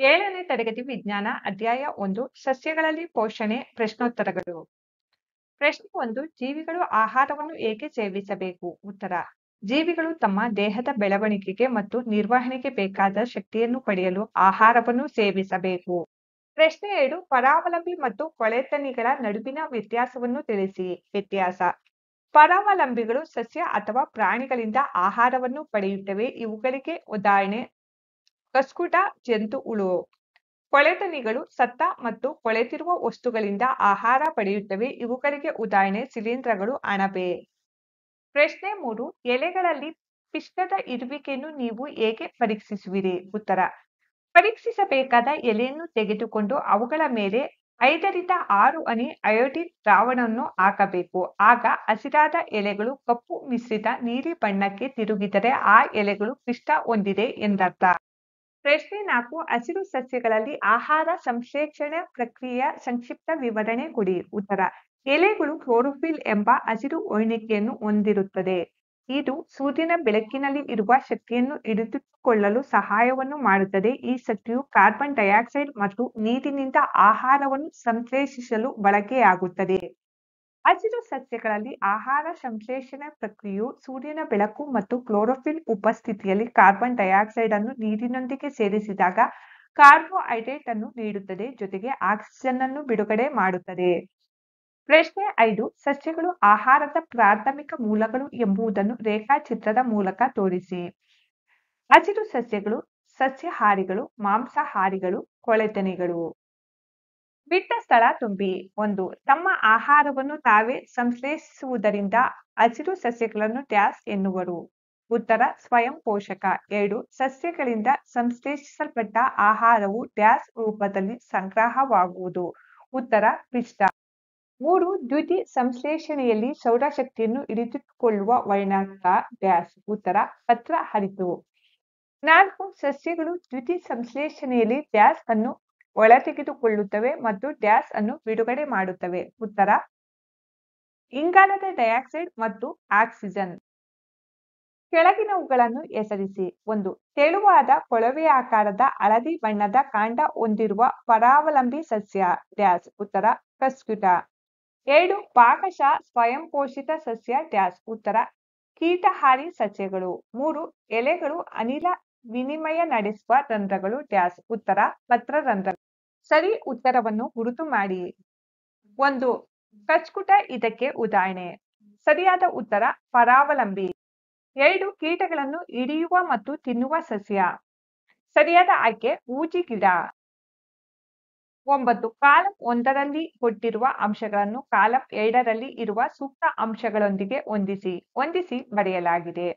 7ನೇ ತರಗತಿ ವಿಜ್ಞಾನ ಅಧ್ಯಾಯ 1 ಸಸ್ಯಗಳಲ್ಲಿ ಪೋಷಣೆ ಪ್ರಶ್ನೋತ್ತರಗಳು. ಪ್ರಶ್ನೆ 1 ಜೀವಿಗಳು ಆಹಾರವನ್ನು ಏಕೆ ಸೇವಿಸಬೇಕು? ಉತ್ತರ ಜೀವಿಗಳು ತಮ್ಮ ದೇಹದ ಬೆಳವಣಿಗೆಗೆ ಮತ್ತು ನಿರ್ವಹಣೆಗೆ ಬೇಕಾದ ಶಕ್ತಿಯನ್ನು ಪಡೆಯಲು ಆಹಾರವನ್ನು ಸೇವಿಸಬೇಕು. ಪ್ರಶ್ನೆ 2 ಪರಾವಲಂಬಿ ಮತ್ತು ಕೊಳೆತನಿಗಳ ನಡುವಿನ ವ್ಯತ್ಯಾಸವನ್ನು ತಿಳಿಸಿ. ವ್ಯತ್ಯಾಸ ಪರಾವಲಂಬಿಗಳು ಸಸ್ಯ ಅಥವಾ ಪ್ರಾಣಿಗಳಿಂದ ಆಹಾರವನ್ನು ಪಡೆಯುತ್ತವೆ. ಇವುಗಳಿಗೆ ಉದಾಹರಣೆ ಕಸ್ಕುಟ ಜಂತು ಹುಳು. ಕೊಳೆತನಿಗಳು ಸತ್ತ ಮತ್ತು ಕೊಳೆತಿರುವ ವಸ್ತುಗಳಿಂದ ಆಹಾರ ಪಡೆಯುತ್ತವೆ. ಇವುಗಳಿಗೆ ಉದಾಹರಣೆ ಶಿಲೀಂಧ್ರಗಳು, ಅಣಬೆ. ಪ್ರಶ್ನೆ 3 ಎಲೆಗಳಲ್ಲಿ ಪಿಷ್ಟದ ಇರುವಿಕೆಯನ್ನು ನೀವು ಹೇಗೆ ಪರೀಕ್ಷಿಸುವಿರಿ? ಉತ್ತರ ಪರೀಕ್ಷಿಸಬೇಕಾದ ಎಲೆಯನ್ನು ತೆಗೆದುಕೊಂಡು ಅವುಗಳ ಮೇಲೆ 5 ರಿಂದ 6 ಹನಿ ಅಯೋಡಿನ್ ದ್ರಾವಣವನ್ನು ಹಾಕಬೇಕು. ಆಗ ಹಸಿರಾದ ಎಲೆಗಳು ಕಪ್ಪು ಮಿಶ್ರಿತ ನೀಲಿ ಬಣ್ಣಕ್ಕೆ ತಿರುಗಿದರೆ ಆ ಎಲೆಗಳು ಪಿಷ್ಟ ಹೊಂದಿದೆ ಎಂದರ್ಥ. ಪ್ರಶ್ನೆ 4 ಹಸಿರು ಸಸ್ಯಗಳಲ್ಲಿ ಆಹಾರ ಸಂಶ್ಲೇಷಣೆ ಪ್ರಕ್ರಿಯೆಯ ಸಂಕ್ಷಿಪ್ತ ವಿವರಣೆ ಕೊಡಿ. ಉತ್ತರ ಎಲೆಗಳು ಕ್ಲೋರೋಫಿಲ್ ಎಂಬ ಹಸಿರು ಒಣಗಿಕೆಯನ್ನು ಹೊಂದಿರುತ್ತದೆ. ಇದು ಸೂರ್ಯನ ಬೆಳಕಿನಲ್ಲಿ ಇರುವ ಶಕ್ತಿಯನ್ನು ಹಿಡಿದಿಟ್ಟುಕೊಳ್ಳಲು ಸಹಾಯವನ್ನು ಮಾಡುತ್ತದೆ. ಈ ಶಕ್ತಿಯು ಕಾರ್ಬನ್ ಡೈಆಕ್ಸೈಡ್ ಮತ್ತು ನೀರಿನಿಂದ ಆಹಾರವನ್ನು ಸಂಶ್ಲೇಷಿಸಲು ಬಳಕೆಯಾಗುತ್ತದೆ. ಹಸಿರು ಸಸ್ಯಗಳಲ್ಲಿ ಆಹಾರ ಸಂಶ್ಲೇಷಣೆ ಪ್ರಕ್ರಿಯೆಯು ಸೂರ್ಯನ ಬೆಳಕು ಮತ್ತು ಕ್ಲೋರೋಫಿಲ್ ಉಪಸ್ಥಿತಿಯಲ್ಲಿ ಕಾರ್ಬನ್ ಡೈಆಕ್ಸೈಡ್ ಅನ್ನು ನೀರಿನೊಂದಿಗೆ ಸೇರಿಸಿದಾಗ ಕಾರ್ಬೋಹೈಡ್ರೇಟ್ ಅನ್ನು ನೀಡುತ್ತದೆ, ಜೊತೆಗೆ ಆಕ್ಸಿಜನ್ ಅನ್ನು ಬಿಡುಗಡೆ ಮಾಡುತ್ತದೆ. ಪ್ರಶ್ನೆ 5 ಸಸ್ಯಗಳು ಆಹಾರದ ಪ್ರಾಥಮಿಕ ಮೂಲಗಳು ಎಂಬುದನ್ನು ರೇಖಾಚಿತ್ರದ ಮೂಲಕ ತೋರಿಸಿ. ಹಸಿರು ಸಸ್ಯಗಳು ಸಸ್ಯಾಹಾರಿಗಳು, ಮಾಂಸಾಹಾರಿಗಳು, ಕೊಳೆತನಿಗಳು. ಬಿಟ್ಟ ಸ್ಥಳ ತುಂಬಿ. 1 ತಮ್ಮ ಆಹಾರವನ್ನು ತಾವೇ ಸಂಶ್ಲೇಷಿಸುವುದರಿಂದ ಹಸಿರು ಸಸ್ಯಗಳನ್ನು ಡ್ಯಾಶ್ ಎನ್ನುವರು. ಉತ್ತರ ಸ್ವಯಂ ಪೋಷಕ. 2 ಸಸ್ಯಗಳಿಂದ ಸಂಶ್ಲೇಷಿಸಲ್ಪಟ್ಟ ಆಹಾರವು ಡ್ಯಾಶ್ ರೂಪದಲ್ಲಿ ಸಂಗ್ರಹವಾಗುವುದು. ಉತ್ತರ ಪಿಷ್ಟ. 3 ದ್ಯುತಿ ಸಂಶ್ಲೇಷಣೆಯಲ್ಲಿ ಸೌರಶಕ್ತಿಯನ್ನು ಹಿಡಿದಿಟ್ಟುಕೊಳ್ಳುವ ವರ್ಣಕ ಡ್ಯಾಶ್. ಉತ್ತರ ಪತ್ರ ಹರಿತು. 4 ಸಸ್ಯಗಳು ದ್ಯುತಿ ಸಂಶ್ಲೇಷಣೆಯಲ್ಲಿ ಡ್ಯಾಶ್ ಅನ್ನು ಒಳತೆಗೆದುಕೊಳ್ಳುತ್ತವೆ ಮತ್ತು ಡ್ಯಾಶ್ ಅನ್ನು ಬಿಡುಗಡೆ ಮಾಡುತ್ತವೆ. ಉತ್ತರ ಇಂಗಾಲದ ಡೈಆಕ್ಸೈಡ್ ಮತ್ತು ಆಕ್ಸಿಜನ್. ಕೆಳಗಿನವುಗಳನ್ನು ಹೆಸರಿಸಿ. 1 ತೆಳುವಾದ ಕೊಳವೆಯಾಕಾರದ ಹಳದಿ ಬಣ್ಣದ ಕಾಂಡ ಹೊಂದಿರುವ ಪರಾವಲಂಬಿ ಸಸ್ಯ ಡ್ಯಾಶ್. ಉತ್ತರ ಕಸ್ಕುಟ. 2 ಭಾಗಶಃ ಸ್ವಯಂಪೋಷಿತ ಸಸ್ಯ ಡ್ಯಾಶ್. ಉತ್ತರ ಕೀಟಹಾರಿ ಸಸ್ಯಗಳು. 3 ಎಲೆಗಳು ಅನಿಲ ವಿನಿಮಯ ನಡೆಸುವ ರಂಧ್ರಗಳು ಡ್ಯಾಶ್. ಉತ್ತರ ಪತ್ರರಂಧ್ರಗಳು. ಸರಿ ಉತ್ತರವನ್ನು ಗುರುತು ಮಾಡಿ. 1 ಕಸ್ಕುಟ ಇದಕ್ಕೆ ಉದಾಹರಣೆ. ಸರಿಯಾದ ಉತ್ತರ ಪರಾವಲಂಬಿ. 2 ಕೀಟಗಳನ್ನು ಹಿಡಿಯುವ ಮತ್ತು ತಿನ್ನುವ ಸಸ್ಯ. ಸರಿಯಾದ ಆಯ್ಕೆ ಹೂಜಿ ಗಿಡ. 9 ಕಾಲಂ 1ರಲ್ಲಿ ಕೊಟ್ಟಿರುವ ಅಂಶಗಳನ್ನು ಕಾಲಂ 2ರಲ್ಲಿ ಇರುವ ಸೂಕ್ತ ಅಂಶಗಳೊಂದಿಗೆ ಹೊಂದಿಸಿ ಬರೆಯಲಾಗಿದೆ.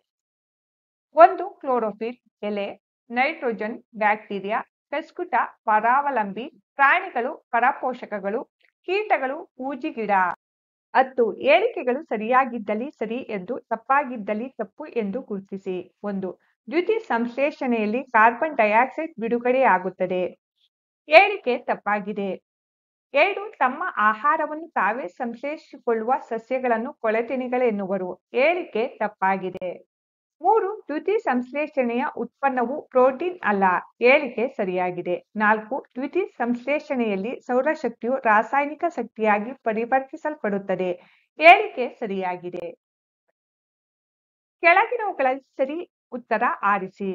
1 ಕ್ಲೋರೋಫಿಲ್ ಎಲೆ, ನೈಟ್ರೋಜನ್ ಬ್ಯಾಕ್ಟೀರಿಯಾ, ಕಸ್ಕುಟ ಪರಾವಲಂಬಿ, ಪ್ರಾಣಿಗಳು ಪರಪೋಷಕಗಳು, ಕೀಟಗಳು ಹೂಜಿ ಗಿಡ. 10 ಹೇಳಿಕೆಗಳು ಸರಿಯಾಗಿದ್ದಲ್ಲಿ ಸರಿ ಎಂದು, ತಪ್ಪಾಗಿದ್ದಲ್ಲಿ ತಪ್ಪು ಎಂದು ಗುರುತಿಸಿ. 1 ದ್ಯುತಿ ಸಂಶ್ಲೇಷಣೆಯಲ್ಲಿ ಕಾರ್ಬನ್ ಡೈಆಕ್ಸೈಡ್ ಬಿಡುಗಡೆಯಾಗುತ್ತದೆ. ಹೇಳಿಕೆ ತಪ್ಪಾಗಿದೆ. 2 ತಮ್ಮ ಆಹಾರವನ್ನು ತಾವೇ ಸಂಶ್ಲೇಷಿಸಿಕೊಳ್ಳುವ ಸಸ್ಯಗಳನ್ನು ಕೊಳೆತನಿಗಳೆನ್ನುವರು. ಹೇಳಿಕೆ ತಪ್ಪಾಗಿದೆ. 3 ದ್ಯುತಿ ಸಂಶ್ಲೇಷಣೆಯ ಉತ್ಪನ್ನವು ಪ್ರೋಟೀನ್ ಅಲ್ಲ. ಹೇಳಿಕೆ ಸರಿಯಾಗಿದೆ. 4 ದ್ಯುತಿ ಸಂಶ್ಲೇಷಣೆಯಲ್ಲಿ ಸೌರಶಕ್ತಿಯು ರಾಸಾಯನಿಕ ಶಕ್ತಿಯಾಗಿ ಪರಿವರ್ತಿಸಲ್ಪಡುತ್ತದೆ. ಹೇಳಿಕೆ ಸರಿಯಾಗಿದೆ. ಕೆಳಗಿನವುಗಳಲ್ಲಿ ಸರಿ ಉತ್ತರ ಆರಿಸಿ.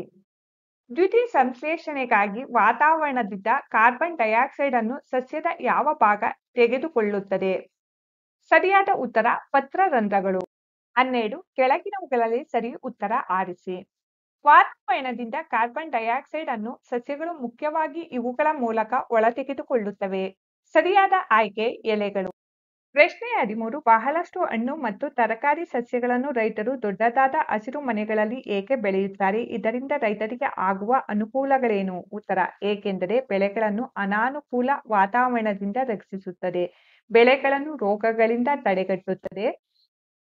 ದ್ಯುತಿ ಸಂಶ್ಲೇಷಣೆಗಾಗಿ ವಾತಾವರಣದಿಂದ ಕಾರ್ಬನ್ ಡೈಆಕ್ಸೈಡ್ ಅನ್ನು ಸಸ್ಯದ ಯಾವ ಭಾಗ ತೆಗೆದುಕೊಳ್ಳುತ್ತದೆ? ಸರಿಯಾದ ಉತ್ತರ ಪತ್ರರಂಧ್ರಗಳು. 12 ಕೆಳಗಿನವುಗಳಲ್ಲಿ ಸರಿ ಉತ್ತರ ಆರಿಸಿ. ವಾತಾವರಣದಿಂದ ಕಾರ್ಬನ್ ಡೈಆಕ್ಸೈಡ್ ಅನ್ನು ಸಸ್ಯಗಳು ಮುಖ್ಯವಾಗಿ ಇವುಗಳ ಮೂಲಕ ಒಳತೆಗೆದುಕೊಳ್ಳುತ್ತವೆ. ಸರಿಯಾದ ಆಯ್ಕೆ ಎಲೆಗಳು. ಪ್ರಶ್ನೆ 13 ಬಹಳಷ್ಟು ಹಣ್ಣು ಮತ್ತು ತರಕಾರಿ ಸಸ್ಯಗಳನ್ನು ರೈತರು ದೊಡ್ಡದಾದ ಹಸಿರು ಮನೆಗಳಲ್ಲಿ ಏಕೆ ಬೆಳೆಯುತ್ತಾರೆ? ಇದರಿಂದ ರೈತರಿಗೆ ಆಗುವ ಅನುಕೂಲಗಳೇನು? ಉತ್ತರ ಏಕೆಂದರೆ ಬೆಳೆಗಳನ್ನು ಅನಾನುಕೂಲ ವಾತಾವರಣದಿಂದ ರಕ್ಷಿಸುತ್ತದೆ, ಬೆಳೆಗಳನ್ನು ರೋಗಗಳಿಂದ ತಡೆಗಟ್ಟುತ್ತದೆ,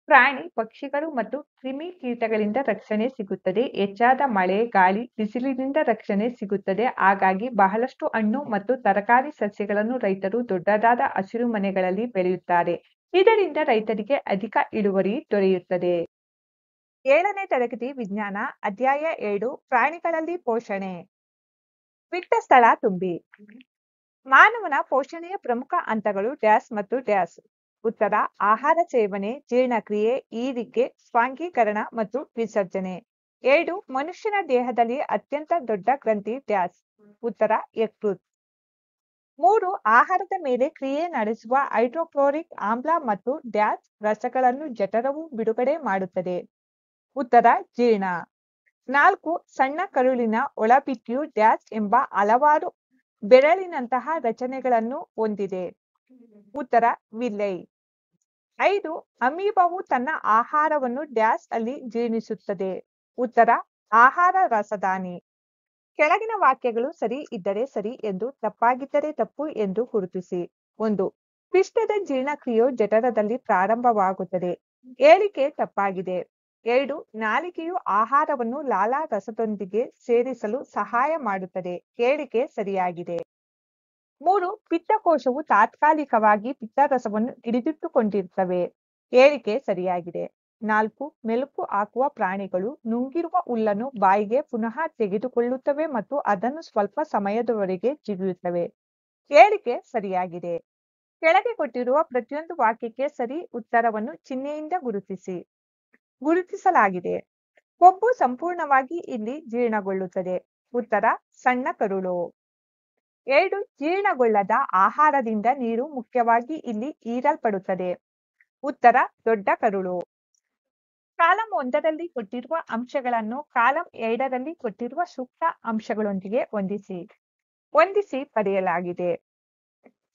ಪ್ರಾಣಿ ಪಕ್ಷಿಗಳು ಮತ್ತು ಕ್ರಿಮಿ ಕೀಟಗಳಿಂದ ರಕ್ಷಣೆ ಸಿಗುತ್ತದೆ, ಹೆಚ್ಚಾದ ಮಳೆ, ಗಾಳಿ, ಬಿಸಿಲಿನಿಂದ ರಕ್ಷಣೆ ಸಿಗುತ್ತದೆ. ಹಾಗಾಗಿ ಬಹಳಷ್ಟು ಹಣ್ಣು ಮತ್ತು ತರಕಾರಿ ಸಸ್ಯಗಳನ್ನು ರೈತರು ದೊಡ್ಡದಾದ ಹಸಿರು ಮನೆಗಳಲ್ಲಿ ಬೆಳೆಯುತ್ತಾರೆ. ಇದರಿಂದ ರೈತರಿಗೆ ಅಧಿಕ ಇಳುವರಿ ದೊರೆಯುತ್ತದೆ. 7ನೇ ತರಗತಿ ವಿಜ್ಞಾನ ಅಧ್ಯಾಯ 7 ಪ್ರಾಣಿಗಳಲ್ಲಿ ಪೋಷಣೆ. ಪಿತ್ತ ಸ್ಥಳ ತುಂಬಿ. ಮಾನವನ ಪೋಷಣೆಯ ಪ್ರಮುಖ ಹಂತಗಳು ಡ್ಯಾಸ್ ಮತ್ತು ಡ್ಯಾಸ್. ಉತ್ತರ ಆಹಾರ ಸೇವನೆ, ಜೀರ್ಣಕ್ರಿಯೆ, ಹೀರಿಕೆ, ಸ್ವಾಂಗೀಕರಣ ಮತ್ತು ವಿಸರ್ಜನೆ. 2 ಮನುಷ್ಯನ ದೇಹದಲ್ಲಿ ಅತ್ಯಂತ ದೊಡ್ಡ ಗ್ರಂಥಿ ಡ್ಯಾಸ್. ಉತ್ತರ ಯಕೃತ್. 3 ಆಹಾರದ ಮೇಲೆ ಕ್ರಿಯೆ ನಡೆಸುವ ಹೈಡ್ರೋಕ್ಲೋರಿಕ್ ಆಮ್ಲ ಮತ್ತು ಡ್ಯಾಸ್ ರಸಗಳನ್ನು ಜಠರವು ಬಿಡುಗಡೆ ಮಾಡುತ್ತದೆ. ಉತ್ತರ ಜೀರ್ಣ. 4 ಸಣ್ಣ ಕರುಳಿನ ಒಳಭಿತ್ತಿಯು ಡ್ಯಾಸ್ ಎಂಬ ಹಲವಾರು ಬೆರಳಿನಂತಹ ರಚನೆಗಳನ್ನು ಹೊಂದಿದೆ. ಉತ್ತರ ವಿಲ್ಲೈ. 5 ಅಮೀಬವು ತನ್ನ ಆಹಾರವನ್ನು ಡ್ಯಾಸ್ ಅಲ್ಲಿ ಜೀರ್ಣಿಸುತ್ತದೆ. ಉತ್ತರ ಆಹಾರ ರಸದಾನಿ. ಕೆಳಗಿನ ವಾಕ್ಯಗಳು ಸರಿ ಇದ್ದರೆ ಸರಿ ಎಂದು, ತಪ್ಪಾಗಿದ್ದರೆ ತಪ್ಪು ಎಂದು ಗುರುತಿಸಿ. 1 ಪಿಷ್ಟದ ಜೀರ್ಣಕ್ರಿಯೆಯು ಜಠರದಲ್ಲಿ ಪ್ರಾರಂಭವಾಗುತ್ತದೆ. ಹೇಳಿಕೆ ತಪ್ಪಾಗಿದೆ. 2 ನಾಲಿಗೆಯು ಆಹಾರವನ್ನು ಲಾಲಾರಸದೊಂದಿಗೆ ಸೇರಿಸಲು ಸಹಾಯ ಮಾಡುತ್ತದೆ. ಹೇಳಿಕೆ ಸರಿಯಾಗಿದೆ. 3 ಪಿತ್ತಕೋಶವು ತಾತ್ಕಾಲಿಕವಾಗಿ ಪಿತ್ತರಸವನ್ನು ಹಿಡಿದಿಟ್ಟುಕೊಂಡಿರುತ್ತವೆ. ಹೇಳಿಕೆ ಸರಿಯಾಗಿದೆ. 4 ಮೆಲುಕು ಹಾಕುವ ಪ್ರಾಣಿಗಳು ನುಂಗಿರುವ ಹುಲ್ಲನ್ನು ಬಾಯಿಗೆ ಪುನಃ ತೆಗೆದುಕೊಳ್ಳುತ್ತವೆ ಮತ್ತು ಅದನ್ನು ಸ್ವಲ್ಪ ಸಮಯದವರೆಗೆ ಜಿಗಿಯುತ್ತವೆ. ಹೇಳಿಕೆ ಸರಿಯಾಗಿದೆ. ಕೆಳಗೆ ಕೊಟ್ಟಿರುವ ಪ್ರತಿಯೊಂದು ವಾಕ್ಯಕ್ಕೆ ಸರಿ ಉತ್ತರವನ್ನು ಚಿಹ್ನೆಯಿಂದ ಗುರುತಿಸಿ. ಗುರುತಿಸಲಾಗಿದೆ. ಕೊಬ್ಬು ಸಂಪೂರ್ಣವಾಗಿ ಇಲ್ಲಿ ಜೀರ್ಣಗೊಳ್ಳುತ್ತದೆ. ಉತ್ತರ ಸಣ್ಣ ಕರುಳು. 2 ಜೀರ್ಣಗೊಳ್ಳದ ಆಹಾರದಿಂದ ನೀರು ಮುಖ್ಯವಾಗಿ ಇಲ್ಲಿ ಹೀರಲ್ಪಡುತ್ತದೆ. ಉತ್ತರ ದೊಡ್ಡ ಕರುಳು. ಕಾಲಂ 1ರಲ್ಲಿ ಕೊಟ್ಟಿರುವ ಅಂಶಗಳನ್ನು ಕಾಲಂ 2ರಲ್ಲಿ ಕೊಟ್ಟಿರುವ ಸೂಕ್ತ ಅಂಶಗಳೊಂದಿಗೆ ಹೊಂದಿಸಿ ಬರೆಯಲಾಗಿದೆ.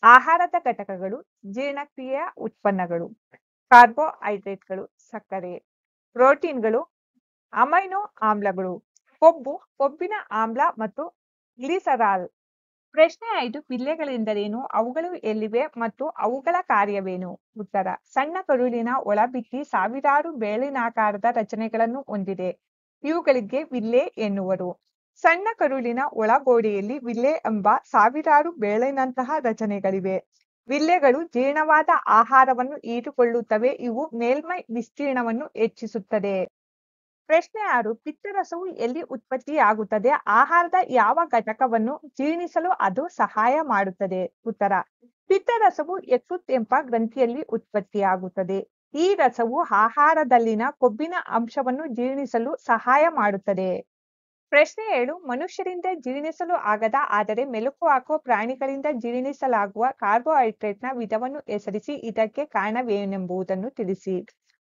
ಆಹಾರದ ಘಟಕಗಳು, ಜೀರ್ಣಕ್ರಿಯೆಯ ಉತ್ಪನ್ನಗಳು, ಕಾರ್ಬೋಹೈಡ್ರೇಟ್ಗಳು, ಸಕ್ಕರೆ, ಪ್ರೋಟೀನ್ಗಳು, ಅಮೈನೋ ಆಮ್ಲಗಳು, ಕೊಬ್ಬು, ಕೊಬ್ಬಿನ ಆಮ್ಲ ಮತ್ತು ಗ್ಲಿಸರಾಲ್. ಪ್ರಶ್ನೆ 5 ವಿಲ್ಲೆಗಳೆಂದರೇನು, ಅವುಗಳು ಎಲ್ಲಿವೆ ಮತ್ತು ಅವುಗಳ ಕಾರ್ಯವೇನು? ಉತ್ತರ ಸಣ್ಣ ಕರುಳಿನ ಒಳಭಿತ್ತಿ ಸಾವಿರಾರು ಬೇಲಿನಾಕಾರದ ರಚನೆಗಳನ್ನು ಹೊಂದಿದೆ. ಇವುಗಳಿಗೆ ವಿಲ್ಲೆ ಎನ್ನುವರು. ಸಣ್ಣ ಕರುಳಿನ ಒಳಗೋಡೆಯಲ್ಲಿ ವಿಲ್ಲೆ ಎಂಬ ಸಾವಿರಾರು ಬೇಲಿನಂತಹ ರಚನೆಗಳಿವೆ. ವಿಲ್ಲೆಗಳು ಜೀರ್ಣವಾದ ಆಹಾರವನ್ನು ಹೀರಿಕೊಳ್ಳುತ್ತವೆ. ಇವು ಮೇಲ್ಮೈ ವಿಸ್ತೀರ್ಣವನ್ನು ಹೆಚ್ಚಿಸುತ್ತದೆ. ಪ್ರಶ್ನೆ 6 ಪಿತ್ತರಸವು ಎಲ್ಲಿ ಉತ್ಪತ್ತಿಯಾಗುತ್ತದೆ? ಆಹಾರದ ಯಾವ ಘಟಕವನ್ನು ಜೀರ್ಣಿಸಲು ಅದು ಸಹಾಯ ಮಾಡುತ್ತದೆ? ಉತ್ತರ ಪಿತ್ತರಸವು ಯಕೃತ್ ಎಂಬ ಗ್ರಂಥಿಯಲ್ಲಿ ಉತ್ಪತ್ತಿಯಾಗುತ್ತದೆ. ಈ ರಸವು ಆಹಾರದಲ್ಲಿನ ಕೊಬ್ಬಿನ ಅಂಶವನ್ನು ಜೀರ್ಣಿಸಲು ಸಹಾಯ ಮಾಡುತ್ತದೆ. ಪ್ರಶ್ನೆ 7 ಮನುಷ್ಯರಿಂದ ಜೀರ್ಣಿಸಲು ಆಗದ ಆದರೆ ಮೆಲುಕು ಹಾಕುವ ಪ್ರಾಣಿಗಳಿಂದ ಜೀರ್ಣಿಸಲಾಗುವ ಕಾರ್ಬೋಹೈಡ್ರೇಟ್ನ ವಿಧವನ್ನು ಹೆಸರಿಸಿ. ಇದಕ್ಕೆ ಕಾರಣವೇನೆಂಬುದನ್ನು ತಿಳಿಸಿ.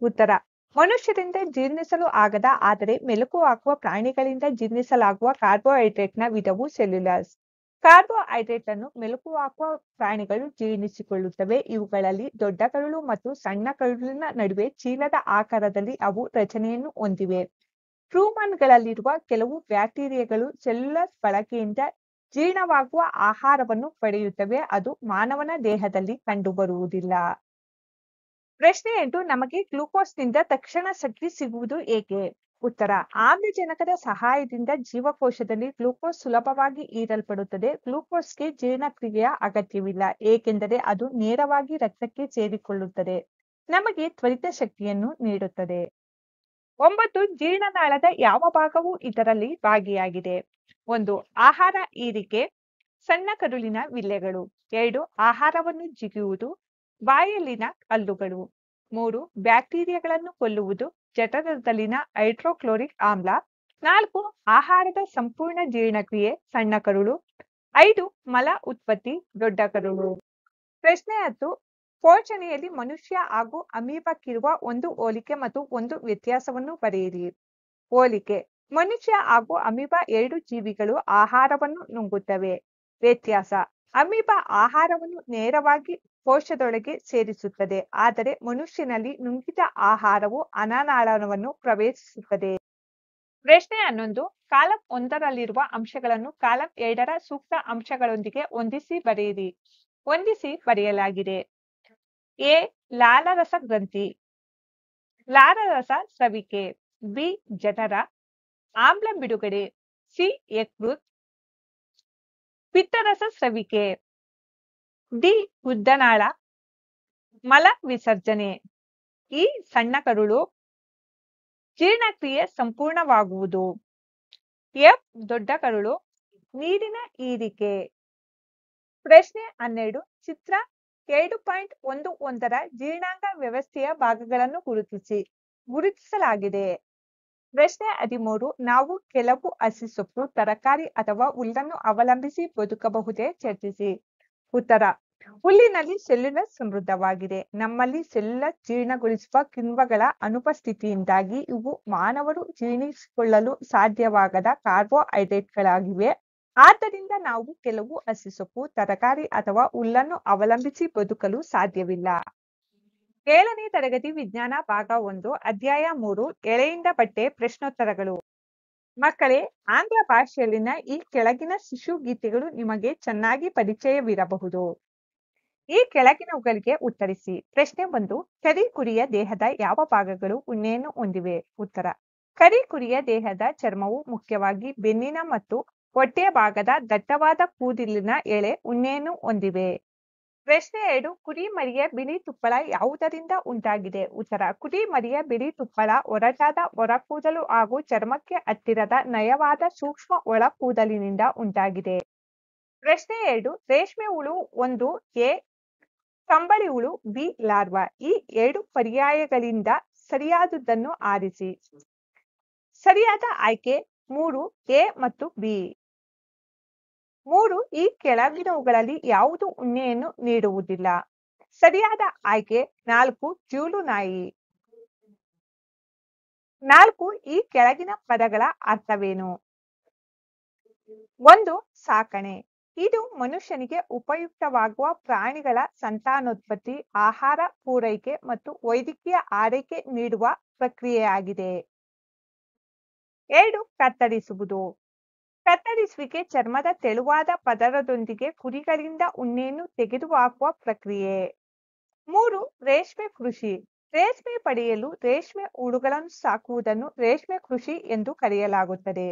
ಉತ್ತರ ಮನುಷ್ಯರಿಂದ ಜೀರ್ಣಿಸಲು ಆಗದ ಆದರೆ ಮೆಲುಕು ಹಾಕುವ ಪ್ರಾಣಿಗಳಿಂದ ಜೀರ್ಣಿಸಲಾಗುವ ಕಾರ್ಬೋಹೈಡ್ರೇಟ್ನ ವಿಧವು ಸೆಲ್ಯುಲೋಸ್. ಕಾರ್ಬೋಹೈಡ್ರೇಟ್ ಅನ್ನು ಮೆಲುಕು ಹಾಕುವ ಪ್ರಾಣಿಗಳು ಜೀರ್ಣಿಸಿಕೊಳ್ಳುತ್ತವೆ. ಇವುಗಳಲ್ಲಿ ದೊಡ್ಡ ಕರುಳು ಮತ್ತು ಸಣ್ಣ ಕರುಳಿನ ನಡುವೆ ಚೀಲದ ಆಕಾರದಲ್ಲಿ ಅವು ರಚನೆಯನ್ನು ಹೊಂದಿವೆ. ಟ್ರೂಮನ್ಗಳಲ್ಲಿರುವ ಕೆಲವು ಬ್ಯಾಕ್ಟೀರಿಯಾಗಳು ಸೆಲ್ಯುಲೋಸ್ ಬಳಕೆಯಿಂದ ಜೀರ್ಣವಾಗುವ ಆಹಾರವನ್ನು ಪಡೆಯುತ್ತವೆ. ಅದು ಮಾನವನ ದೇಹದಲ್ಲಿ ಕಂಡುಬರುವುದಿಲ್ಲ. ಪ್ರಶ್ನೆ 8 ನಮಗೆ ಗ್ಲೂಕೋಸ್ನಿಂದ ತಕ್ಷಣ ಶಕ್ತಿ ಸಿಗುವುದು ಏಕೆ? ಉತ್ತರ ಆಮ್ಲಜನಕದ ಸಹಾಯದಿಂದ ಜೀವಕೋಶದಲ್ಲಿ ಗ್ಲೂಕೋಸ್ ಸುಲಭವಾಗಿ ಹೀರಲ್ಪಡುತ್ತದೆ. ಗ್ಲೂಕೋಸ್ಗೆ ಜೀರ್ಣಕ್ರಿಯೆಯ ಅಗತ್ಯವಿಲ್ಲ, ಏಕೆಂದರೆ ಅದು ನೇರವಾಗಿ ರಕ್ತಕ್ಕೆ ಸೇರಿಕೊಳ್ಳುತ್ತದೆ. ನಮಗೆ ತ್ವರಿತ ಶಕ್ತಿಯನ್ನು ನೀಡುತ್ತದೆ. 9 ಜೀರ್ಣನಾಳದ ಯಾವ ಭಾಗವು ಇದರಲ್ಲಿ ಭಾಗಿಯಾಗಿದೆ? 1 ಆಹಾರ ಹೀರಿಕೆ, ಸಣ್ಣ ಕರುಳಿನ ವಿಲ್ಲೆಗಳು. 2 ಆಹಾರವನ್ನು ಜಿಗಿಯುವುದು, ಬಾಯಲ್ಲಿನ ಹಲ್ಲುಗಳು. 3 ಬ್ಯಾಕ್ಟೀರಿಯಾಗಳನ್ನು ಕೊಲ್ಲುವುದು, ಜಠರದಲ್ಲಿನ ಹೈಡ್ರೋಕ್ಲೋರಿಕ್ ಆಮ್ಲ. 4 ಆಹಾರದ ಸಂಪೂರ್ಣ ಜೀರ್ಣಕ್ರಿಯೆ, ಸಣ್ಣ ಕರುಳು. 5 ಮಲ ಉತ್ಪತ್ತಿ, ದೊಡ್ಡ ಕರುಳು. ಪ್ರಶ್ನೆ 10 ಪೋಷಣೆಯಲ್ಲಿ ಮನುಷ್ಯ ಹಾಗೂ ಅಮೀಬಕ್ಕಿರುವ ಒಂದು ಹೋಲಿಕೆ ಮತ್ತು ಒಂದು ವ್ಯತ್ಯಾಸವನ್ನು ಬರೆಯಿರಿ. ಹೋಲಿಕೆ: ಮನುಷ್ಯ ಹಾಗೂ ಅಮೀಬಾ 2 ಜೀವಿಗಳು ಆಹಾರವನ್ನು ನುಂಗುತ್ತವೆ. ವ್ಯತ್ಯಾಸ: ಅಮೀಬಾ ಆಹಾರವನ್ನು ನೇರವಾಗಿ ಕೋಶದೊಳಗೆ ಸೇರಿಸುತ್ತದೆ, ಆದರೆ ಮನುಷ್ಯನಲ್ಲಿ ನುಂಗಿದ ಆಹಾರವು ಅನ್ನನಾಳವನ್ನು ಪ್ರವೇಶಿಸುತ್ತದೆ. ಪ್ರಶ್ನೆ 11 ಕಾಲಂ 1ರಲ್ಲಿರುವ ಅಂಶಗಳನ್ನು ಕಾಲಂ 2ರ ಸೂಕ್ತ ಅಂಶಗಳೊಂದಿಗೆ ಹೊಂದಿಸಿ ಬರೆಯಿರಿ. ಹೊಂದಿಸಿ ಬರೆಯಲಾಗಿದೆ. ಎ ಲಾಲಾರಸ ಗ್ರಂಥಿ, ಲಾಲಾರಸ ಸ್ರವಿಕೆ. ಬಿ ಜಠರ, ಆಮ್ಲ ಬಿಡುಗಡೆ. ಸಿ ಯಕೃತ್, ಪಿತ್ತರಸ ಸ್ರವಿಕೆ. ಡಿ ಗುದನಾಳ, ಮಲ ವಿಸರ್ಜನೆ. ಈ ಸಣ್ಣ ಕರುಳು, ಜೀರ್ಣಕ್ರಿಯೆ ಸಂಪೂರ್ಣವಾಗುವುದು. ಎಫ್ ದೊಡ್ಡ ಕರುಳು, ನೀರಿನ ಹೀರಿಕೆ. ಪ್ರಶ್ನೆ 12 ಚಿತ್ರ 2.11 ಜೀರ್ಣಾಂಗ ವ್ಯವಸ್ಥೆಯ ಭಾಗಗಳನ್ನು ಗುರುತಿಸಲಾಗಿದೆ. ಪ್ರಶ್ನೆ 13 ನಾವು ಕೆಲವು ಹಸಿ ಸೊಪ್ಪು, ತರಕಾರಿ ಅಥವಾ ಹುಲ್ಲನ್ನು ಅವಲಂಬಿಸಿ ಬದುಕಬಹುದೇ? ಚರ್ಚಿಸಿ. ಉತ್ತರ: ಹುಲ್ಲಿನಲ್ಲಿ ಸೆಲ್ಯುಲಸ್ ಸಮೃದ್ಧವಾಗಿದೆ. ನಮ್ಮಲ್ಲಿ ಸೆಲ್ಯುಲಸ್ ಜೀರ್ಣಗೊಳಿಸುವ ಕಿಣ್ವಗಳ ಅನುಪಸ್ಥಿತಿಯಿಂದಾಗಿ ಇವು ಮಾನವರು ಜೀರ್ಣಿಸಿಕೊಳ್ಳಲು ಸಾಧ್ಯವಾಗದ ಕಾರ್ಬೋಹೈಡ್ರೇಟ್ಗಳಾಗಿವೆ. ಆದ್ದರಿಂದ ನಾವು ಕೆಲವು ಹಸಿ ಸೊಪ್ಪು, ತರಕಾರಿ ಅಥವಾ ಹುಲ್ಲನ್ನು ಅವಲಂಬಿಸಿ ಬದುಕಲು ಸಾಧ್ಯವಿಲ್ಲ. 7ನೇ ತರಗತಿ ವಿಜ್ಞಾನ ಭಾಗ 1 ಅಧ್ಯಾಯ 3 ಎಳೆಯಿಂದ ಬಟ್ಟೆ ಪ್ರಶ್ನೋತ್ತರಗಳು. ಮಕ್ಕಳೇ, ಆಂಗ್ಲ ಭಾಷೆಯಲ್ಲಿನ ಈ ಕೆಳಗಿನ ಶಿಶು ಗೀತೆಗಳು ನಿಮಗೆ ಚೆನ್ನಾಗಿ ಪರಿಚಯವಿರಬಹುದು. ಈ ಕೆಳಗಿನವುಗಳಿಗೆ ಉತ್ತರಿಸಿ. ಪ್ರಶ್ನೆ 1 ಕರಿಕುರಿಯ ದೇಹದ ಯಾವ ಭಾಗಗಳು ಉಣ್ಣೆಯನ್ನು ಹೊಂದಿವೆ? ಉತ್ತರ: ಕರಿಕುರಿಯ ದೇಹದ ಚರ್ಮವು ಮುಖ್ಯವಾಗಿ ಬೆನ್ನಿನ ಮತ್ತು ಹೊಟ್ಟೆಯ ಭಾಗದ ದಟ್ಟವಾದ ಕೂದಲಿನ ಎಳೆ ಉಣ್ಣೆಯನ್ನು ಹೊಂದಿವೆ. ಪ್ರಶ್ನೆ 2 ಕುರಿ ಮರಿಯ ಬಿಳಿ ತುಪ್ಪಳ ಯಾವುದರಿಂದ ಉಂಟಾಗಿದೆ? ಉತ್ತರ: ಕುರಿ ಮರಿಯ ಬಿಳಿ ತುಪ್ಪಳ ಒರಟಾದ ಹೊರಕೂದಲು ಹಾಗೂ ಚರ್ಮಕ್ಕೆ ಹತ್ತಿರದ ನಯವಾದ ಸೂಕ್ಷ್ಮ ಒಳ ಕೂದಲಿನಿಂದ ಉಂಟಾಗಿದೆ. ಪ್ರಶ್ನೆ 2 ರೇಷ್ಮೆ ಹುಳು 1 ಎ, ಕಂಬಳಿ ಹುಳು ಬಿ ಲಾರ್ವಾ. ಈ 2 ಪರ್ಯಾಯಗಳಿಂದ ಸರಿಯಾದುದನ್ನು ಆರಿಸಿ. ಸರಿಯಾದ ಆಯ್ಕೆ 3 ಎ ಮತ್ತು ಬಿ. 3 ಈ ಕೆಳಗಿನವುಗಳಲ್ಲಿ ಯಾವುದು ಉಣ್ಣೆಯನ್ನು ನೀಡುವುದಿಲ್ಲ? ಸರಿಯಾದ ಆಯ್ಕೆ 4 ಜೂಲು ನಾಯಿ. 4 ಈ ಕೆಳಗಿನ ಪದಗಳ ಅರ್ಥವೇನು? 1 ಸಾಕಣೆ. ಇದು ಮನುಷ್ಯನಿಗೆ ಉಪಯುಕ್ತವಾಗುವ ಪ್ರಾಣಿಗಳ ಸಂತಾನೋತ್ಪತ್ತಿ, ಆಹಾರ ಪೂರೈಕೆ ಮತ್ತು ವೈದ್ಯಕೀಯ ಆರೈಕೆ ನೀಡುವ ಪ್ರಕ್ರಿಯೆಯಾಗಿದೆ. 2 ಕತ್ತರಿಸುವುದು. ಕತ್ತರಿಸುವಿಕೆ ಚರ್ಮದ ತೆಳುವಾದ ಪದರದೊಂದಿಗೆ ಕುರಿಗಳಿಂದ ಉಣ್ಣೆಯನ್ನು ತೆಗೆದುಹಾಕುವ ಪ್ರಕ್ರಿಯೆ. 3 ರೇಷ್ಮೆ ಕೃಷಿ. ರೇಷ್ಮೆ ಪಡೆಯಲು ರೇಷ್ಮೆ ಹುಳುಗಳನ್ನು ಸಾಕುವುದನ್ನು ರೇಷ್ಮೆ ಕೃಷಿ ಎಂದು ಕರೆಯಲಾಗುತ್ತದೆ.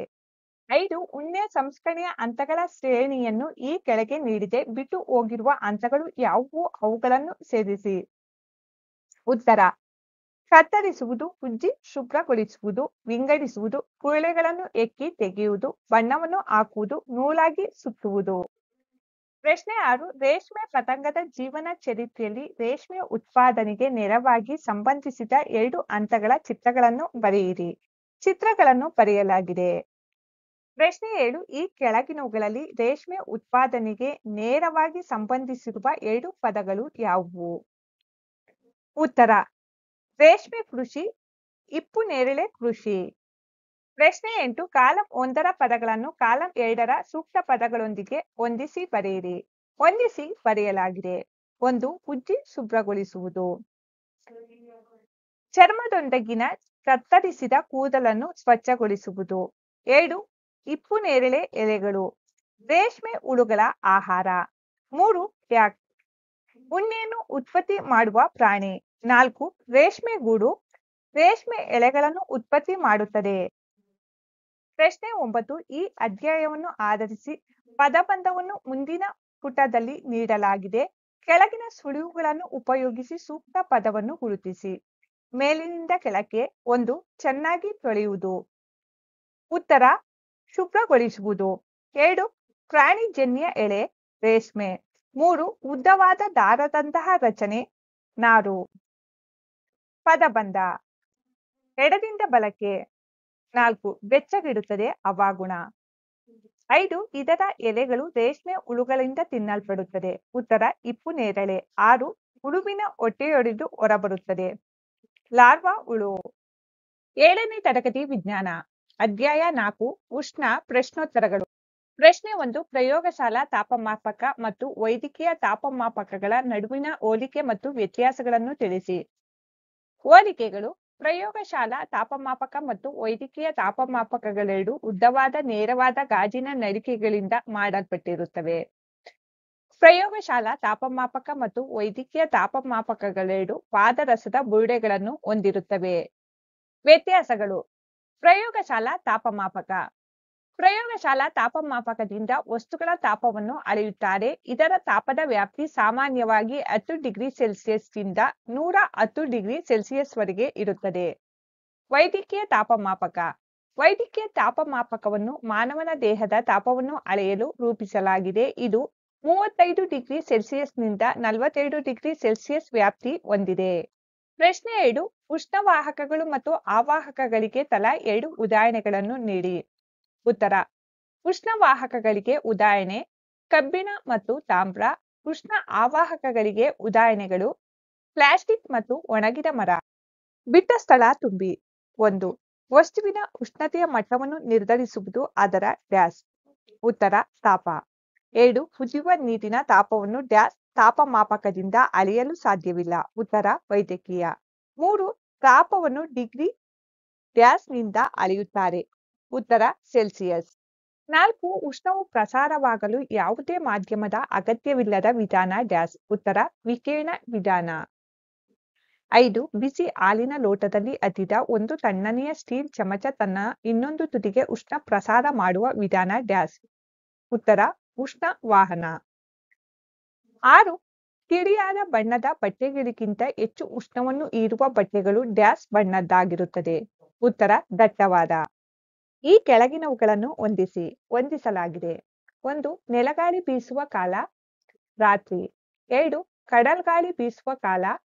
5 ಉಣ್ಣೆ ಸಂಸ್ಕರಣೆಯ ಹಂತಗಳ ಶ್ರೇಣಿಯನ್ನು ಈ ಕೆಳಗೆ ನೀಡಿದೆ. ಬಿಟ್ಟು ಹೋಗಿರುವ ಹಂತಗಳು ಯಾವುವು? ಅವುಗಳನ್ನು ಸೇರಿಸಿ. ಉತ್ತರ: ಕತ್ತರಿಸುವುದು, ಉಜ್ಜಿ ಶುಭ್ರಗೊಳಿಸುವುದು, ವಿಂಗಡಿಸುವುದು, ಕುರುಳೆಗಳನ್ನು ಹೆಕ್ಕಿ ತೆಗೆಯುವುದು, ಬಣ್ಣವನ್ನು ಹಾಕುವುದು, ನೂಲಾಗಿ ಸುತ್ತುವುದು. ಪ್ರಶ್ನೆ 6 ರೇಷ್ಮೆ ಪತಂಗದ ಜೀವನ ಚರಿತ್ರೆಯಲ್ಲಿ ರೇಷ್ಮೆ ಉತ್ಪಾದನೆಗೆ ನೆರವಾಗಿ ಸಂಬಂಧಿಸಿದ 2 ಹಂತಗಳ ಚಿತ್ರಗಳನ್ನು ಬರೆಯಿರಿ. ಚಿತ್ರಗಳನ್ನು ಬರೆಯಲಾಗಿದೆ. ಪ್ರಶ್ನೆ 7 ಈ ಕೆಳಗಿನವುಗಳಲ್ಲಿ ರೇಷ್ಮೆ ಉತ್ಪಾದನೆಗೆ ನೇರವಾಗಿ ಸಂಬಂಧಿಸಿರುವ 2 ಪದಗಳು ಯಾವುವು? ಉತ್ತರ: ರೇಷ್ಮೆ ಕೃಷಿ, ಹಿಪ್ಪು ನೇರಳೆ ಕೃಷಿ. ಪ್ರಶ್ನೆ 8 ಕಾಲಂ 1ರ ಪದಗಳನ್ನು ಕಾಲಂ 2ರ ಸೂಕ್ತ ಪದಗಳೊಂದಿಗೆ ಹೊಂದಿಸಿ ಬರೆಯಿರಿ. ಹೊಂದಿಸಿ ಬರೆಯಲಾಗಿದೆ. 1 ಉಜ್ಜಿ ಶುಭ್ರಗೊಳಿಸುವುದು. ಚರ್ಮದೊಂದಿಗಿನ ಕತ್ತರಿಸಿದ ಕೂದಲನ್ನು ಸ್ವಚ್ಛಗೊಳಿಸುವುದು. 2 ಹಿಪ್ಪು ನೇರಳೆ ಎಲೆಗಳು ರೇಷ್ಮೆ ಹುಳುಗಳ ಆಹಾರ. 3 ಪ್ಯಾಕ್ ಉಣ್ಣೆಯನ್ನು ಉತ್ಪತ್ತಿ ಮಾಡುವ ಪ್ರಾಣಿ. 4 ರೇಷ್ಮೆ ಗೂಡು ರೇಷ್ಮೆ ಎಳೆಗಳನ್ನು ಉತ್ಪತ್ತಿ ಮಾಡುತ್ತದೆ. ಪ್ರಶ್ನೆ 9 ಈ ಅಧ್ಯಾಯವನ್ನು ಆಧರಿಸಿ ಪದಬಂಧವನ್ನು ಮುಂದಿನ ಪುಟದಲ್ಲಿ ನೀಡಲಾಗಿದೆ. ಕೆಳಗಿನ ಸುಳಿವುಗಳನ್ನು ಉಪಯೋಗಿಸಿ ಸೂಕ್ತ ಪದವನ್ನು ಗುರುತಿಸಿ. ಮೇಲಿನಿಂದ ಕೆಳಕ್ಕೆ. 1 ಚೆನ್ನಾಗಿ ತೊಳೆಯುವುದು. ಉತ್ತರ: ಶುಭ್ರಗೊಳಿಸುವುದು. 2 ಪ್ರಾಣಿಜನ್ಯ ಎಳೆ ರೇಷ್ಮೆ. 3 ಉದ್ದವಾದ ದಾರದಂತಹ ರಚನೆ ನಾರು. ಪದಬಂಧ ಎಡದಿಂದ ಬಲಕ್ಕೆ. 4 ಬೆಚ್ಚಗಿಡುತ್ತದೆ ಹವಾಗುಣ. 5 ಇದರ ಎಲೆಗಳು ರೇಷ್ಮೆ ಹುಳುಗಳಿಂದ ತಿನ್ನಲ್ಪಡುತ್ತದೆ. ಉತ್ತರ: ಹಿಪ್ಪು ನೇರಳೆ. 6 ಹುಳುವಿನ ಹೊಟ್ಟೆಯೊಡೆದು ಹೊರಬರುತ್ತದೆ. ಲಾರ್ವಾ ಹುಳು. 7ನೇ ತರಗತಿ ವಿಜ್ಞಾನ ಅಧ್ಯಾಯ 4 ಉಷ್ಣ ಪ್ರಶ್ನೋತ್ತರಗಳು. ಪ್ರಶ್ನೆ 1 ಪ್ರಯೋಗಶಾಲಾ ತಾಪಮಾಪಕ ಮತ್ತು ವೈದ್ಯಕೀಯ ತಾಪಮಾಪಕಗಳ ನಡುವಿನ ಹೋಲಿಕೆ ಮತ್ತು ವ್ಯತ್ಯಾಸಗಳನ್ನು ತಿಳಿಸಿ. ಹೋಲಿಕೆಗಳು ಪ್ರಯೋಗಶಾಲಾ ತಾಪಮಾಪಕ ಮತ್ತು ವೈದ್ಯಕೀಯ ತಾಪಮಾಪಕಗಳೆರಡೂ ಉದ್ದವಾದ ನೇರವಾದ ಗಾಜಿನ ನಳಿಕೆಗಳಿಂದ ಮಾಡಲ್ಪಟ್ಟಿರುತ್ತವೆ. ಪ್ರಯೋಗಶಾಲಾ ತಾಪಮಾಪಕ ಮತ್ತು ವೈದ್ಯಕೀಯ ತಾಪಮಾಪಕಗಳೆರಡೂ ಪಾದರಸದ ಬುರುಡೆಗಳನ್ನು ಹೊಂದಿರುತ್ತವೆ. ವ್ಯತ್ಯಾಸಗಳು. ಪ್ರಯೋಗಶಾಲಾ ತಾಪಮಾಪಕ. ಪ್ರಯೋಗಶಾಲಾ ತಾಪಮಾಪಕದಿಂದ ವಸ್ತುಗಳ ತಾಪವನ್ನು ಅಳೆಯುತ್ತಾರೆ. ಇದರ ತಾಪದ ವ್ಯಾಪ್ತಿ ಸಾಮಾನ್ಯವಾಗಿ 10 ಡಿಗ್ರಿ ಸೆಲ್ಸಿಯಸ್ನಿಂದ 110 ಡಿಗ್ರಿ ಸೆಲ್ಸಿಯಸ್ ವರೆಗೆ ಇರುತ್ತದೆ. ವೈದ್ಯಕೀಯ ತಾಪಮಾಪಕ. ವೈದ್ಯಕೀಯ ತಾಪಮಾಪಕವನ್ನು ಮಾನವನ ದೇಹದ ತಾಪವನ್ನು ಅಳೆಯಲು ರೂಪಿಸಲಾಗಿದೆ. ಇದು 35 ಡಿಗ್ರಿ ಸೆಲ್ಸಿಯಸ್ನಿಂದ 42 ಡಿಗ್ರಿ ಸೆಲ್ಸಿಯಸ್ ವ್ಯಾಪ್ತಿ ಹೊಂದಿದೆ. ಪ್ರಶ್ನೆ 2. ಉಷ್ಣವಾಹಕಗಳು ಮತ್ತು ಅವಾಹಕಗಳಿಗೆ ತಲಾ 2 ಉದಾಹರಣೆಗಳನ್ನು ನೀಡಿ. ಉತ್ತರ. ಉಷ್ಣವಾಹಕಗಳಿಗೆ ಉದಾಹರಣೆ ಕಬ್ಬಿಣ ಮತ್ತು ತಾಮ್ರ. ಉಷ್ಣ ಆವಾಹಕಗಳಿಗೆ ಉದಾಹರಣೆಗಳು ಪ್ಲಾಸ್ಟಿಕ್ ಮತ್ತು ಒಣಗಿದ ಮರ. ಬಿಟ್ಟ ಸ್ಥಳ ತುಂಬಿ. 1. ವಸ್ತುವಿನ ಉಷ್ಣತೆಯ ಮಟ್ಟವನ್ನು ನಿರ್ಧರಿಸುವುದು ಅದರ ಡ್ಯಾಶ್. ಉತ್ತರ. ತಾಪ. 2. ಕುದಿಯುವ ನೀರಿನ ತಾಪವನ್ನು ಡ್ಯಾಶ್ ತಾಪಮಾಪಕದಿಂದ ಅಳೆಯಲು ಸಾಧ್ಯವಿಲ್ಲ. ಉತ್ತರ. ವೈದ್ಯಕೀಯ. 3. ತಾಪವನ್ನು ಡಿಗ್ರಿ ಡ್ಯಾಶ್ ನಿಂದ ಅಳೆಯುತ್ತಾರೆ. ಉತ್ತರ. ಸೆಲ್ಸಿಯಸ್. 4. ಉಷ್ಣವು ಪ್ರಸಾರವಾಗಲು ಯಾವುದೇ ಮಾಧ್ಯಮದ ಅಗತ್ಯವಿಲ್ಲದ ವಿಧಾನ ಡ್ಯಾಶ್. ಉತ್ತರ. ವಿಕಿರಣ ವಿಧಾನ. 5. ಬಿಸಿ ಹಾಲಿನ ಲೋಟದಲ್ಲಿ ಅದ್ದಿದ ಒಂದು ತಣ್ಣನೆಯ ಸ್ಟೀಲ್ ಚಮಚ ತನ್ನ ಇನ್ನೊಂದು ತುದಿಗೆ ಉಷ್ಣ ಪ್ರಸಾರ ಮಾಡುವ ವಿಧಾನ ಡ್ಯಾಶ್. ಉತ್ತರ. ಉಷ್ಣ ವಾಹನ. 6. ತಿಳಿಯಾದ ಬಣ್ಣದ ಬಟ್ಟೆಗಳಿಗಿಂತ ಹೆಚ್ಚು ಉಷ್ಣವನ್ನು ಹೀರುವ ಬಟ್ಟೆಗಳು ಡ್ಯಾಶ್ ಬಣ್ಣದ್ದಾಗಿರುತ್ತದೆ. ಉತ್ತರ. ದಟ್ಟವಾದ. ಈ ಕೆಳಗಿನವುಗಳನ್ನು ಹೊಂದಿಸಲಾಗಿದೆ. 1. ನೆಲಗಾಳಿ ಬೀಸುವ ಕಾಲ ರಾತ್ರಿ. 2. ಕಡಲ್ಗಾಳಿ ಬೀಸುವ ಕಾಲ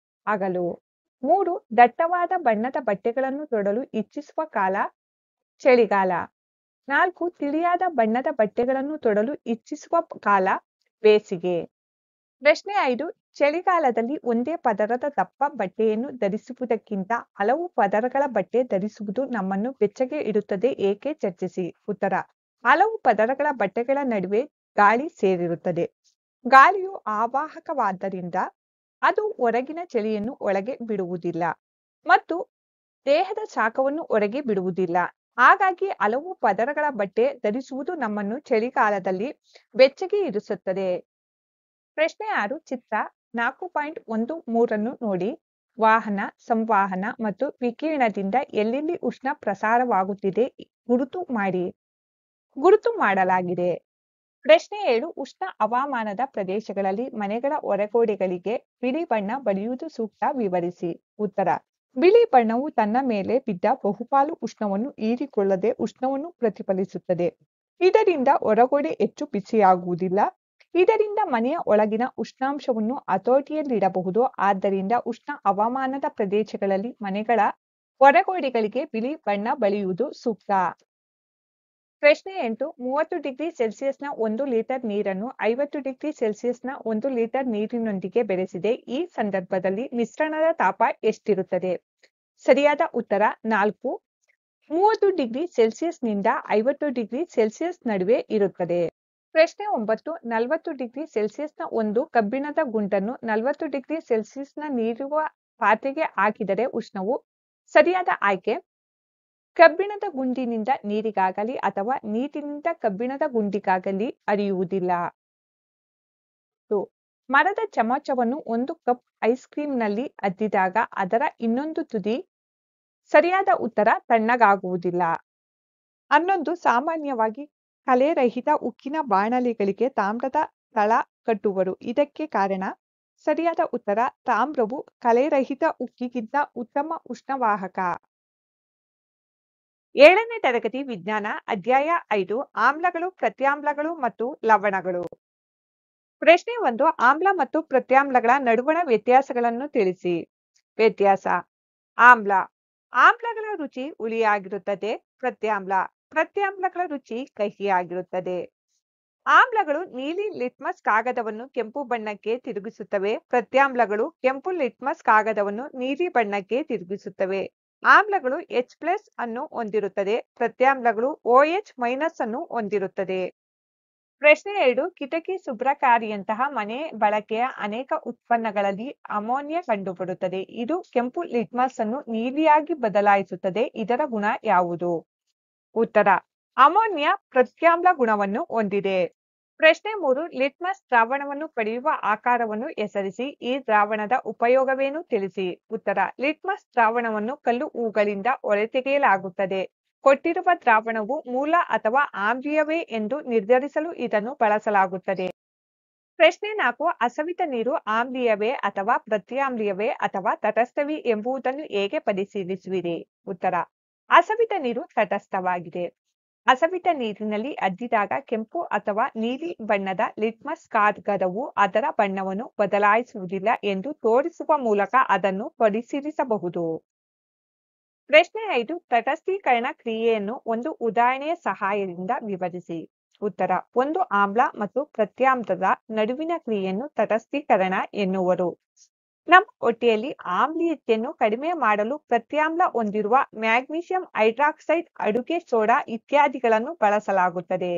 ಹಗಲು. 3. ದಟ್ಟವಾದ ಬಣ್ಣದ ಬಟ್ಟೆಗಳನ್ನು ತೊಡಲು ಇಚ್ಛಿಸುವ ಕಾಲ ಚಳಿಗಾಲ. 4. ತಿಳಿಯಾದ ಬಣ್ಣದ ಬಟ್ಟೆಗಳನ್ನು ತೊಡಲು ಇಚ್ಛಿಸುವ ಕಾಲ ಬೇಸಿಗೆ. ಪ್ರಶ್ನೆ 5. ಚಳಿಗಾಲದಲ್ಲಿ ಒಂದೇ ಪದರದ ದಪ್ಪ ಬಟ್ಟೆಯನ್ನು ಧರಿಸುವುದಕ್ಕಿಂತ ಹಲವು ಪದರಗಳ ಬಟ್ಟೆ ಧರಿಸುವುದು ನಮ್ಮನ್ನು ಬೆಚ್ಚಗೆ ಇಡುತ್ತದೆ ಏಕೆ ಚರ್ಚಿಸಿ. ಉತ್ತರ. ಹಲವು ಪದರಗಳ ಬಟ್ಟೆಗಳ ನಡುವೆ ಗಾಳಿ ಸೇರಿರುತ್ತದೆ. ಗಾಳಿಯು ಆವಾಹಕವಾದ್ದರಿಂದ ಅದು ಹೊರಗಿನ ಚಳಿಯನ್ನು ಒಳಗೆ ಬಿಡುವುದಿಲ್ಲ ಮತ್ತು ದೇಹದ ಶಾಖವನ್ನು ಹೊರಗೆ ಬಿಡುವುದಿಲ್ಲ. ಹಾಗಾಗಿ ಹಲವು ಪದರಗಳ ಬಟ್ಟೆ ಧರಿಸುವುದು ನಮ್ಮನ್ನು ಚಳಿಗಾಲದಲ್ಲಿ ಬೆಚ್ಚಗೆ ಇರಿಸುತ್ತದೆ. ಪ್ರಶ್ನೆ 6. ಚಿತ್ರ 4.13 ನೋಡಿ. ವಾಹನ, ಸಂವಹನ ಮತ್ತು ವಿಕಿರಣದಿಂದ ಎಲ್ಲೆಲ್ಲಿ ಉಷ್ಣ ಪ್ರಸಾರವಾಗುತ್ತಿದೆ ಗುರುತು ಮಾಡಲಾಗಿದೆ. ಪ್ರಶ್ನೆ 7. ಉಷ್ಣ ಹವಾಮಾನದ ಪ್ರದೇಶಗಳಲ್ಲಿ ಮನೆಗಳ ಹೊರಗೋಡೆಗಳಿಗೆ ಬಿಳಿ ಬಣ್ಣ ಬಳಿಯುವುದು ಸೂಕ್ತ ವಿವರಿಸಿ. ಉತ್ತರ. ಬಿಳಿ ಬಣ್ಣವು ತನ್ನ ಮೇಲೆ ಬಿದ್ದ ಬಹುಪಾಲು ಉಷ್ಣವನ್ನು ಹೀರಿಕೊಳ್ಳದೆ ಉಷ್ಣವನ್ನು ಪ್ರತಿಫಲಿಸುತ್ತದೆ. ಇದರಿಂದ ಹೊರಗೋಡೆ ಹೆಚ್ಚು ಬಿಸಿಯಾಗುವುದಿಲ್ಲ. ಇದರಿಂದ ಮನೆಯ ಒಳಗಿನ ಉಷ್ಣಾಂಶವನ್ನು ಹತೋಟಿಯಲ್ಲಿಡಬಹುದು. ಆದ್ದರಿಂದ ಉಷ್ಣ ಹವಾಮಾನದ ಪ್ರದೇಶಗಳಲ್ಲಿ ಮನೆಗಳ ಹೊರಗೋಡೆಗಳಿಗೆ ಬಿಳಿ ಬಣ್ಣ ಬಳಿಯುವುದು ಸೂಕ್ತ. ಪ್ರಶ್ನೆ 8. 30 ಡಿಗ್ರಿ ಸೆಲ್ಸಿಯಸ್ನ 1 ಲೀಟರ್ ನೀರನ್ನು 50 ಡಿಗ್ರಿ ಸೆಲ್ಸಿಯಸ್ನ 1 ಲೀಟರ್ ನೀರಿನೊಂದಿಗೆ ಬೆರೆಸಿದೆ. ಈ ಸಂದರ್ಭದಲ್ಲಿ ಮಿಶ್ರಣದ ತಾಪ ಎಷ್ಟಿರುತ್ತದೆ? ಸರಿಯಾದ ಉತ್ತರ 4. 30 ಡಿಗ್ರಿ ಸೆಲ್ಸಿಯಸ್ನಿಂದ 50 ಡಿಗ್ರಿ ಸೆಲ್ಸಿಯಸ್ ನಡುವೆ ಇರುತ್ತದೆ. ಪ್ರಶ್ನೆ 9. 40 ಡಿಗ್ರಿ ಸೆಲ್ಸಿಯಸ್ನ ಒಂದು ಕಬ್ಬಿಣದ ಗುಂಡನ್ನು 40 ಡಿಗ್ರಿ ಸೆಲ್ಸಿಯಸ್ನ ನೀರಿರುವ ಪಾತ್ರೆಗೆ ಹಾಕಿದರೆ ಉಷ್ಣವು. ಸರಿಯಾದ ಆಯ್ಕೆ ಕಬ್ಬಿಣದ ಗುಂಡಿನಿಂದ ನೀರಿಗಾಗಲಿ ಅಥವಾ ನೀರಿನಿಂದ ಕಬ್ಬಿಣದ ಗುಂಡಿಗಾಗಲಿ ಹರಿಯುವುದಿಲ್ಲ. ಮರದ ಚಮಚವನ್ನು ಒಂದು ಕಪ್ ಐಸ್ ಕ್ರೀಂನಲ್ಲಿ ಅದ್ದಿದಾಗ ಅದರ ಇನ್ನೊಂದು ತುದಿ. ಸರಿಯಾದ ಉತ್ತರ ತಣ್ಣಗಾಗುವುದಿಲ್ಲ. 11. ಸಾಮಾನ್ಯವಾಗಿ ಕಲೆರಹಿತ ಉಕ್ಕಿನ ಬಾಣಲೆಗಳಿಗೆ ತಾಮ್ರದ ತಳ ಕಟ್ಟುವರು. ಇದಕ್ಕೆ ಕಾರಣ. ಸರಿಯಾದ ಉತ್ತರ ತಾಮ್ರವು ಕಲೆರಹಿತ ಉಕ್ಕಿಗಿಂತ ಉತ್ತಮ ಉಷ್ಣವಾಹಕ. 7ನೇ ತರಗತಿ ವಿಜ್ಞಾನ ಅಧ್ಯಾಯ 5 ಆಮ್ಲಗಳು, ಪ್ರತ್ಯಾಮ್ಲಗಳು ಮತ್ತು ಲವಣಗಳು. ಪ್ರಶ್ನೆ 1. ಆಮ್ಲ ಮತ್ತು ಪ್ರತ್ಯಾಮ್ಲಗಳ ನಡುವಣ ವ್ಯತ್ಯಾಸಗಳನ್ನು ತಿಳಿಸಿ. ವ್ಯತ್ಯಾಸ. ಆಮ್ಲ. ಆಮ್ಲಗಳ ರುಚಿ ಹುಳಿಯಾಗಿರುತ್ತದೆ. ಪ್ರತ್ಯಾಮ್ಲಗಳ ರುಚಿ ಕಹಿಯಾಗಿರುತ್ತದೆ. ಆಮ್ಲಗಳು ನೀಲಿ ಲಿಟ್ಮಸ್ ಕಾಗದವನ್ನು ಕೆಂಪು ಬಣ್ಣಕ್ಕೆ ತಿರುಗಿಸುತ್ತವೆ. ಪ್ರತ್ಯಾಮ್ಲಗಳು ಕೆಂಪು ಲಿಟ್ಮಸ್ ಕಾಗದವನ್ನು ನೀಲಿ ಬಣ್ಣಕ್ಕೆ ತಿರುಗಿಸುತ್ತವೆ. ಆಮ್ಲಗಳು H+ ಅನ್ನು ಹೊಂದಿರುತ್ತದೆ. ಪ್ರತ್ಯಾಮ್ಲಗಳು OH- ಅನ್ನು ಹೊಂದಿರುತ್ತದೆ. ಪ್ರಶ್ನೆ 2. ಕಿಟಕಿ ಶುಭ್ರಕಾರಿಯಂತಹ ಮನೆ ಬಳಕೆಯ ಅನೇಕ ಉತ್ಪನ್ನಗಳಲ್ಲಿ ಅಮೋನಿಯಾ ಕಂಡುಬರುತ್ತದೆ. ಇದು ಕೆಂಪು ಲಿಟ್ಮಸ್ ಅನ್ನು ನೀಲಿಯಾಗಿ ಬದಲಾಯಿಸುತ್ತದೆ. ಇದರ ಗುಣ ಯಾವುದು? ಉತ್ತರ. ಅಮೋನಿಯಾ ಪ್ರತ್ಯಾಮ್ಲ ಗುಣವನ್ನು ಹೊಂದಿದೆ. ಪ್ರಶ್ನೆ 3. ಲಿಟ್ಮಸ್ ದ್ರಾವಣವನ್ನು ಪಡೆಯುವ ಆಕಾರವನ್ನು ಹೆಸರಿಸಿ. ಈ ದ್ರಾವಣದ ಉಪಯೋಗವೇನು ತಿಳಿಸಿ. ಉತ್ತರ. ಲಿಟ್ಮಸ್ ದ್ರಾವಣವನ್ನು ಕಲ್ಲು ಹೂಗಳಿಂದ ಹೊರತೆಗೆಯಲಾಗುತ್ತದೆ. ಕೊಟ್ಟಿರುವ ದ್ರಾವಣವು ಮೂಲ ಅಥವಾ ಆಮ್ಲೀಯವೇ ಎಂದು ನಿರ್ಧರಿಸಲು ಇದನ್ನು ಬಳಸಲಾಗುತ್ತದೆ. ಪ್ರಶ್ನೆ 4. ಹಸವಿತ ನೀರು ಆಮ್ಲೀಯವೇ ಅಥವಾ ಪ್ರತ್ಯಾಮ್ಲೀಯವೇ ಅಥವಾ ತಟಸ್ಥವೇ ಎಂಬುದನ್ನು ಹೇಗೆ ಪರಿಶೀಲಿಸುವಿರಿ? ಉತ್ತರ. ಹಸವಿತ ನೀರು ತಟಸ್ಥವಾಗಿದೆ. ಹಸವಿತ ನೀರಿನಲ್ಲಿ ಅದ್ದಿದಾಗ ಕೆಂಪು ಅಥವಾ ನೀಲಿ ಬಣ್ಣದ ಲಿಟ್ಮಸ್ ಕಾಗದವು ಅದರ ಬಣ್ಣವನ್ನು ಬದಲಾಯಿಸುವುದಿಲ್ಲ ಎಂದು ತೋರಿಸುವ ಮೂಲಕ ಅದನ್ನು ಪರಿಶೀಲಿಸಬಹುದು. ಪ್ರಶ್ನೆ 5 ತಟಸ್ಥೀಕರಣ ಕ್ರಿಯೆಯನ್ನು ಒಂದು ಉದಾಹರಣೆಯ ಸಹಾಯದಿಂದ ವಿವರಿಸಿ. ಉತ್ತರ: ಒಂದು ಆಮ್ಲ ಮತ್ತು ಪ್ರತ್ಯಾಮ್ಲದ ನಡುವಿನ ಕ್ರಿಯೆಯನ್ನು ತಟಸ್ಥೀಕರಣ ಎನ್ನುವರು. ನಮ್ಮ ಹೊಟ್ಟೆಯಲ್ಲಿ ಆಮ್ಲೀಯತೆಯನ್ನು ಕಡಿಮೆ ಮಾಡಲು ಪ್ರತ್ಯಾಮ್ಲ ಹೊಂದಿರುವ ಮ್ಯಾಗ್ನೀಸಿಯಂ ಹೈಡ್ರಾಕ್ಸೈಡ್, ಅಡುಗೆ ಸೋಡಾ ಇತ್ಯಾದಿಗಳನ್ನು ಬಳಸಲಾಗುತ್ತದೆ.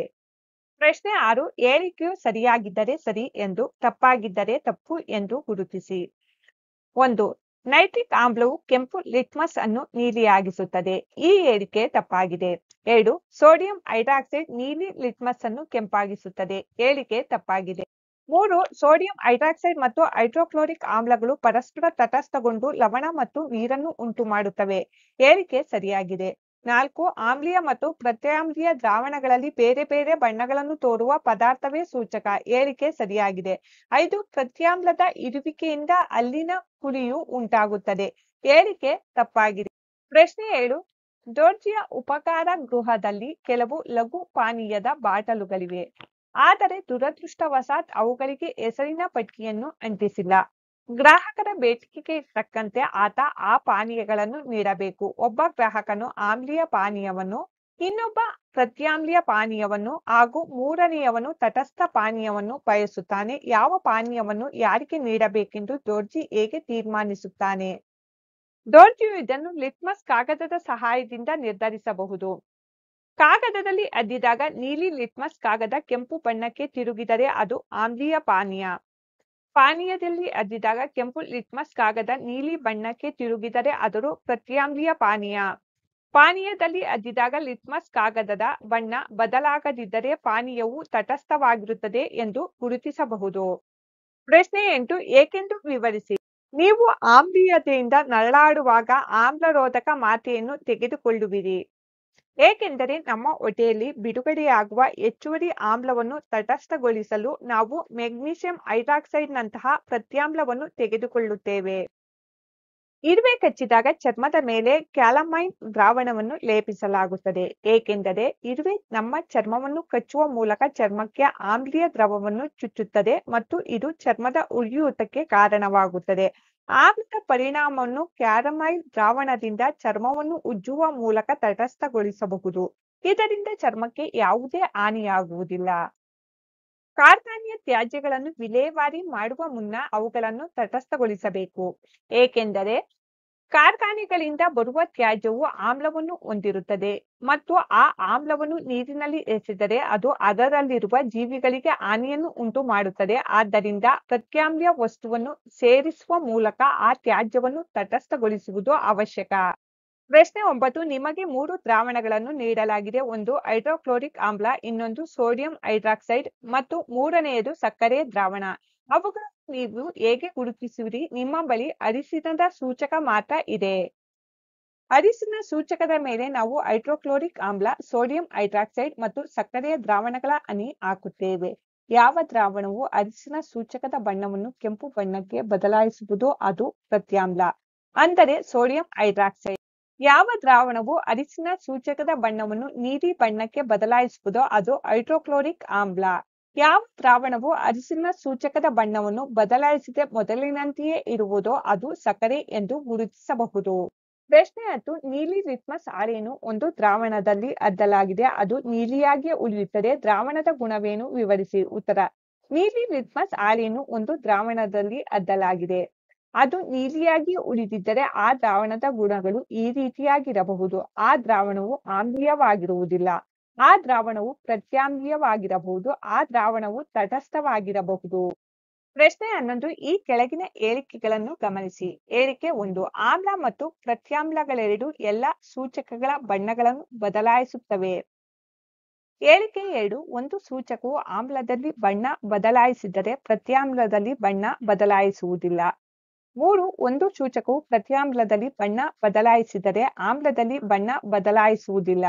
ಪ್ರಶ್ನೆ 6 ಹೇಳಿಕೆಯು ಸರಿಯಾಗಿದ್ದರೆ ಸರಿ ಎಂದು, ತಪ್ಪಾಗಿದ್ದರೆ ತಪ್ಪು ಎಂದು ಗುರುತಿಸಿ. 1. ನೈಟ್ರಿಕ್ ಆಮ್ಲವು ಕೆಂಪು ಲಿಟ್ಮಸ್ ಅನ್ನು ನೀಲಿಯಾಗಿಸುತ್ತದೆ. ಈ ಹೇಳಿಕೆ ತಪ್ಪಾಗಿದೆ. 2. ಸೋಡಿಯಂ ಹೈಡ್ರಾಕ್ಸೈಡ್ ನೀಲಿ ಲಿಟ್ಮಸ್ ಅನ್ನು ಕೆಂಪಾಗಿಸುತ್ತದೆ. ಹೇಳಿಕೆ ತಪ್ಪಾಗಿದೆ. 3. ಸೋಡಿಯಂ ಹೈಡ್ರಾಕ್ಸೈಡ್ ಮತ್ತು ಹೈಡ್ರೋಕ್ಲೋರಿಕ್ ಆಮ್ಲಗಳು ಪರಸ್ಪರ ತಟಸ್ಥಗೊಂಡು ಲವಣ ಮತ್ತು ನೀರನ್ನು ಉಂಟುಮಾಡುತ್ತವೆ. ಹೇಳಿಕೆ ಸರಿಯಾಗಿದೆ. 4. ಆಮ್ಲೀಯ ಮತ್ತು ಪ್ರತ್ಯಾಮ್ಲೀಯ ದ್ರಾವಣಗಳಲ್ಲಿ ಬೇರೆ ಬೇರೆ ಬಣ್ಣಗಳನ್ನು ತೋರುವ ಪದಾರ್ಥವೇ ಸೂಚಕ. ಹೇಳಿಕೆ ಸರಿಯಾಗಿದೆ. 5. ಪ್ರತ್ಯಾಮ್ಲದ ಇರುವಿಕೆಯಿಂದ ಹಲ್ಲಿನ ಹುಳಿಯು ಉಂಟಾಗುತ್ತದೆ. ಹೇಳಿಕೆ ತಪ್ಪಾಗಿದೆ. ಪ್ರಶ್ನೆ 7 ದೊರ್ಜಿಯ ಉಪಹಾರ ಗೃಹದಲ್ಲಿ ಕೆಲವು ಲಘು ಪಾನೀಯದ ಬಾಟಲುಗಳಿವೆ. ಆದರೆ ದುರದೃಷ್ಟವಶಾತ್ ಅವುಗಳಿಗೆ ಹೆಸರಿನ ಪಟ್ಟಿಯನ್ನು ಅಂಟಿಸಿಲ್ಲ. ಗ್ರಾಹಕರ ಬೇಡಿಕೆಗೆ ತಕ್ಕಂತೆ ಆತ ಆ ಪಾನೀಯಗಳನ್ನು ನೀಡಬೇಕು. ಒಬ್ಬ ಗ್ರಾಹಕನು ಆಮ್ಲೀಯ ಪಾನೀಯವನ್ನು, ಇನ್ನೊಬ್ಬ ಪ್ರತ್ಯಾಮ್ಲೀಯ ಪಾನೀಯವನ್ನು ಹಾಗೂ ಮೂರನೆಯವನು ತಟಸ್ಥ ಪಾನೀಯವನ್ನು ಬಯಸುತ್ತಾನೆ. ಯಾವ ಪಾನೀಯವನ್ನು ಯಾರಿಗೆ ನೀಡಬೇಕೆಂದು ದೊರ್ಜಿ ಹೇಗೆ ತೀರ್ಮಾನಿಸುತ್ತಾನೆ? ದೊರ್ಜಿಯು ಇದನ್ನು ಲಿಟ್ಮಸ್ ಕಾಗದದ ಸಹಾಯದಿಂದ ನಿರ್ಧರಿಸಬಹುದು. ಕಾಗದದಲ್ಲಿ ಅದ್ದಿದಾಗ ನೀಲಿ ಲಿಟ್ಮಸ್ ಕಾಗದ ಕೆಂಪು ಬಣ್ಣಕ್ಕೆ ತಿರುಗಿದರೆ ಅದು ಆಮ್ಲೀಯ ಪಾನೀಯ. ಪಾನೀಯದಲ್ಲಿ ಅದ್ದಿದಾಗ ಕೆಂಪು ಲಿಟ್ಮಸ್ ಕಾಗದ ನೀಲಿ ಬಣ್ಣಕ್ಕೆ ತಿರುಗಿದರೆ ಅದು ಪ್ರತ್ಯಾಮ್ಲೀಯ ಪಾನೀಯ. ಪಾನೀಯದಲ್ಲಿ ಅದ್ದಿದಾಗ ಲಿಟ್ಮಸ್ ಕಾಗದದ ಬಣ್ಣ ಬದಲಾಗದಿದ್ದರೆ ಪಾನೀಯವು ತಟಸ್ಥವಾಗಿರುತ್ತದೆ ಎಂದು ಗುರುತಿಸಬಹುದು. ಪ್ರಶ್ನೆ 8 ಏಕೆಂದು ವಿವರಿಸಿ. ನೀವು ಆಮ್ಲೀಯತೆಯಿಂದ ನರಳಾಡುವಾಗ ಆಮ್ಲರೋಧಕ ಮಾತ್ರೆಯನ್ನು ತೆಗೆದುಕೊಳ್ಳುವಿರಿ. ಏಕೆಂದರೆ ನಮ್ಮ ಹೊಟ್ಟೆಯಲ್ಲಿ ಬಿಡುಗಡೆಯಾಗುವ ಹೆಚ್ಚುವರಿ ಆಮ್ಲವನ್ನು ತಟಸ್ಥಗೊಳಿಸಲು ನಾವು ಮೆಗ್ನೀಸಿಯಂ ಹೈಡ್ರಾಕ್ಸೈಡ್ನಂತಹ ಪ್ರತ್ಯಾಮ್ಲವನ್ನು ತೆಗೆದುಕೊಳ್ಳುತ್ತೇವೆ. ಇರುವೆ ಕಚ್ಚಿದಾಗ ಚರ್ಮದ ಮೇಲೆ ಕ್ಯಾಲಮೈನ್ ದ್ರಾವಣವನ್ನು ಲೇಪಿಸಲಾಗುತ್ತದೆ. ಏಕೆಂದರೆ ಇರುವೆ ನಮ್ಮ ಚರ್ಮವನ್ನು ಕಚ್ಚುವ ಮೂಲಕ ಚರ್ಮಕ್ಕೆ ಆಮ್ಲೀಯ ದ್ರವವನ್ನು ಚುಚ್ಚುತ್ತದೆ ಮತ್ತು ಇದು ಚರ್ಮದ ಉರಿಯೂತಕ್ಕೆ ಕಾರಣವಾಗುತ್ತದೆ. ಆಮ್ಲದ ಪರಿಣಾಮವನ್ನು ಕ್ಯಾಲಮೈನ್ ದ್ರಾವಣದಿಂದ ಚರ್ಮವನ್ನು ಉಜ್ಜುವ ಮೂಲಕ ತಟಸ್ಥಗೊಳಿಸಬಹುದು. ಇದರಿಂದ ಚರ್ಮಕ್ಕೆ ಯಾವುದೇ ಹಾನಿಯಾಗುವುದಿಲ್ಲ. ಕಾರ್ಖಾನೆಯ ತ್ಯಾಜ್ಯಗಳನ್ನು ವಿಲೇವಾರಿ ಮಾಡುವ ಮುನ್ನ ಅವುಗಳನ್ನು ತಟಸ್ಥಗೊಳಿಸಬೇಕು. ಏಕೆಂದರೆ ಕಾರ್ಖಾನೆಗಳಿಂದ ಬರುವ ತ್ಯಾಜ್ಯವು ಆಮ್ಲವನ್ನು ಹೊಂದಿರುತ್ತದೆ ಮತ್ತು ಆ ಆಮ್ಲವನ್ನು ನೀರಿನಲ್ಲಿ ಎಸೆದರೆ ಅದು ಅದರಲ್ಲಿರುವ ಜೀವಿಗಳಿಗೆ ಹಾನಿಯನ್ನು ಉಂಟು ಮಾಡುತ್ತದೆ. ಆದ್ದರಿಂದ ಪ್ರತ್ಯಾಮ್ಲೀಯ ವಸ್ತುವನ್ನು ಸೇರಿಸುವ ಮೂಲಕ ಆ ತ್ಯಾಜ್ಯವನ್ನು ತಟಸ್ಥಗೊಳಿಸುವುದು ಅವಶ್ಯಕ. ಪ್ರಶ್ನೆ 9 ನಿಮಗೆ 3 ದ್ರಾವಣಗಳನ್ನು ನೀಡಲಾಗಿದೆ. ಒಂದು ಹೈಡ್ರೋಕ್ಲೋರಿಕ್ ಆಮ್ಲ, ಇನ್ನೊಂದು ಸೋಡಿಯಂ ಹೈಡ್ರಾಕ್ಸೈಡ್ ಮತ್ತು ಮೂರನೆಯದು ಸಕ್ಕರೆ ದ್ರಾವಣ. ಅವುಗಳನ್ನು ನೀವು ಹೇಗೆ ಗುರುತಿಸುವಿರಿ? ನಿಮ್ಮ ಬಳಿ ಅರಿಶಿನದ ಸೂಚಕ ಮಾತ್ರ ಇದೆ. ಅರಿಶಿನ ಸೂಚಕದ ಮೇಲೆ ನಾವು ಹೈಡ್ರೋಕ್ಲೋರಿಕ್ ಆಮ್ಲ, ಸೋಡಿಯಂ ಹೈಡ್ರಾಕ್ಸೈಡ್ ಮತ್ತು ಸಕ್ಕರೆಯ ದ್ರಾವಣಗಳ ಹನಿ ಹಾಕುತ್ತೇವೆ. ಯಾವ ದ್ರಾವಣವು ಅರಿಶಿನ ಸೂಚಕದ ಬಣ್ಣವನ್ನು ಕೆಂಪು ಬಣ್ಣಕ್ಕೆ ಬದಲಾಯಿಸುವುದೋ ಅದು ಪ್ರತ್ಯಾಮ್ಲ, ಅಂದರೆ ಸೋಡಿಯಂ ಹೈಡ್ರಾಕ್ಸೈಡ್. ಯಾವ ದ್ರಾವಣವು ಅರಿಶಿನ ಸೂಚಕದ ಬಣ್ಣವನ್ನು ನೀಲಿ ಬಣ್ಣಕ್ಕೆ ಬದಲಾಯಿಸುವುದೋ ಅದು ಹೈಡ್ರೋಕ್ಲೋರಿಕ್ ಆಮ್ಲ. ಯಾವ ದ್ರಾವಣವು ಅರಿಶಿನ ಸೂಚಕದ ಬಣ್ಣವನ್ನು ಬದಲಾಯಿಸದೆ ಮೊದಲಿನಂತೆಯೇ ಇರುವುದೋ ಅದು ಸಕ್ಕರೆ ಎಂದು ಗುರುತಿಸಬಹುದು. ಪ್ರಶ್ನೆ 10 ನೀಲಿ ಲಿಟ್ಮಸ್ ಹಾಳೆಯನ್ನು ಒಂದು ದ್ರಾವಣದಲ್ಲಿ ಅದ್ದಲಾಗಿದೆ. ಅದು ನೀಲಿಯಾಗಿಯೇ ಉಳಿಯುತ್ತದೆ. ದ್ರಾವಣದ ಗುಣವೇನು? ವಿವರಿಸಿ. ಉತ್ತರ: ನೀಲಿ ಲಿಟ್ಮಸ್ ಹಾಳೆಯನ್ನು ಒಂದು ದ್ರಾವಣದಲ್ಲಿ ಅದ್ದಲಾಗಿದೆ. ಅದು ನೀಲಿಯಾಗಿ ಉಳಿದಿದ್ದರೆ ಆ ದ್ರಾವಣದ ಗುಣಗಳು ಈ ರೀತಿಯಾಗಿರಬಹುದು. ಆ ದ್ರಾವಣವು ಆಮ್ಲೀಯವಾಗಿರುವುದಿಲ್ಲ. ಆ ದ್ರಾವಣವು ಪ್ರತ್ಯಾಮ್ಲೀಯವಾಗಿರಬಹುದು. ಆ ದ್ರಾವಣವು ತಟಸ್ಥವಾಗಿರಬಹುದು. ಪ್ರಶ್ನೆ 11 ಈ ಕೆಳಗಿನ ಹೇಳಿಕೆಗಳನ್ನು ಗಮನಿಸಿ. ಹೇಳಿಕೆ 1 ಆಮ್ಲ ಮತ್ತು ಪ್ರತ್ಯಾಮ್ಲಗಳೆರಡೂ ಎಲ್ಲ ಸೂಚಕಗಳ ಬಣ್ಣಗಳನ್ನು ಬದಲಾಯಿಸುತ್ತವೆ. ಹೇಳಿಕೆ 2 ಒಂದು ಸೂಚಕವು ಆಮ್ಲದಲ್ಲಿ ಬಣ್ಣ ಬದಲಾಯಿಸಿದರೆ ಪ್ರತ್ಯಾಮ್ಲದಲ್ಲಿ ಬಣ್ಣ ಬದಲಾಯಿಸುವುದಿಲ್ಲ. 3 ಒಂದು ಸೂಚಕವು ಪ್ರತ್ಯಾಮ್ಲದಲ್ಲಿ ಬಣ್ಣ ಬದಲಾಯಿಸಿದರೆ ಆಮ್ಲದಲ್ಲಿ ಬಣ್ಣ ಬದಲಾಯಿಸುವುದಿಲ್ಲ.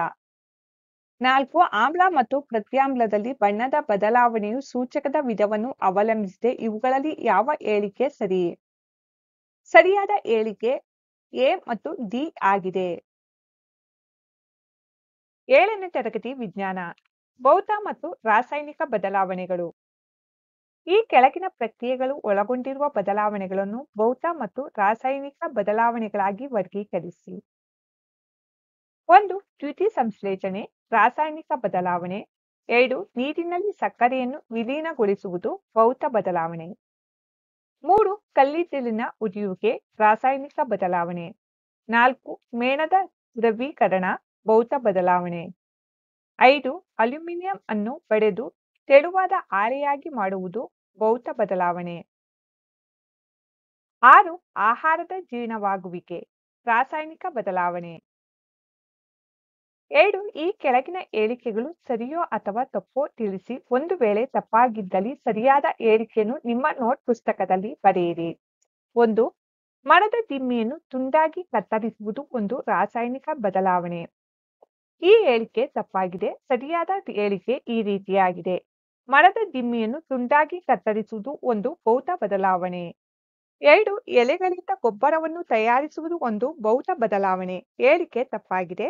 4 ಆಮ್ಲ ಮತ್ತು ಪ್ರತ್ಯಾಮ್ಲದಲ್ಲಿ ಬಣ್ಣದ ಬದಲಾವಣೆಯು ಸೂಚಕದ ವಿಧವನ್ನು ಅವಲಂಬಿಸಿದೆ. ಇವುಗಳಲ್ಲಿ ಯಾವ ಹೇಳಿಕೆ ಸರಿ? ಸರಿಯಾದ ಹೇಳಿಕೆ ಎ ಮತ್ತು ಡಿ ಆಗಿದೆ. 7ನೇ ತರಗತಿ ವಿಜ್ಞಾನ ಭೌತ ಮತ್ತು ರಾಸಾಯನಿಕ ಬದಲಾವಣೆಗಳು. ಈ ಕೆಳಗಿನ ಪ್ರಕ್ರಿಯೆಗಳು ಒಳಗೊಂಡಿರುವ ಬದಲಾವಣೆಗಳನ್ನು ಭೌತ ಮತ್ತು ರಾಸಾಯನಿಕ ಬದಲಾವಣೆಗಳಾಗಿ ವರ್ಗೀಕರಿಸಿ. 1. ದ್ಯುತಿ ಸಂಶ್ಲೇಷಣೆ ರಾಸಾಯನಿಕ ಬದಲಾವಣೆ. 2. ನೀರಿನಲ್ಲಿ ಸಕ್ಕರೆಯನ್ನು ವಿಲೀನಗೊಳಿಸುವುದು ಭೌತ ಬದಲಾವಣೆ. 3. ಕಲ್ಲಿದ್ದಲಿನ ಉರಿಯುವಿಕೆ ರಾಸಾಯನಿಕ ಬದಲಾವಣೆ. 4. ಮೇಣದ ದ್ರವೀಕರಣ ಭೌತ ಬದಲಾವಣೆ. 5. ಅಲ್ಯೂಮಿನಿಯಂ ಅನ್ನು ಪಡೆದು ತೆಳುವಾದ ಹಾಳೆಯಾಗಿ ಮಾಡುವುದು ಭೌತ ಬದಲಾವಣೆ. 6. ಆಹಾರದ ಜೀರ್ಣವಾಗುವಿಕೆ ರಾಸಾಯನಿಕ ಬದಲಾವಣೆ. 7. ಈ ಕೆಳಗಿನ ಹೇಳಿಕೆಗಳು ಸರಿಯೋ ಅಥವಾ ತಪ್ಪೋ ತಿಳಿಸಿ. ಒಂದು ವೇಳೆ ತಪ್ಪಾಗಿದ್ದಲ್ಲಿ ಸರಿಯಾದ ಹೇಳಿಕೆಯನ್ನು ನಿಮ್ಮ ನೋಟ್ ಪುಸ್ತಕದಲ್ಲಿ ಬರೆಯಿರಿ. 1. ಮರದ ದಿಮ್ಮಿಯನ್ನು ತುಂಡಾಗಿ ಕತ್ತರಿಸುವುದು ಒಂದು ರಾಸಾಯನಿಕ ಬದಲಾವಣೆ. ಈ ಹೇಳಿಕೆ ತಪ್ಪಾಗಿದೆ. ಸರಿಯಾದ ಹೇಳಿಕೆ ಈ ರೀತಿಯಾಗಿದೆ. ಮರದ ದಿಮ್ಮಿಯನ್ನು ತುಂಡಾಗಿ ಕತ್ತರಿಸುವುದು ಒಂದು ಭೌತ ಬದಲಾವಣೆ. 2. ಎಲೆಗಳಿಂದ ಗೊಬ್ಬರವನ್ನು ತಯಾರಿಸುವುದು ಒಂದು ಭೌತ ಬದಲಾವಣೆ. ಹೇಳಿಕೆ ತಪ್ಪಾಗಿದೆ.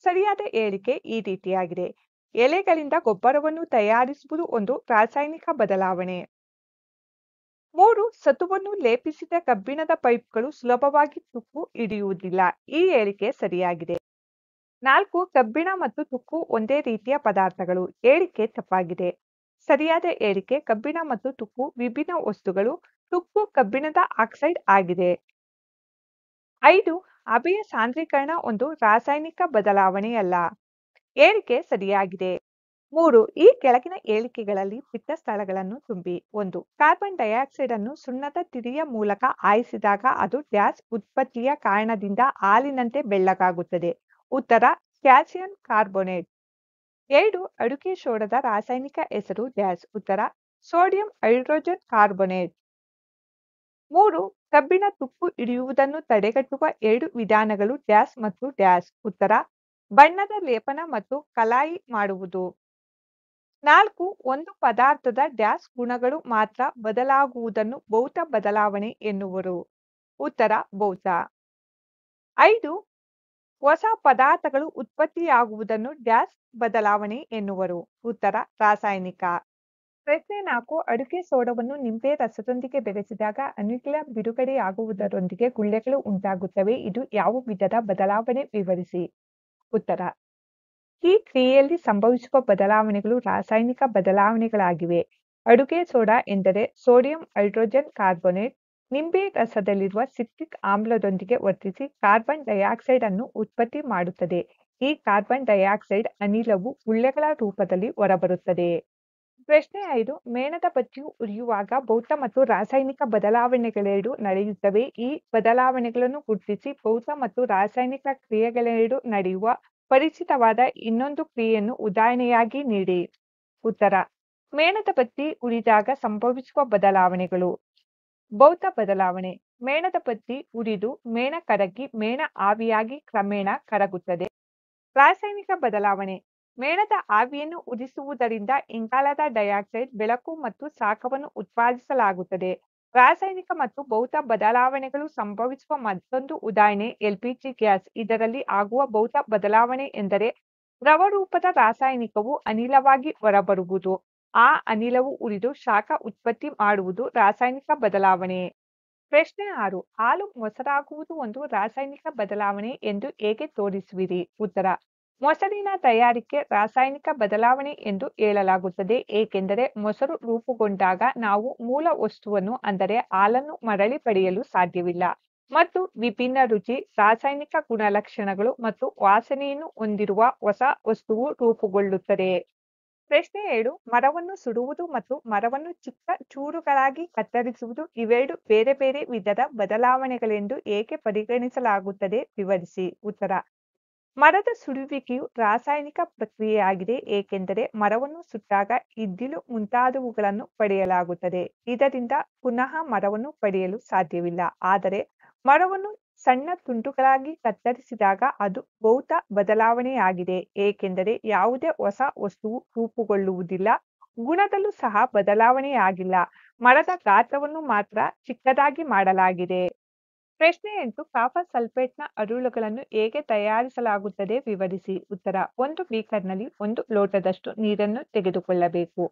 ಸರಿಯಾದ ಹೇಳಿಕೆ ಈ ರೀತಿಯಾಗಿದೆ. ಎಲೆಗಳಿಂದ ಗೊಬ್ಬರವನ್ನು ತಯಾರಿಸುವುದು ಒಂದು ರಾಸಾಯನಿಕ ಬದಲಾವಣೆ. 3. ಸತುವನ್ನು ಲೇಪಿಸಿದ ಕಬ್ಬಿಣದ ಪೈಪ್ಗಳು ಸುಲಭವಾಗಿ ತುಕ್ಕು ಹಿಡಿಯುವುದಿಲ್ಲ. ಈ ಹೇಳಿಕೆ ಸರಿಯಾಗಿದೆ. 4. ಕಬ್ಬಿಣ ಮತ್ತು ತುಕ್ಕು ಒಂದೇ ರೀತಿಯ ಪದಾರ್ಥಗಳು. ಹೇಳಿಕೆ ತಪ್ಪಾಗಿದೆ. ಸರಿಯಾದ ಹೇಳಿಕೆ ಕಬ್ಬಿಣ ಮತ್ತು ತುಕ್ಕು ವಿಭಿನ್ನ ವಸ್ತುಗಳು. ತುಕ್ಕು ಕಬ್ಬಿಣದ ಆಕ್ಸೈಡ್ ಆಗಿದೆ. 5. ಹಬೆಯ ಸಾಂದ್ರೀಕರಣ ಒಂದು ರಾಸಾಯನಿಕ ಬದಲಾವಣೆಯಲ್ಲ. ಹೇಳಿಕೆ ಸರಿಯಾಗಿದೆ. 3. ಈ ಕೆಳಗಿನ ಹೇಳಿಕೆಗಳಲ್ಲಿ ಬಿಟ್ಟ ಸ್ಥಳಗಳನ್ನು ತುಂಬಿ. 1. ಕಾರ್ಬನ್ ಡೈಆಕ್ಸೈಡ್ ಅನ್ನು ಸುಣ್ಣದ ತಿರಿಯ ಮೂಲಕ ಹಾಯಿಸಿದಾಗ ಅದು ಡ್ಯಾಶ್ ಉತ್ಪತ್ತಿಯ ಕಾರಣದಿಂದ ಹಾಲಿನಂತೆ ಬೆಳ್ಳಗಾಗುತ್ತದೆ. ಉತ್ತರ ಕ್ಯಾಲ್ಸಿಯಂ ಕಾರ್ಬೋನೇಟ್. 2. ಅಡುಗೆ ಸೋಡದ ರಾಸಾಯನಿಕ ಹೆಸರು ಡ್ಯಾಶ್. ಉತ್ತರ ಸೋಡಿಯಂ ಹೈಡ್ರೋಜನ್ ಕಾರ್ಬೋನೇಟ್. 3. ಕಬ್ಬಿಣ ತುಕ್ಕು ಹಿಡಿಯುವುದನ್ನು ತಡೆಗಟ್ಟುವ 2 ವಿಧಾನಗಳು ಡ್ಯಾಶ್ ಮತ್ತು ಡ್ಯಾಶ್. ಉತ್ತರ ಬಣ್ಣದ ಲೇಪನ ಮತ್ತು ಕಲಾಯಿ ಮಾಡುವುದು. 4. ಒಂದು ಪದಾರ್ಥದ ಡ್ಯಾಶ್ ಗುಣಗಳು ಮಾತ್ರ ಬದಲಾಗುವುದನ್ನು ಭೌತ ಬದಲಾವಣೆ ಎನ್ನುವರು. ಉತ್ತರ ಭೌತ. 5. ಹೊಸ ಪದಾರ್ಥಗಳು ಉತ್ಪತ್ತಿಯಾಗುವುದನ್ನು ಡ್ಯಾಶ್ ಬದಲಾವಣೆ ಎನ್ನುವರು. ಉತ್ತರ ರಾಸಾಯನಿಕ. ಪ್ರಶ್ನೆ 4. ಅಡುಗೆ ಸೋಡವನ್ನು ನಿಂಬೆ ರಸದೊಂದಿಗೆ ಬೆರೆಸಿದಾಗ ಅನಿಲ ಬಿಡುಗಡೆಯಾಗುವುದರೊಂದಿಗೆ ಗುಳ್ಳೆಗಳು ಉಂಟಾಗುತ್ತವೆ. ಇದು ಯಾವ ವಿಧದ ಬದಲಾವಣೆ ವಿವರಿಸಿ. ಉತ್ತರ ಈ ಕ್ರಿಯೆಯಲ್ಲಿ ಸಂಭವಿಸುವ ಬದಲಾವಣೆಗಳು ರಾಸಾಯನಿಕ ಬದಲಾವಣೆಗಳಾಗಿವೆ. ಅಡುಗೆ ಸೋಡಾ ಎಂದರೆ ಸೋಡಿಯಂ ಹೈಡ್ರೋಜನ್ ಕಾರ್ಬೋನೇಟ್ ನಿಂಬೆ ರಸದಲ್ಲಿರುವ ಸಿಟ್ರಿಕ್ ಆಮ್ಲದೊಂದಿಗೆ ವರ್ತಿಸಿ ಕಾರ್ಬನ್ ಡೈಆಕ್ಸೈಡ್ ಅನ್ನು ಉತ್ಪತ್ತಿ ಮಾಡುತ್ತದೆ. ಈ ಕಾರ್ಬನ್ ಡೈಆಕ್ಸೈಡ್ ಅನಿಲವು ಗುಳ್ಳೆಗಳ ರೂಪದಲ್ಲಿ ಹೊರಬರುತ್ತದೆ. ಪ್ರಶ್ನೆ 5. ಮೇಣದ ಬತ್ತಿಯು ಉರಿಯುವಾಗ ಭೌತ ಮತ್ತು ರಾಸಾಯನಿಕ ಬದಲಾವಣೆಗಳೆರಡು ನಡೆಯುತ್ತವೆ. ಈ ಬದಲಾವಣೆಗಳನ್ನು ಗುರುತಿಸಿ. ಭೌತ ಮತ್ತು ರಾಸಾಯನಿಕ ಕ್ರಿಯೆಗಳೆರಡು ನಡೆಯುವ ಪರಿಚಿತವಾದ ಇನ್ನೊಂದು ಕ್ರಿಯೆಯನ್ನು ಉದಾಹರಣೆಯಾಗಿ ನೀಡಿ. ಉತ್ತರ ಮೇಣದ ಬತ್ತಿ ಉರಿದಾಗ ಸಂಭವಿಸುವ ಬದಲಾವಣೆಗಳು. ಭೌತ ಬದಲಾವಣೆ. ಮೇಣದ ಬತ್ತಿ ಉರಿದು ಮೇಣ ಕರಗಿ ಮೇಣ ಆವಿಯಾಗಿ ಕ್ರಮೇಣ ಕರಗುತ್ತದೆ. ರಾಸಾಯನಿಕ ಬದಲಾವಣೆ. ಮೇಣದ ಆವಿಯನ್ನು ಉರಿಸುವುದರಿಂದ ಇಂಗಾಲದ ಡೈಆಕ್ಸೈಡ್ ಬೆಳಕು ಮತ್ತು ಶಾಖವನ್ನು ಉತ್ಪಾದಿಸಲಾಗುತ್ತದೆ. ರಾಸಾಯನಿಕ ಮತ್ತು ಭೌತ ಬದಲಾವಣೆಗಳು ಸಂಭವಿಸುವ ಮತ್ತೊಂದು ಉದಾಹರಣೆ ಎಲ್ಪಿಜಿ ಗ್ಯಾಸ್. ಇದರಲ್ಲಿ ಆಗುವ ಭೌತ ಬದಲಾವಣೆ ಎಂದರೆ ದ್ರವರೂಪದ ರಾಸಾಯನಿಕವು ಅನಿಲವಾಗಿ ಹೊರಬರುವುದು. ಆ ಅನಿಲವು ಉರಿದು ಶಾಖ ಉತ್ಪತ್ತಿ ಮಾಡುವುದು ರಾಸಾಯನಿಕ ಬದಲಾವಣೆ. ಪ್ರಶ್ನೆ 6. ಹಾಲು ಮೊಸರಾಗುವುದು ಒಂದು ರಾಸಾಯನಿಕ ಬದಲಾವಣೆ ಎಂದು ಹೇಗೆ ತೋರಿಸುವಿರಿ. ಉತ್ತರ ಮೊಸರಿನ ತಯಾರಿಕೆ ರಾಸಾಯನಿಕ ಬದಲಾವಣೆ ಎಂದು ಹೇಳಲಾಗುತ್ತದೆ. ಏಕೆಂದರೆ ಮೊಸರು ರೂಪುಗೊಂಡಾಗ ನಾವು ಮೂಲ ವಸ್ತುವನ್ನು ಅಂದರೆ ಹಾಲನ್ನು ಮರಳಿ ಪಡೆಯಲು ಸಾಧ್ಯವಿಲ್ಲ ಮತ್ತು ವಿಭಿನ್ನ ರುಚಿ, ರಾಸಾಯನಿಕ ಗುಣಲಕ್ಷಣಗಳು ಮತ್ತು ವಾಸನೆಯನ್ನು ಹೊಂದಿರುವ ಹೊಸ ವಸ್ತುವು ರೂಪುಗೊಳ್ಳುತ್ತದೆ. ಪ್ರಶ್ನೆ 7. ಮರವನ್ನು ಸುಡುವುದು ಮತ್ತು ಮರವನ್ನು ಚಿಕ್ಕ ಚೂರುಗಳಾಗಿ ಕತ್ತರಿಸುವುದು ಇವೆರಡು ಬೇರೆ ಬೇರೆ ವಿಧದ ಬದಲಾವಣೆಗಳೆಂದು ಏಕೆ ಪರಿಗಣಿಸಲಾಗುತ್ತದೆ ವಿವರಿಸಿ. ಉತ್ತರ ಮರದ ಸುಡುವಿಕೆಯು ರಾಸಾಯನಿಕ ಪ್ರಕ್ರಿಯೆಯಾಗಿದೆ. ಏಕೆಂದರೆ ಮರವನ್ನು ಸುಟ್ಟಾಗ ಇದ್ದಿಲು ಮುಂತಾದವುಗಳನ್ನು ಪಡೆಯಲಾಗುತ್ತದೆ. ಇದರಿಂದ ಪುನಃ ಮರವನ್ನು ಪಡೆಯಲು ಸಾಧ್ಯವಿಲ್ಲ. ಆದರೆ ಮರವನ್ನು ಸಣ್ಣ ತುಂಡುಗಳಾಗಿ ಕತ್ತರಿಸಿದಾಗ ಅದು ಭೌತ ಬದಲಾವಣೆಯಾಗಿದೆ. ಏಕೆಂದರೆ ಯಾವುದೇ ಹೊಸ ವಸ್ತುವು ರೂಪುಗೊಳ್ಳುವುದಿಲ್ಲ. ಗುಣದಲ್ಲೂ ಸಹ ಬದಲಾವಣೆಯಾಗಿಲ್ಲ. ಮರದ ಗಾತ್ರವನ್ನು ಮಾತ್ರ ಚಿಕ್ಕದಾಗಿ ಮಾಡಲಾಗಿದೆ. ಪ್ರಶ್ನೆ 8 ಕಾಪರ್ ಸಲ್ಫೇಟ್ನ ಅರುಳುಗಳನ್ನು ಹೇಗೆ ತಯಾರಿಸಲಾಗುತ್ತದೆ ವಿವರಿಸಿ. ಉತ್ತರ: ಒಂದು ಬೀಕರ್ನಲ್ಲಿ 1 ಲೋಟದಷ್ಟು ನೀರನ್ನು ತೆಗೆದುಕೊಳ್ಳಬೇಕು.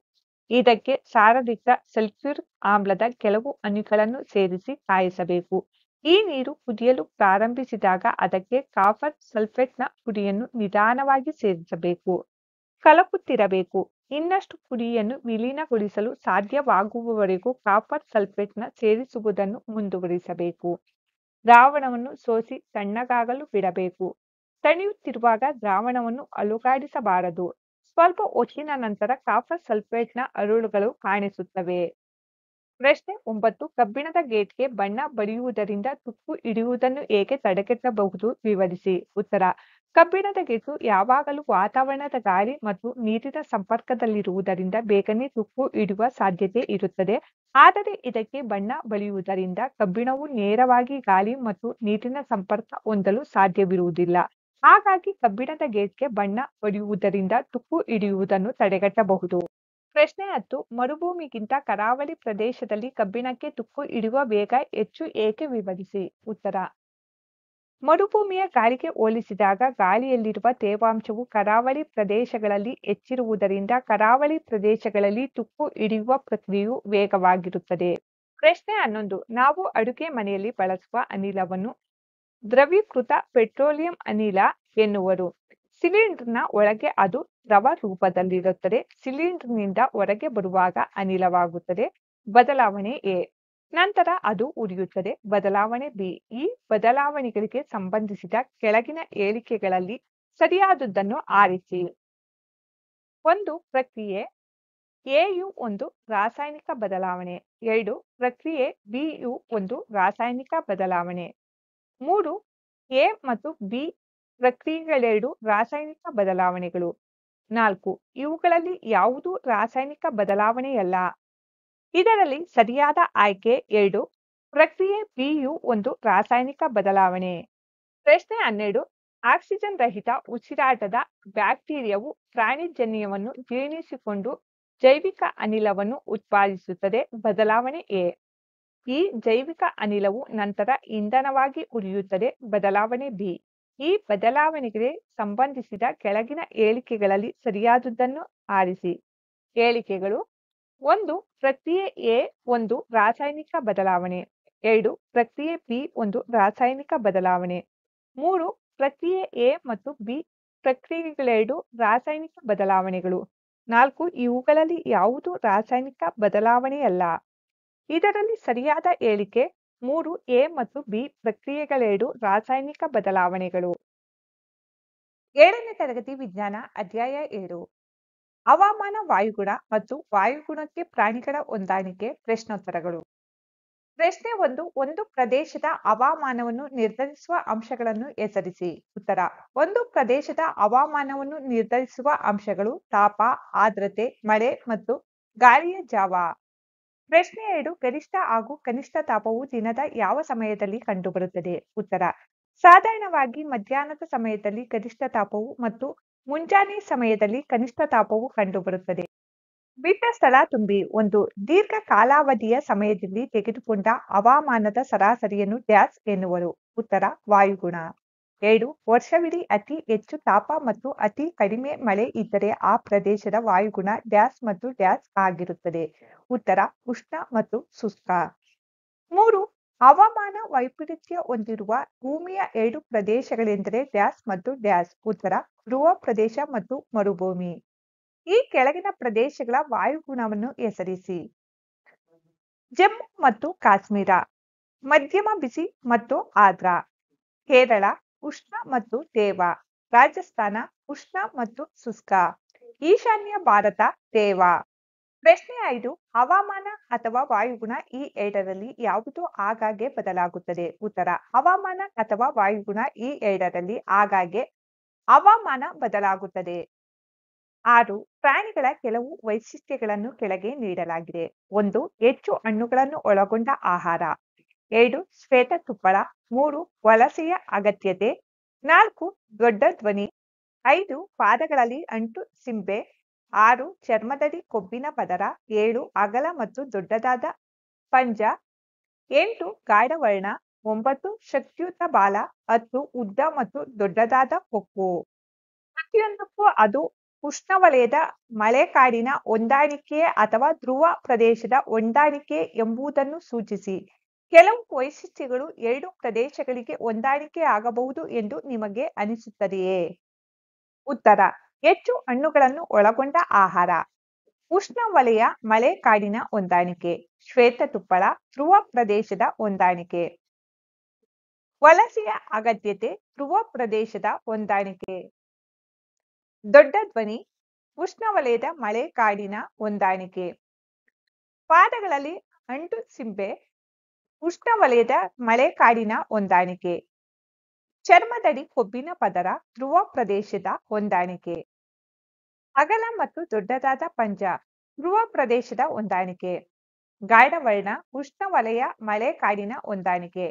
ಇದಕ್ಕೆ ಸಾರಯುಕ್ತ ಸಲ್ಫ್ಯೂರಿಕ್ ಆಮ್ಲದ ಕೆಲವು ಅಣುಗಳನ್ನು ಸೇರಿಸಿ ಕಾಯಿಸಬೇಕು. ಈ ನೀರು ಕುದಿಯಲು ಪ್ರಾರಂಭಿಸಿದಾಗ ಅದಕ್ಕೆ ಕಾಪರ್ ಸಲ್ಫೇಟ್ನ ಪುಡಿಯನ್ನು ನಿಧಾನವಾಗಿ ಸೇರಿಸಬೇಕು. ಕಲಕುತ್ತಿರಬೇಕು. ಇನ್ನಷ್ಟು ಪುಡಿಯನ್ನು ವಿಲೀನಗೊಳಿಸಲು ಸಾಧ್ಯವಾಗುವವರೆಗೂ ಕಾಪರ್ ಸಲ್ಫೇಟ್ನ ಸೇರಿಸುವುದನ್ನು ಮುಂದುವರಿಸಬೇಕು. ದ್ರಾವಣವನ್ನು ಸೋಸಿ ತಣ್ಣಗಾಗಲು ಬಿಡಬೇಕು. ತಣಿಯುತ್ತಿರುವಾಗ ದ್ರಾವಣವನ್ನು ಅಲುಗಾಡಿಸಬಾರದು. ಸ್ವಲ್ಪ ಹೊತ್ತಿನ ನಂತರ ಕಾಪರ್ ಸಲ್ಫೇಟ್ನ ಅರುಳುಗಳು ಕಾಣಿಸುತ್ತವೆ. ಪ್ರಶ್ನೆ 9 ಕಬ್ಬಿಣದ ಗೇಟ್ಗೆ ಬಣ್ಣ ಬಳಿಯುವುದರಿಂದ ತುಕ್ಕು ಹಿಡಿಯುವುದನ್ನು ಹೇಗೆ ತಡೆಗಟ್ಟಬಹುದು ವಿವರಿಸಿ. ಉತ್ತರ: ಕಬ್ಬಿಣದ ಗೇಟು ಯಾವಾಗಲೂ ವಾತಾವರಣದ ಗಾಳಿ ಮತ್ತು ನೀರಿನ ಸಂಪರ್ಕದಲ್ಲಿರುವುದರಿಂದ ಬೇಗನೆ ತುಕ್ಕು ಹಿಡಿಯುವ ಸಾಧ್ಯತೆ ಇರುತ್ತದೆ. ಆದರೆ ಇದಕ್ಕೆ ಬಣ್ಣ ಬಳಿಯುವುದರಿಂದ ಕಬ್ಬಿಣವು ನೇರವಾಗಿ ಗಾಳಿ ಮತ್ತು ನೀರಿನ ಸಂಪರ್ಕ ಹೊಂದಲು ಸಾಧ್ಯವಿರುವುದಿಲ್ಲ. ಹಾಗಾಗಿ ಕಬ್ಬಿಣದ ಗೇಟ್ಗೆ ಬಣ್ಣ ಬಳಿಯುವುದರಿಂದ ತುಕ್ಕು ಹಿಡಿಯುವುದನ್ನು ತಡೆಗಟ್ಟಬಹುದು. ಪ್ರಶ್ನೆ 10 ಮರುಭೂಮಿಗಿಂತ ಕರಾವಳಿ ಪ್ರದೇಶದಲ್ಲಿ ಕಬ್ಬಿಣಕ್ಕೆ ತುಕ್ಕು ಹಿಡಿಯುವ ವೇಗ ಹೆಚ್ಚು ಏಕೆ ವಿವರಿಸಿ. ಉತ್ತರ: ಮರುಭೂಮಿಯ ಗಾಳಿಗೆ ಹೋಲಿಸಿದಾಗ ಗಾಳಿಯಲ್ಲಿರುವ ತೇವಾಂಶವು ಕರಾವಳಿ ಪ್ರದೇಶಗಳಲ್ಲಿ ಹೆಚ್ಚಿರುವುದರಿಂದ ಕರಾವಳಿ ಪ್ರದೇಶಗಳಲ್ಲಿ ತುಕ್ಕು ಹಿಡಿಯುವ ಪ್ರಕ್ರಿಯೆಯು ವೇಗವಾಗಿರುತ್ತದೆ. ಪ್ರಶ್ನೆ 11 ನಾವು ಅಡುಗೆ ಮನೆಯಲ್ಲಿ ಬಳಸುವ ಅನಿಲವನ್ನು ದ್ರವೀಕೃತ ಪೆಟ್ರೋಲಿಯಂ ಅನಿಲ ಎನ್ನುವರು. ಸಿಲಿಂಡರ್ನ ಒಳಗೆ ಅದು ದ್ರವ ರೂಪದಲ್ಲಿರುತ್ತದೆ. ಸಿಲಿಂಡರ್ನಿಂದ ಹೊರಗೆ ಬರುವಾಗ ಅನಿಲವಾಗುತ್ತದೆ. ಬದಲಾವಣೆ ಎ. ನಂತರ ಅದು ಉರಿಯುತ್ತದೆ. ಬದಲಾವಣೆ ಬಿ. ಈ ಬದಲಾವಣೆಗಳಿಗೆ ಸಂಬಂಧಿಸಿದ ಕೆಳಗಿನ ಹೇಳಿಕೆಗಳಲ್ಲಿ ಸರಿಯಾದುದನ್ನು ಆರಿಸಿ. 1. ಪ್ರಕ್ರಿಯೆ ಎಯು ಒಂದು ರಾಸಾಯನಿಕ ಬದಲಾವಣೆ. 2. ಪ್ರಕ್ರಿಯೆ ಬಿಯು ಒಂದು ರಾಸಾಯನಿಕ ಬದಲಾವಣೆ. 3. ಎ ಮತ್ತು ಬಿ ಪ್ರಕ್ರಿಯೆಗಳೆರಡು ರಾಸಾಯನಿಕ ಬದಲಾವಣೆಗಳು. 4. ಇವುಗಳಲ್ಲಿ ಯಾವುದೂ ರಾಸಾಯನಿಕ ಬದಲಾವಣೆಯಲ್ಲ. ಇದರಲ್ಲಿ ಸರಿಯಾದ ಆಯ್ಕೆ 2. ಪ್ರಕ್ರಿಯೆ ಬಿಯು ಒಂದು ರಾಸಾಯನಿಕ ಬದಲಾವಣೆ. ಪ್ರಶ್ನೆ 12 ಆಕ್ಸಿಜನ್ ರಹಿತ ಉಸಿರಾಟದ ಬ್ಯಾಕ್ಟೀರಿಯಾವು ಪ್ರಾಣಿಜನ್ಯವನ್ನು ಜೀರ್ಣಿಸಿಕೊಂಡು ಜೈವಿಕ ಅನಿಲವನ್ನು ಉತ್ಪಾದಿಸುತ್ತದೆ. ಬದಲಾವಣೆ ಎ. ಈ ಜೈವಿಕ ಅನಿಲವು ನಂತರ ಇಂಧನವಾಗಿ ಉರಿಯುತ್ತದೆ. ಬದಲಾವಣೆ ಬಿ. ಈ ಬದಲಾವಣೆಗೆ ಸಂಬಂಧಿಸಿದ ಕೆಳಗಿನ ಹೇಳಿಕೆಗಳಲ್ಲಿ ಸರಿಯಾದುದನ್ನು ಆರಿಸಿ. ಹೇಳಿಕೆಗಳು: 1. ಪ್ರಕ್ರಿಯೆ ಎ ಒಂದು ರಾಸಾಯನಿಕ ಬದಲಾವಣೆ. 2. ಪ್ರಕ್ರಿಯೆ ಬಿ ಒಂದು ರಾಸಾಯನಿಕ ಬದಲಾವಣೆ. 3. ಪ್ರಕ್ರಿಯೆ ಎ ಮತ್ತು ಬಿ ಪ್ರಕ್ರಿಯೆಗಳೆರಡು ರಾಸಾಯನಿಕ ಬದಲಾವಣೆಗಳು. 4. ಇವುಗಳಲ್ಲಿ ಯಾವುದೂ ರಾಸಾಯನಿಕ ಬದಲಾವಣೆಯಲ್ಲ. ಇದರಲ್ಲಿ ಸರಿಯಾದ ಹೇಳಿಕೆ 3. ಎ ಮತ್ತು ಬಿ ಪ್ರಕ್ರಿಯೆಗಳೆರಡು ರಾಸಾಯನಿಕ ಬದಲಾವಣೆಗಳು. 7ನೇ ತರಗತಿ ವಿಜ್ಞಾನ ಅಧ್ಯಾಯ 7 ಹವಾಮಾನ ವಾಯುಗುಣ ಮತ್ತು ವಾಯುಗುಣಕ್ಕೆ ಪ್ರಾಣಿಗಳ ಹೊಂದಾಣಿಕೆ ಪ್ರಶ್ನೋತ್ತರಗಳು. ಪ್ರಶ್ನೆ 1 ಒಂದು ಪ್ರದೇಶದ ಹವಾಮಾನವನ್ನು ನಿರ್ಧರಿಸುವ ಅಂಶಗಳನ್ನು ಹೆಸರಿಸಿ. ಉತ್ತರ: ಒಂದು ಪ್ರದೇಶದ ಹವಾಮಾನವನ್ನು ನಿರ್ಧರಿಸುವ ಅಂಶಗಳು ತಾಪ, ಆರ್ದ್ರತೆ, ಮಳೆ ಮತ್ತು ಗಾಳಿಯ ಜಾವ. ಪ್ರಶ್ನೆ 2 ಗರಿಷ್ಠ ಹಾಗೂ ಕನಿಷ್ಠ ತಾಪವು ದಿನದ ಯಾವ ಸಮಯದಲ್ಲಿ ಕಂಡುಬರುತ್ತದೆ. ಉತ್ತರ: ಸಾಧಾರಣವಾಗಿ ಮಧ್ಯಾಹ್ನದ ಸಮಯದಲ್ಲಿ ಗರಿಷ್ಠ ತಾಪವು ಮತ್ತು ಮುಂಜಾನೆ ಸಮಯದಲ್ಲಿ ಕನಿಷ್ಠ ತಾಪವು ಕಂಡುಬರುತ್ತದೆ. ಬಿಟ್ಟ ಸ್ಥಳ ತುಂಬಿ. ಒಂದು ದೀರ್ಘ ಕಾಲಾವಧಿಯ ಸಮಯದಲ್ಲಿ ತೆಗೆದುಕೊಂಡ ಹವಾಮಾನದ ಸರಾಸರಿಯನ್ನು ಡ್ಯಾಶ್ ಎನ್ನುವರು. ಉತ್ತರ: ವಾಯುಗುಣ. 2 ವರ್ಷವಿಡೀ ಅತಿ ಹೆಚ್ಚು ತಾಪ ಮತ್ತು ಅತಿ ಕಡಿಮೆ ಮಳೆ ಇದ್ದರೆ ಆ ಪ್ರದೇಶದ ವಾಯುಗುಣ ಡ್ಯಾಶ್ ಮತ್ತು ಡ್ಯಾಶ್ ಆಗಿರುತ್ತದೆ. ಉತ್ತರ: ಉಷ್ಣ ಮತ್ತು ಶುಷ್ಕ. 3 ಹವಾಮಾನ ವೈಪರೀತ್ಯ ಹೊಂದಿರುವ ಭೂಮಿಯ 2 ಪ್ರದೇಶಗಳೆಂದರೆ ಡ್ಯಾಶ್ ಮತ್ತು ಡ್ಯಾಶ್. ಉತ್ತರ: ಧ್ರುವ ಪ್ರದೇಶ ಮತ್ತು ಮರುಭೂಮಿ. ಈ ಕೆಳಗಿನ ಪ್ರದೇಶಗಳ ವಾಯುಗುಣವನ್ನು ಹೆಸರಿಸಿ. ಜಮ್ಮು ಮತ್ತು ಕಾಶ್ಮೀರ ಮಧ್ಯಮ ಬಿಸಿ ಮತ್ತು ಆರ್ದ್ರ. ಕೇರಳ ಉಷ್ಣ ಮತ್ತು ತೇವ. ರಾಜಸ್ಥಾನ ಉಷ್ಣ ಮತ್ತು ಶುಷ್ಕ. ಈಶಾನ್ಯ ಭಾರತ ತೇವ. ಪ್ರಶ್ನೆ 5 ಹವಾಮಾನ ಅಥವಾ ವಾಯುಗುಣ ಈ 2ರಲ್ಲಿ ಯಾವುದು ಆಗಾಗ್ಗೆ ಬದಲಾಗುತ್ತದೆ. ಉತ್ತರ: ಹವಾಮಾನ ಅಥವಾ ವಾಯುಗುಣ ಈ 2ರಲ್ಲಿ ಆಗಾಗ್ಗೆ ಹವಾಮಾನ ಬದಲಾಗುತ್ತದೆ. 6 ಪ್ರಾಣಿಗಳ ಕೆಲವು ವೈಶಿಷ್ಟ್ಯಗಳನ್ನು ಕೆಳಗೆ ನೀಡಲಾಗಿದೆ. 1 ಹೆಚ್ಚು ಹಣ್ಣುಗಳನ್ನು ಒಳಗೊಂಡ ಆಹಾರ. 2 ಶ್ವೇತ ತುಪ್ಪಳ. 3 ವಲಸೆಯ ಅಗತ್ಯತೆ. 4 ದೊಡ್ಡ ಧ್ವನಿ. 5 ಪಾದಗಳಲ್ಲಿ ಅಂಟು ಸಿಂಬೆ. 6 ಚರ್ಮದಡಿ ಕೊಬ್ಬಿನ ಪದರ. 7 ಅಗಲ ಮತ್ತು ದೊಡ್ಡದಾದ ಪಂಜ. 8 ಗಾಢವರ್ಣ. 9 ಶಕ್ತಿಯುತ ಬಾಲ, 10 ಉದ್ದ ಮತ್ತು ದೊಡ್ಡದಾದ ಕೊಕ್ಕು. ಪ್ರತಿಯೊಂದಕ್ಕೂ ಅದು ಉಷ್ಣವಲಯದ ಮಳೆಕಾಡಿನ ಹೊಂದಾಣಿಕೆ ಅಥವಾ ಧ್ರುವ ಪ್ರದೇಶದ ಹೊಂದಾಣಿಕೆ ಎಂಬುದನ್ನು ಸೂಚಿಸಿ. ಕೆಲವು ವೈಶಿಷ್ಟ್ಯಗಳು ಎರಡು ಪ್ರದೇಶಗಳಿಗೆ ಹೊಂದಾಣಿಕೆ ಆಗಬಹುದು ಎಂದು ನಿಮಗೆ ಅನಿಸುತ್ತದೆಯೇ? ಉತ್ತರ: ಹೆಚ್ಚು ಹಣ್ಣುಗಳನ್ನು ಒಳಗೊಂಡ ಆಹಾರ, ಉಷ್ಣವಲಯ ಮಳೆಕಾಡಿನ ಹೊಂದಾಣಿಕೆ, ಶ್ವೇತತುಪ್ಪಳ ಧ್ರುವ ಪ್ರದೇಶದ ಹೊಂದಾಣಿಕೆ, ವಲಸೆಯ ಅಗತ್ಯತೆ ಧ್ರುವ ಪ್ರದೇಶದ ಹೊಂದಾಣಿಕೆ, ದೊಡ್ಡ ಧ್ವನಿ ಉಷ್ಣವಲಯದ ಮಳೆಕಾಡಿನ ಹೊಂದಾಣಿಕೆ, ಪಾದಗಳಲ್ಲಿ ಅಂಟು ಸಿಂಬೆ ಉಷ್ಣವಲಯದ ಮಳೆಕಾಡಿನ ಹೊಂದಾಣಿಕೆ, ಚರ್ಮದಡಿ ಕೊಬ್ಬಿನ ಪದರ ಧ್ರುವ ಪ್ರದೇಶದ ಹೊಂದಾಣಿಕೆ, ಅಗಲ ಮತ್ತು ದೊಡ್ಡದಾದ ಪಂಜ ಧ್ರುವ ಪ್ರದೇಶದ ಹೊಂದಾಣಿಕೆ, ಗಾಢವರ್ಣ ಉಷ್ಣವಲಯ ಮಳೆಕಾಡಿನ ಹೊಂದಾಣಿಕೆ,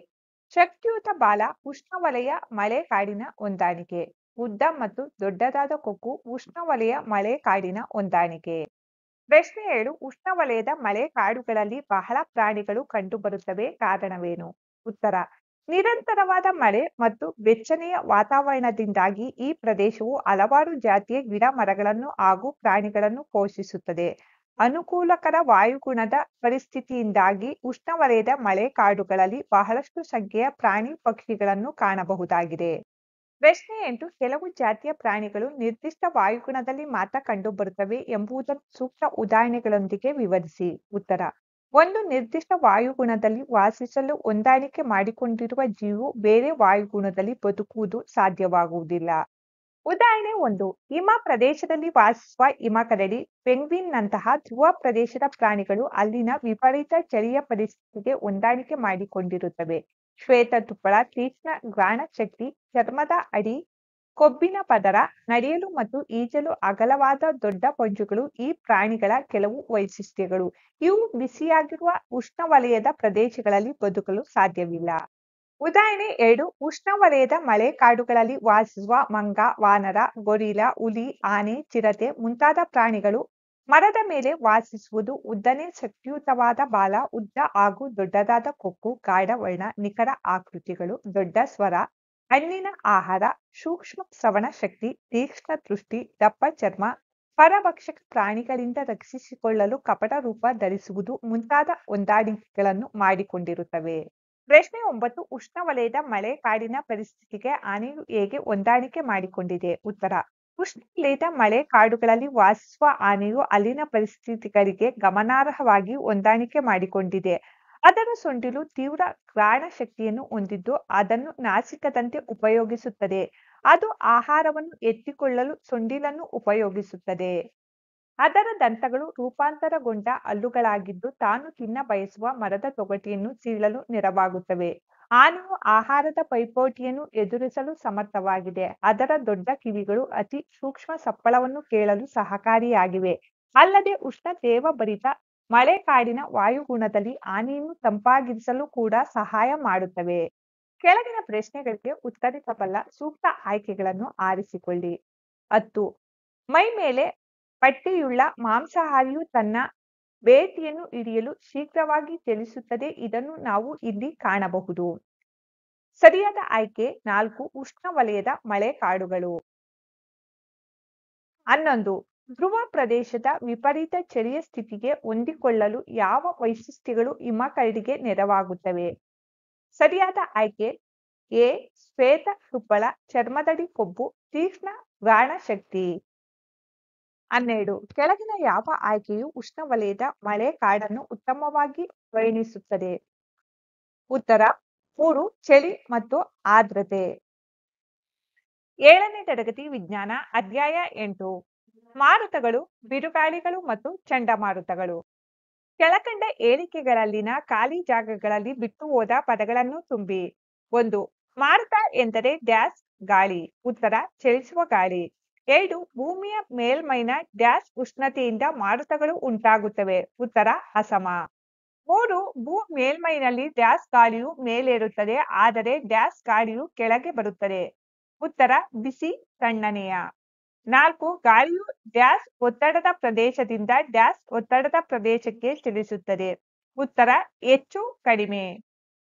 ಶಕ್ತಿಯುತ ಬಾಲ ಉಷ್ಣವಲಯ ಮಳೆಕಾಡಿನ ಹೊಂದಾಣಿಕೆ, ಉದ್ದ ಮತ್ತು ದೊಡ್ಡದಾದ ಕೊಕ್ಕು ಉಷ್ಣವಲಯ ಮಳೆಕಾಡಿನ ಹೊಂದಾಣಿಕೆ. ಪ್ರಶ್ನೆ 7. ಉಷ್ಣವಲಯದ ಮಳೆಕಾಡುಗಳಲ್ಲಿ ಬಹಳ ಪ್ರಾಣಿಗಳು ಕಂಡುಬರುತ್ತವೆ, ಕಾರಣವೇನು? ಉತ್ತರ: ನಿರಂತರವಾದ ಮಳೆ ಮತ್ತು ಬೆಚ್ಚನೆಯ ವಾತಾವರಣದಿಂದಾಗಿ ಈ ಪ್ರದೇಶವು ಹಲವಾರು ಜಾತಿಯ ಗಿಡ ಮರಗಳನ್ನು ಹಾಗೂ ಪ್ರಾಣಿಗಳನ್ನು ಪೋಷಿಸುತ್ತದೆ. ಅನುಕೂಲಕರ ವಾಯುಗುಣದ ಪರಿಸ್ಥಿತಿಯಿಂದಾಗಿ ಉಷ್ಣವಲಯದ ಮಳೆಕಾಡುಗಳಲ್ಲಿ ಬಹಳಷ್ಟು ಸಂಖ್ಯೆಯ ಪ್ರಾಣಿ ಪಕ್ಷಿಗಳನ್ನು ಕಾಣಬಹುದಾಗಿದೆ. ಪ್ರಶ್ನೆ 8. ಕೆಲವು ಜಾತಿಯ ಪ್ರಾಣಿಗಳು ನಿರ್ದಿಷ್ಟ ವಾಯುಗುಣದಲ್ಲಿ ಮಾತ್ರ ಕಂಡುಬರುತ್ತವೆ ಎಂಬುದನ್ನು ಸೂಕ್ತ ಉದಾಹರಣೆಗಳೊಂದಿಗೆ ವಿವರಿಸಿ. ಉತ್ತರ: ಒಂದು ನಿರ್ದಿಷ್ಟ ವಾಯುಗುಣದಲ್ಲಿ ವಾಸಿಸಲು ಹೊಂದಾಣಿಕೆ ಮಾಡಿಕೊಂಡಿರುವ ಜೀವಿಯು ಬೇರೆ ವಾಯುಗುಣದಲ್ಲಿ ಬದುಕುವುದು ಸಾಧ್ಯವಾಗುವುದಿಲ್ಲ. ಉದಾಹರಣೆ 1. ಹಿಮ ಪ್ರದೇಶದಲ್ಲಿ ವಾಸಿಸುವ ಹಿಮಕರಡಿ, ಪೆಂಗ್ವಿನ್ನಂತಹ ಧ್ರುವ ಪ್ರದೇಶದ ಪ್ರಾಣಿಗಳು ಅಲ್ಲಿನ ವಿಪರೀತ ಚಳಿಯ ಪರಿಸ್ಥಿತಿಗೆ ಹೊಂದಾಣಿಕೆ ಮಾಡಿಕೊಂಡಿರುತ್ತವೆ. ಶ್ವೇತತುಪ್ಪಳ ತೀಕ್ಷ್ಣ ಘ್ರಾಣಶಕ್ತಿ, ಚರ್ಮದ ಅಡಿ ಕೊಬ್ಬಿನ ಪದರ, ನಡೆಯಲು ಮತ್ತು ಈಜಲು ಅಗಲವಾದ ದೊಡ್ಡ ಪಂಜುಗಳು ಈ ಪ್ರಾಣಿಗಳ ಕೆಲವು ವೈಶಿಷ್ಟ್ಯಗಳು. ಇವು ಬಿಸಿಯಾಗಿರುವ ಉಷ್ಣವಲಯದ ಪ್ರದೇಶಗಳಲ್ಲಿ ಬದುಕಲು ಸಾಧ್ಯವಿಲ್ಲ. ಉದಾಹರಣೆ 2. ಉಷ್ಣವಲಯದ ಮಳೆಕಾಡುಗಳಲ್ಲಿ ವಾಸಿಸುವ ಮಂಗ, ವಾನರ, ಗೊರಿಲ್ಲಾ, ಹುಲಿ, ಆನೆ, ಚಿರತೆ ಮುಂತಾದ ಪ್ರಾಣಿಗಳು ಮರದ ಮೇಲೆ ವಾಸಿಸುವುದು. ಉದ್ದನೆ ಶಕ್ತಿಯುತವಾದ ಬಾಲ, ಉದ್ದ ಹಾಗೂ ದೊಡ್ಡದಾದ ಕೊಕ್ಕು, ಗಾಢ ವರ್ಣ, ನಿಖರ ಆಕೃತಿಗಳು, ದೊಡ್ಡ ಸ್ವರ, ಹಣ್ಣಿನ ಆಹಾರ, ಸೂಕ್ಷ್ಮ ಶ್ರವಣ ಶಕ್ತಿ, ತೀಕ್ಷ್ಣ ದೃಷ್ಟಿ, ದಪ್ಪ ಚರ್ಮ, ಪರಭಕ್ಷಕ ಪ್ರಾಣಿಗಳಿಂದ ರಕ್ಷಿಸಿಕೊಳ್ಳಲು ಕಪಟ ರೂಪ ಧರಿಸುವುದು ಮುಂತಾದ ಹೊಂದಾಣಿಕೆಗಳನ್ನು ಮಾಡಿಕೊಂಡಿರುತ್ತವೆ. ಪ್ರಶ್ನೆ 9. ಉಷ್ಣವಲಯದ ಮಳೆಕಾಡಿನ ಪರಿಸ್ಥಿತಿಗೆ ಆನೆಯು ಹೇಗೆ ಹೊಂದಾಣಿಕೆ ಮಾಡಿಕೊಂಡಿದೆ? ಉತ್ತರ: ಉಷ್ಣವಲಯದ ಮಳೆಕಾಡುಗಳಲ್ಲಿ ವಾಸಿಸುವ ಆನೆಯು ಅಲ್ಲಿನ ಪರಿಸ್ಥಿತಿಗಳಿಗೆ ಗಮನಾರ್ಹವಾಗಿ ಹೊಂದಾಣಿಕೆ ಮಾಡಿಕೊಂಡಿದೆ. ಅದರ ಸೊಂಡಿಲು ತೀವ್ರ ಘ್ರಾಣ ಶಕ್ತಿಯನ್ನು ಹೊಂದಿದ್ದು ಅದನ್ನು ನಾಸಿಕದಂತೆ ಉಪಯೋಗಿಸುತ್ತದೆ. ಅದು ಆಹಾರವನ್ನು ಎತ್ತಿಕೊಳ್ಳಲು ಸೊಂಡಿಲನ್ನು ಉಪಯೋಗಿಸುತ್ತದೆ. ಅದರ ದಂತಗಳು ರೂಪಾಂತರಗೊಂಡ ಹಲ್ಲುಗಳಾಗಿದ್ದು ತಾನು ತಿನ್ನಬಯಸುವ ಮರದ ತೊಗಟೆಯನ್ನು ಸೀಳಲು ನೆರವಾಗುತ್ತವೆ. ಆನೆಯು ಆಹಾರದ ಪೈಪೋಟಿಯನ್ನು ಎದುರಿಸಲು ಸಮರ್ಥವಾಗಿದೆ. ಅದರ ದೊಡ್ಡ ಕಿವಿಗಳು ಅತಿ ಸೂಕ್ಷ್ಮ ಸಪ್ಪಳವನ್ನು ಕೇಳಲು ಸಹಕಾರಿಯಾಗಿವೆ. ಅಲ್ಲದೆ ಉಷ್ಣ ತೇವಭರಿತ ಮಳೆಕಾಡಿನ ವಾಯುಗುಣದಲ್ಲಿ ಆನೆಯನ್ನು ತಂಪಾಗಿರಿಸಲು ಕೂಡ ಸಹಾಯ ಮಾಡುತ್ತವೆ. ಕೆಳಗಿನ ಪ್ರಶ್ನೆಗಳಿಗೆ ಉತ್ತರಿಸಬಲ್ಲ ಸೂಕ್ತ ಆಯ್ಕೆಗಳನ್ನು ಆರಿಸಿಕೊಳ್ಳಿ. 10. ಮೈ ಮೇಲೆ ಪಟ್ಟೆಯುಳ್ಳ ಮಾಂಸಾಹಾರಿಯು ತನ್ನ ಬೇಟೆಯನ್ನು ಹಿಡಿಯಲು ಶೀಘ್ರವಾಗಿ ಚಲಿಸುತ್ತದೆ. ಇದನ್ನು ನಾವು ಇಲ್ಲಿ ಕಾಣಬಹುದು. ಸರಿಯಾದ ಆಯ್ಕೆ 4. ಉಷ್ಣವಲಯದ ಮಳೆಕಾಡುಗಳು. 11. ಧ್ರುವ ಪ್ರದೇಶದ ವಿಪರೀತ ಚಳಿಯ ಸ್ಥಿತಿಗೆ ಹೊಂದಿಕೊಳ್ಳಲು ಯಾವ ವೈಶಿಷ್ಟ್ಯಗಳು ಹಿಮಕರಡಿಗೆ ನೆರವಾಗುತ್ತವೆ? ಸರಿಯಾದ ಆಯ್ಕೆ ಎ. ಶ್ವೇತ ತುಪ್ಪಳ, ಚರ್ಮದಡಿ ಕೊಬ್ಬು, ತೀಕ್ಷ್ಣ ಘ್ರಾಣ ಶಕ್ತಿ. 12. ಕೆಳಗಿನ ಯಾವ ಆಯ್ಕೆಯು ಉಷ್ಣವಲಯದ ಮಳೆಕಾಡನ್ನು ಉತ್ತಮವಾಗಿ ವರ್ಣಿಸುತ್ತದೆ? ಉತ್ತರ: 3. ಚಳಿ ಮತ್ತು ಆರ್ದ್ರತೆ. 7ನೇ ತರಗತಿ ವಿಜ್ಞಾನ ಅಧ್ಯಾಯ 8. ಮಾರುತಗಳು, ಬಿರುಗಾಳಿಗಳು ಮತ್ತು ಚಂಡಮಾರುತಗಳು. ಕೆಳಕಂಡ ಹೇಳಿಕೆಗಳಲ್ಲಿನ ಖಾಲಿ ಜಾಗಗಳಲ್ಲಿ ಬಿಟ್ಟು ಹೋದ ಪದಗಳನ್ನು ತುಂಬಿ. 1. ಮಾರುತ ಎಂದರೆ ಡ್ಯಾಶ್ ಗಾಳಿ. ಉತ್ತರ: ಚಲಿಸುವ ಗಾಳಿ. 2. ಭೂಮಿಯ ಮೇಲ್ಮೈನ ಡ್ಯಾಶ್ ಉಷ್ಣತೆಯಿಂದ ಮಾರುತಗಳು ಉಂಟಾಗುತ್ತವೆ. ಉತ್ತರ: ಅಸಮ. 3. ಭೂ ಮೇಲ್ಮೈನಲ್ಲಿ ಡ್ಯಾಶ್ ಗಾಳಿಯು ಮೇಲೇರುತ್ತದೆ ಆದರೆ ಡ್ಯಾಶ್ ಗಾಳಿಯು ಕೆಳಗೆ ಬರುತ್ತದೆ. ಉತ್ತರ: ಬಿಸಿ ತಣ್ಣನೆಯ. 4. ಗಾಳಿಯು ಡ್ಯಾಶ್ ಒತ್ತಡದ ಪ್ರದೇಶದಿಂದ ಡ್ಯಾಶ್ ಒತ್ತಡದ ಪ್ರದೇಶಕ್ಕೆ ಚಲಿಸುತ್ತದೆ. ಉತ್ತರ: ಹೆಚ್ಚು ಕಡಿಮೆ.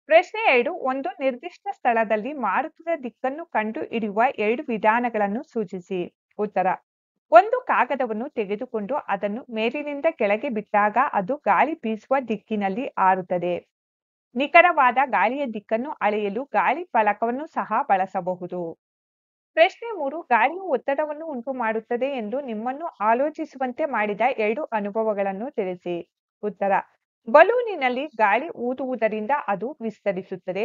ಪ್ರಶ್ನೆ 2 ಒಂದು ನಿರ್ದಿಷ್ಟ ಸ್ಥಳದಲ್ಲಿ ಮಾರುತದ ದಿಕ್ಕನ್ನು ಕಂಡು ಹಿಡಿಯುವ 2 ವಿಧಾನಗಳನ್ನು ಸೂಚಿಸಿ. ಉತ್ತರ: ಒಂದು ಕಾಗದವನ್ನು ತೆಗೆದುಕೊಂಡು ಅದನ್ನು ಮೇಲಿನಿಂದ ಕೆಳಗೆ ಬಿಟ್ಟಾಗ ಅದು ಗಾಳಿ ಬೀಸುವ ದಿಕ್ಕಿನಲ್ಲಿ ಹಾರುತ್ತದೆ. ನಿಖರವಾದ ಗಾಳಿಯ ದಿಕ್ಕನ್ನು ಅಳೆಯಲು ಗಾಳಿ ಫಲಕವನ್ನು ಸಹ ಬಳಸಬಹುದು. ಪ್ರಶ್ನೆ 3 ಗಾಳಿಯು ಒತ್ತಡವನ್ನು ಉಂಟು ಮಾಡುತ್ತದೆ ಎಂದು ನಿಮ್ಮನ್ನು ಆಲೋಚಿಸುವಂತೆ ಮಾಡಿದ 2 ಅನುಭವಗಳನ್ನು ತಿಳಿಸಿ. ಉತ್ತರ: ಬಲೂನಿನಲ್ಲಿ ಗಾಳಿ ಊದುವುದರಿಂದ ಅದು ವಿಸ್ತರಿಸುತ್ತದೆ.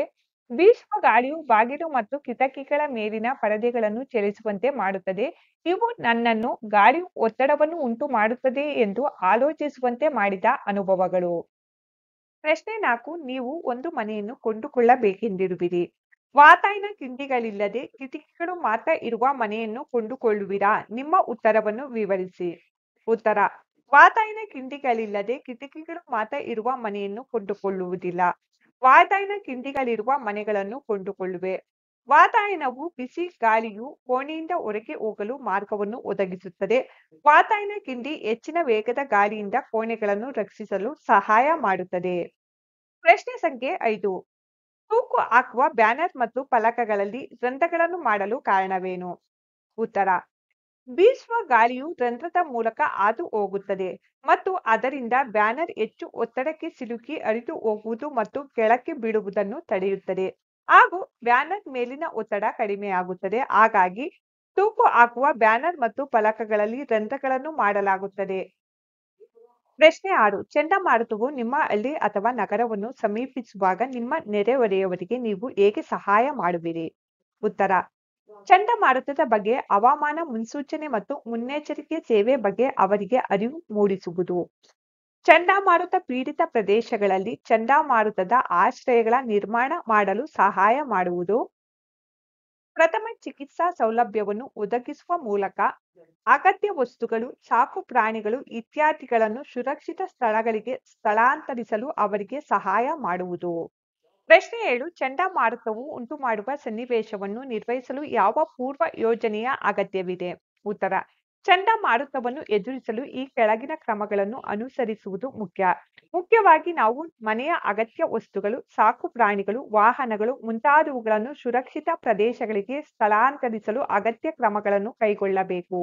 ಬೀಸುವ ಗಾಳಿಯು ಬಾಗಿಲು ಮತ್ತು ಕಿಟಕಿಗಳ ಮೇಲಿನ ಪರದೆಗಳನ್ನು ಚಲಿಸುವಂತೆ ಮಾಡುತ್ತದೆ. ಇವು ನನ್ನನ್ನು ಗಾಳಿಯು ಒತ್ತಡವನ್ನು ಉಂಟು ಮಾಡುತ್ತದೆ ಎಂದು ಆಲೋಚಿಸುವಂತೆ ಮಾಡಿದ ಅನುಭವಗಳು. ಪ್ರಶ್ನೆ 4 ನೀವು ಒಂದು ಮನೆಯನ್ನು ಕೊಂಡುಕೊಳ್ಳಬೇಕೆಂದಿರುವಿರಿ. ವಾತಾಯನ ಕಿಂಡಿಗಳಿಲ್ಲದೆ ಕಿಟಕಿಗಳು ಮಾತ್ರ ಇರುವ ಮನೆಯನ್ನು ಕೊಂಡುಕೊಳ್ಳುವಿರಾ? ನಿಮ್ಮ ಉತ್ತರವನ್ನು ವಿವರಿಸಿ. ಉತ್ತರ: ವಾತಾಯನ ಕಿಂಡಿಗಳಿಲ್ಲದೆ ಕಿಟಕಿಗಳು ಮಾತ್ರ ಇರುವ ಮನೆಯನ್ನು ಕೊಂಡುಕೊಳ್ಳುವುದಿಲ್ಲ. ವಾತಾಯನ ಕಿಂಡಿಗಳಿರುವ ಮನೆಗಳನ್ನು ಕೊಂಡುಕೊಳ್ಳುವೆ. ವಾತಾಯನವು ಬಿಸಿ ಗಾಳಿಯು ಕೋಣೆಯಿಂದ ಹೊರಗೆ ಹೋಗಲು ಮಾರ್ಗವನ್ನು ಒದಗಿಸುತ್ತದೆ. ವಾತಾಯನ ಕಿಂಡಿ ಹೆಚ್ಚಿನ ವೇಗದ ಗಾಳಿಯಿಂದ ಕೋಣೆಗಳನ್ನು ರಕ್ಷಿಸಲು ಸಹಾಯ ಮಾಡುತ್ತದೆ. ಪ್ರಶ್ನೆ ಸಂಖ್ಯೆ 5 ತೂಕು ಹಾಕುವ ಬ್ಯಾನರ್ ಮತ್ತು ಫಲಕಗಳಲ್ಲಿ ರಂಧ್ರಗಳನ್ನು ಮಾಡಲು ಕಾರಣವೇನು? ಉತ್ತರ: ಬೀಸುವ ಗಾಳಿಯು ರಂಧ್ರದ ಮೂಲಕ ಹಾದು ಹೋಗುತ್ತದೆ ಮತ್ತು ಅದರಿಂದ ಬ್ಯಾನರ್ ಹೆಚ್ಚು ಒತ್ತಡಕ್ಕೆ ಸಿಲುಕಿ ಹರಿದು ಹೋಗುವುದು ಮತ್ತು ಕೆಳಕ್ಕೆ ಬೀಳುವುದನ್ನು ತಡೆಯುತ್ತದೆ ಹಾಗೂ ಬ್ಯಾನರ್ ಮೇಲಿನ ಒತ್ತಡ ಕಡಿಮೆಯಾಗುತ್ತದೆ. ಹಾಗಾಗಿ ತೂಕು ಹಾಕುವ ಬ್ಯಾನರ್ ಮತ್ತು ಫಲಕಗಳಲ್ಲಿ ರಂಧ್ರಗಳನ್ನು ಮಾಡಲಾಗುತ್ತದೆ. ಪ್ರಶ್ನೆ 6 ಚಂಡಮಾರುತವು ನಿಮ್ಮ ಹಳ್ಳಿ ಅಥವಾ ನಗರವನ್ನು ಸಮೀಪಿಸುವಾಗ ನಿಮ್ಮ ನೆರೆಹೊರೆಯವರಿಗೆ ನೀವು ಹೇಗೆ ಸಹಾಯ ಮಾಡುವಿರಿ? ಉತ್ತರ: ಚಂಡಮಾರುತದ ಬಗ್ಗೆ ಹವಾಮಾನ ಮುನ್ಸೂಚನೆ ಮತ್ತು ಮುನ್ನೆಚ್ಚರಿಕೆ ಸೇವೆ ಬಗ್ಗೆ ಅವರಿಗೆ ಅರಿವು ಮೂಡಿಸುವುದು. ಚಂಡಮಾರುತ ಪೀಡಿತ ಪ್ರದೇಶಗಳಲ್ಲಿ ಚಂಡಮಾರುತದ ಆಶ್ರಯಗಳ ನಿರ್ಮಾಣ ಮಾಡಲು ಸಹಾಯ ಮಾಡುವುದು. ಪ್ರಥಮ ಚಿಕಿತ್ಸಾ ಸೌಲಭ್ಯವನ್ನು ಒದಗಿಸುವ ಮೂಲಕ ಅಗತ್ಯ ವಸ್ತುಗಳು, ಸಾಕು ಪ್ರಾಣಿಗಳು ಇತ್ಯಾದಿಗಳನ್ನು ಸುರಕ್ಷಿತ ಸ್ಥಳಗಳಿಗೆ ಸ್ಥಳಾಂತರಿಸಲು ಅವರಿಗೆ ಸಹಾಯ ಮಾಡುವುದು. ಪ್ರಶ್ನೆ 7 ಚಂಡಮಾರುತವು ಉಂಟುಮಾಡುವ ಸನ್ನಿವೇಶವನ್ನು ನಿರ್ವಹಿಸಲು ಯಾವ ಪೂರ್ವ ಯೋಜನೆಯ ಅಗತ್ಯವಿದೆ? ಉತ್ತರ: ಚಂಡಮಾರುತವನ್ನು ಎದುರಿಸಲು ಈ ಕೆಳಗಿನ ಕ್ರಮಗಳನ್ನು ಅನುಸರಿಸುವುದು ಮುಖ್ಯ. ಮುಖ್ಯವಾಗಿ ನಾವು ಮನೆಯ ಅಗತ್ಯ ವಸ್ತುಗಳು, ಸಾಕು ಪ್ರಾಣಿಗಳು, ವಾಹನಗಳು ಮುಂತಾದವುಗಳನ್ನು ಸುರಕ್ಷಿತ ಪ್ರದೇಶಗಳಿಗೆ ಸ್ಥಳಾಂತರಿಸಲು ಅಗತ್ಯ ಕ್ರಮಗಳನ್ನು ಕೈಗೊಳ್ಳಬೇಕು.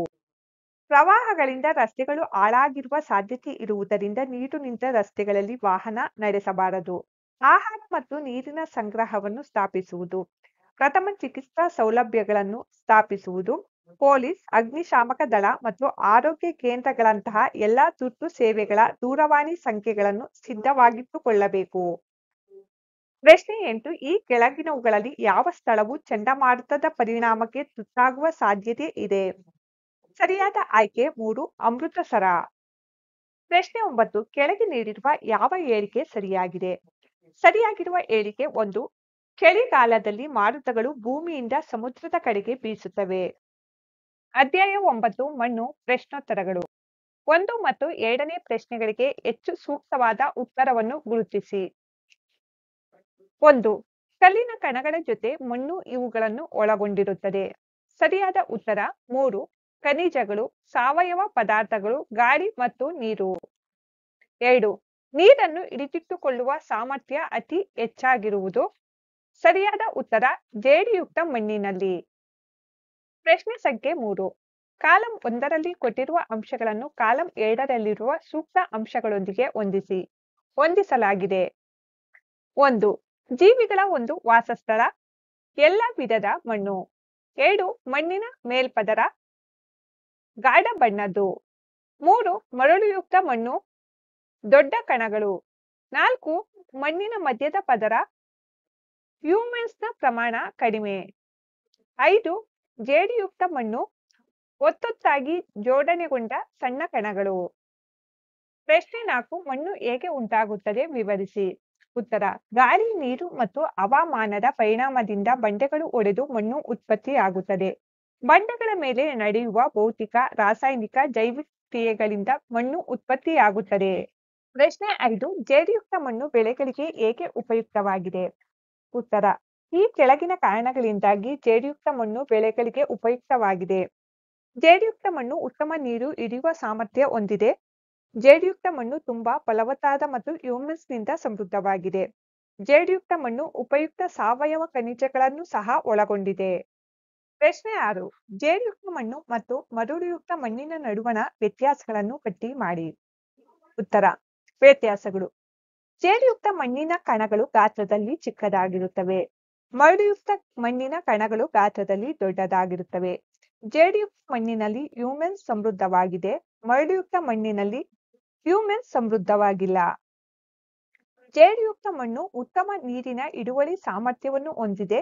ಪ್ರವಾಹಗಳಿಂದ ರಸ್ತೆಗಳು ಹಾಳಾಗಿರುವ ಸಾಧ್ಯತೆ ಇರುವುದರಿಂದ ನೀರು ನಿಂತ ರಸ್ತೆಗಳಲ್ಲಿ ವಾಹನ ನಡೆಸಬಾರದು. ಆಹಾರ ಮತ್ತು ನೀರಿನ ಸಂಗ್ರಹವನ್ನು ಸ್ಥಾಪಿಸುವುದು. ಪ್ರಥಮ ಚಿಕಿತ್ಸಾ ಸೌಲಭ್ಯಗಳನ್ನು ಸ್ಥಾಪಿಸುವುದು. ಪೊಲೀಸ್, ಅಗ್ನಿಶಾಮಕ ದಳ ಮತ್ತು ಆರೋಗ್ಯ ಕೇಂದ್ರಗಳಂತಹ ಎಲ್ಲಾ ತುರ್ತು ಸೇವೆಗಳ ದೂರವಾಣಿ ಸಂಖ್ಯೆಗಳನ್ನು ಸಿದ್ಧವಾಗಿಟ್ಟುಕೊಳ್ಳಬೇಕು. ಪ್ರಶ್ನೆ 8 ಈ ಕೆಳಗಿನವುಗಳಲ್ಲಿ ಯಾವ ಸ್ಥಳವು ಚಂಡಮಾರುತದ ಪರಿಣಾಮಕ್ಕೆ ತುತ್ತಾಗುವ ಸಾಧ್ಯತೆ ಇದೆ? ಸರಿಯಾದ ಆಯ್ಕೆ 3 ಅಮೃತಸರ. ಪ್ರಶ್ನೆ 9 ಕೆಳಗೆ ನೀಡಿರುವ ಯಾವ ಹೇಳಿಕೆ ಸರಿಯಾಗಿದೆ? ಸರಿಯಾಗಿರುವ ಹೇಳಿಕೆ 1 ಚಳಿಗಾಲದಲ್ಲಿ ಮಾರುತಗಳು ಭೂಮಿಯಿಂದ ಸಮುದ್ರದ ಕಡೆಗೆ ಬೀಸುತ್ತವೆ. ಅಧ್ಯಾಯ 9 ಮಣ್ಣು ಪ್ರಶ್ನೋತ್ತರಗಳು 1 ಮತ್ತು 2ನೇ ಪ್ರಶ್ನೆಗಳಿಗೆ ಹೆಚ್ಚು ಸೂಕ್ತವಾದ ಉತ್ತರವನ್ನು ಗುರುತಿಸಿ. 1 ಕಲ್ಲಿನ ಕಣಗಳ ಜೊತೆ ಮಣ್ಣು ಇವುಗಳನ್ನು ಒಳಗೊಂಡಿರುತ್ತದೆ. ಸರಿಯಾದ ಉತ್ತರ 3 ಖನಿಜಗಳು, ಸಾವಯವ ಪದಾರ್ಥಗಳು, ಗಾಳಿ ಮತ್ತು ನೀರು. 2 ನೀರನ್ನು ಹಿಡಿದಿಟ್ಟುಕೊಳ್ಳುವ ಸಾಮರ್ಥ್ಯ ಅತಿ ಹೆಚ್ಚಾಗಿರುವುದು. ಸರಿಯಾದ ಉತ್ತರ ಜೇಡಿಯುಕ್ತ ಮಣ್ಣಿನಲ್ಲಿ. ಪ್ರಶ್ನೆ ಸಂಖ್ಯೆ 3 ಕಾಲಂ 1ರಲ್ಲಿ ಕೊಟ್ಟಿರುವ ಅಂಶಗಳನ್ನು ಕಾಲಂ 2ರಲ್ಲಿರುವ ಸೂಕ್ತ ಅಂಶಗಳೊಂದಿಗೆ ಹೊಂದಿಸಿ. ಹೊಂದಿಸಲಾಗಿದೆ. 1 ಜೀವಿಗಳ ಒಂದು ವಾಸಸ್ಥಳ, ಎಲ್ಲ ವಿಧದ ಮಣ್ಣು. 2 ಮಣ್ಣಿನ ಮೇಲ್ಪದರ, ಗಾಢ ಬಣ್ಣದ್ದು. 3 ಮರಳುಯುಕ್ತ ಮಣ್ಣು, ದೊಡ್ಡ ಕಣಗಳು. 4 ಮಣ್ಣಿನ ಮಧ್ಯದ ಪದರ, ಹ್ಯೂಮಸ್ನ ಪ್ರಮಾಣ ಕಡಿಮೆ. 5 ಜೇಡಿಯುಕ್ತ ಮಣ್ಣು, ಒತ್ತೊತ್ತಾಗಿ ಜೋಡಣೆಗೊಂಡ ಸಣ್ಣ ಕಣಗಳು. ಪ್ರಶ್ನೆ 4 ಮಣ್ಣು ಹೇಗೆ ಉಂಟಾಗುತ್ತದೆ ವಿವರಿಸಿ. ಉತ್ತರ ಗಾಳಿ, ನೀರು ಮತ್ತು ಹವಾಮಾನದ ಪರಿಣಾಮದಿಂದ ಬಂಡೆಗಳು ಒಡೆದು ಮಣ್ಣು ಉತ್ಪತ್ತಿಯಾಗುತ್ತದೆ. ಬಂಡೆಗಳ ಮೇಲೆ ನಡೆಯುವ ಭೌತಿಕ, ರಾಸಾಯನಿಕ, ಜೈವಿಕ ಕ್ರಿಯೆಗಳಿಂದ ಮಣ್ಣು ಉತ್ಪತ್ತಿಯಾಗುತ್ತದೆ. ಪ್ರಶ್ನೆ 5 ಜೇಡಿಯುಕ್ತ ಮಣ್ಣು ಬೆಳೆಗಳಿಗೆ ಹೇಗೆ ಉಪಯುಕ್ತವಾಗಿದೆ? ಉತ್ತರ ಈ ಕೆಳಗಿನ ಕಾರಣಗಳಿಂದಾಗಿ ಜೇಡಿಯುಕ್ತ ಮಣ್ಣು ಬೆಳೆಗಳಿಗೆ ಉಪಯುಕ್ತವಾಗಿದೆ. ಜೇಡಿಯುಕ್ತ ಮಣ್ಣು ಉತ್ತಮ ನೀರು ಹಿಡಿಯುವ ಸಾಮರ್ಥ್ಯ ಹೊಂದಿದೆ. ಜೇಡಿಯುಕ್ತ ಮಣ್ಣು ತುಂಬಾ ಫಲವತ್ತಾದ ಮತ್ತು ಹ್ಯೂಮಸ್ನಿಂದ ಸಮೃದ್ಧವಾಗಿದೆ. ಜೇಡಿಯುಕ್ತ ಮಣ್ಣು ಉಪಯುಕ್ತ ಸಾವಯವ ಖನಿಜಗಳನ್ನು ಸಹ ಒಳಗೊಂಡಿದೆ. ಪ್ರಶ್ನೆ 6. ಜೇಡಿಯುಕ್ತ ಮಣ್ಣು ಮತ್ತು ಮರಳುಯುಕ್ತ ಮಣ್ಣಿನ ನಡುವಣ ವ್ಯತ್ಯಾಸಗಳನ್ನು ಪಟ್ಟಿ ಮಾಡಿ. ಉತ್ತರ. ವ್ಯತ್ಯಾಸಗಳು. ಜೇಡಿಯುಕ್ತ ಮಣ್ಣಿನ ಕಣಗಳು ಗಾತ್ರದಲ್ಲಿ ಚಿಕ್ಕದಾಗಿರುತ್ತವೆ. ಮರಳುಯುಕ್ತ ಮಣ್ಣಿನ ಕಣಗಳು ಗಾತ್ರದಲ್ಲಿ ದೊಡ್ಡದಾಗಿರುತ್ತವೆ. ಜೇಡಿಯುಕ್ತ ಮಣ್ಣಿನಲ್ಲಿ ಹ್ಯೂಮಸ್ ಸಮೃದ್ಧವಾಗಿದೆ. ಮರಳುಯುಕ್ತ ಮಣ್ಣಿನಲ್ಲಿ ಹ್ಯೂಮಸ್ ಸಮೃದ್ಧವಾಗಿಲ್ಲ. ಜೇಡಿಯುಕ್ತ ಮಣ್ಣು ಉತ್ತಮ ನೀರಿನ ಹಿಡುವಳಿ ಸಾಮರ್ಥ್ಯವನ್ನು ಹೊಂದಿದೆ.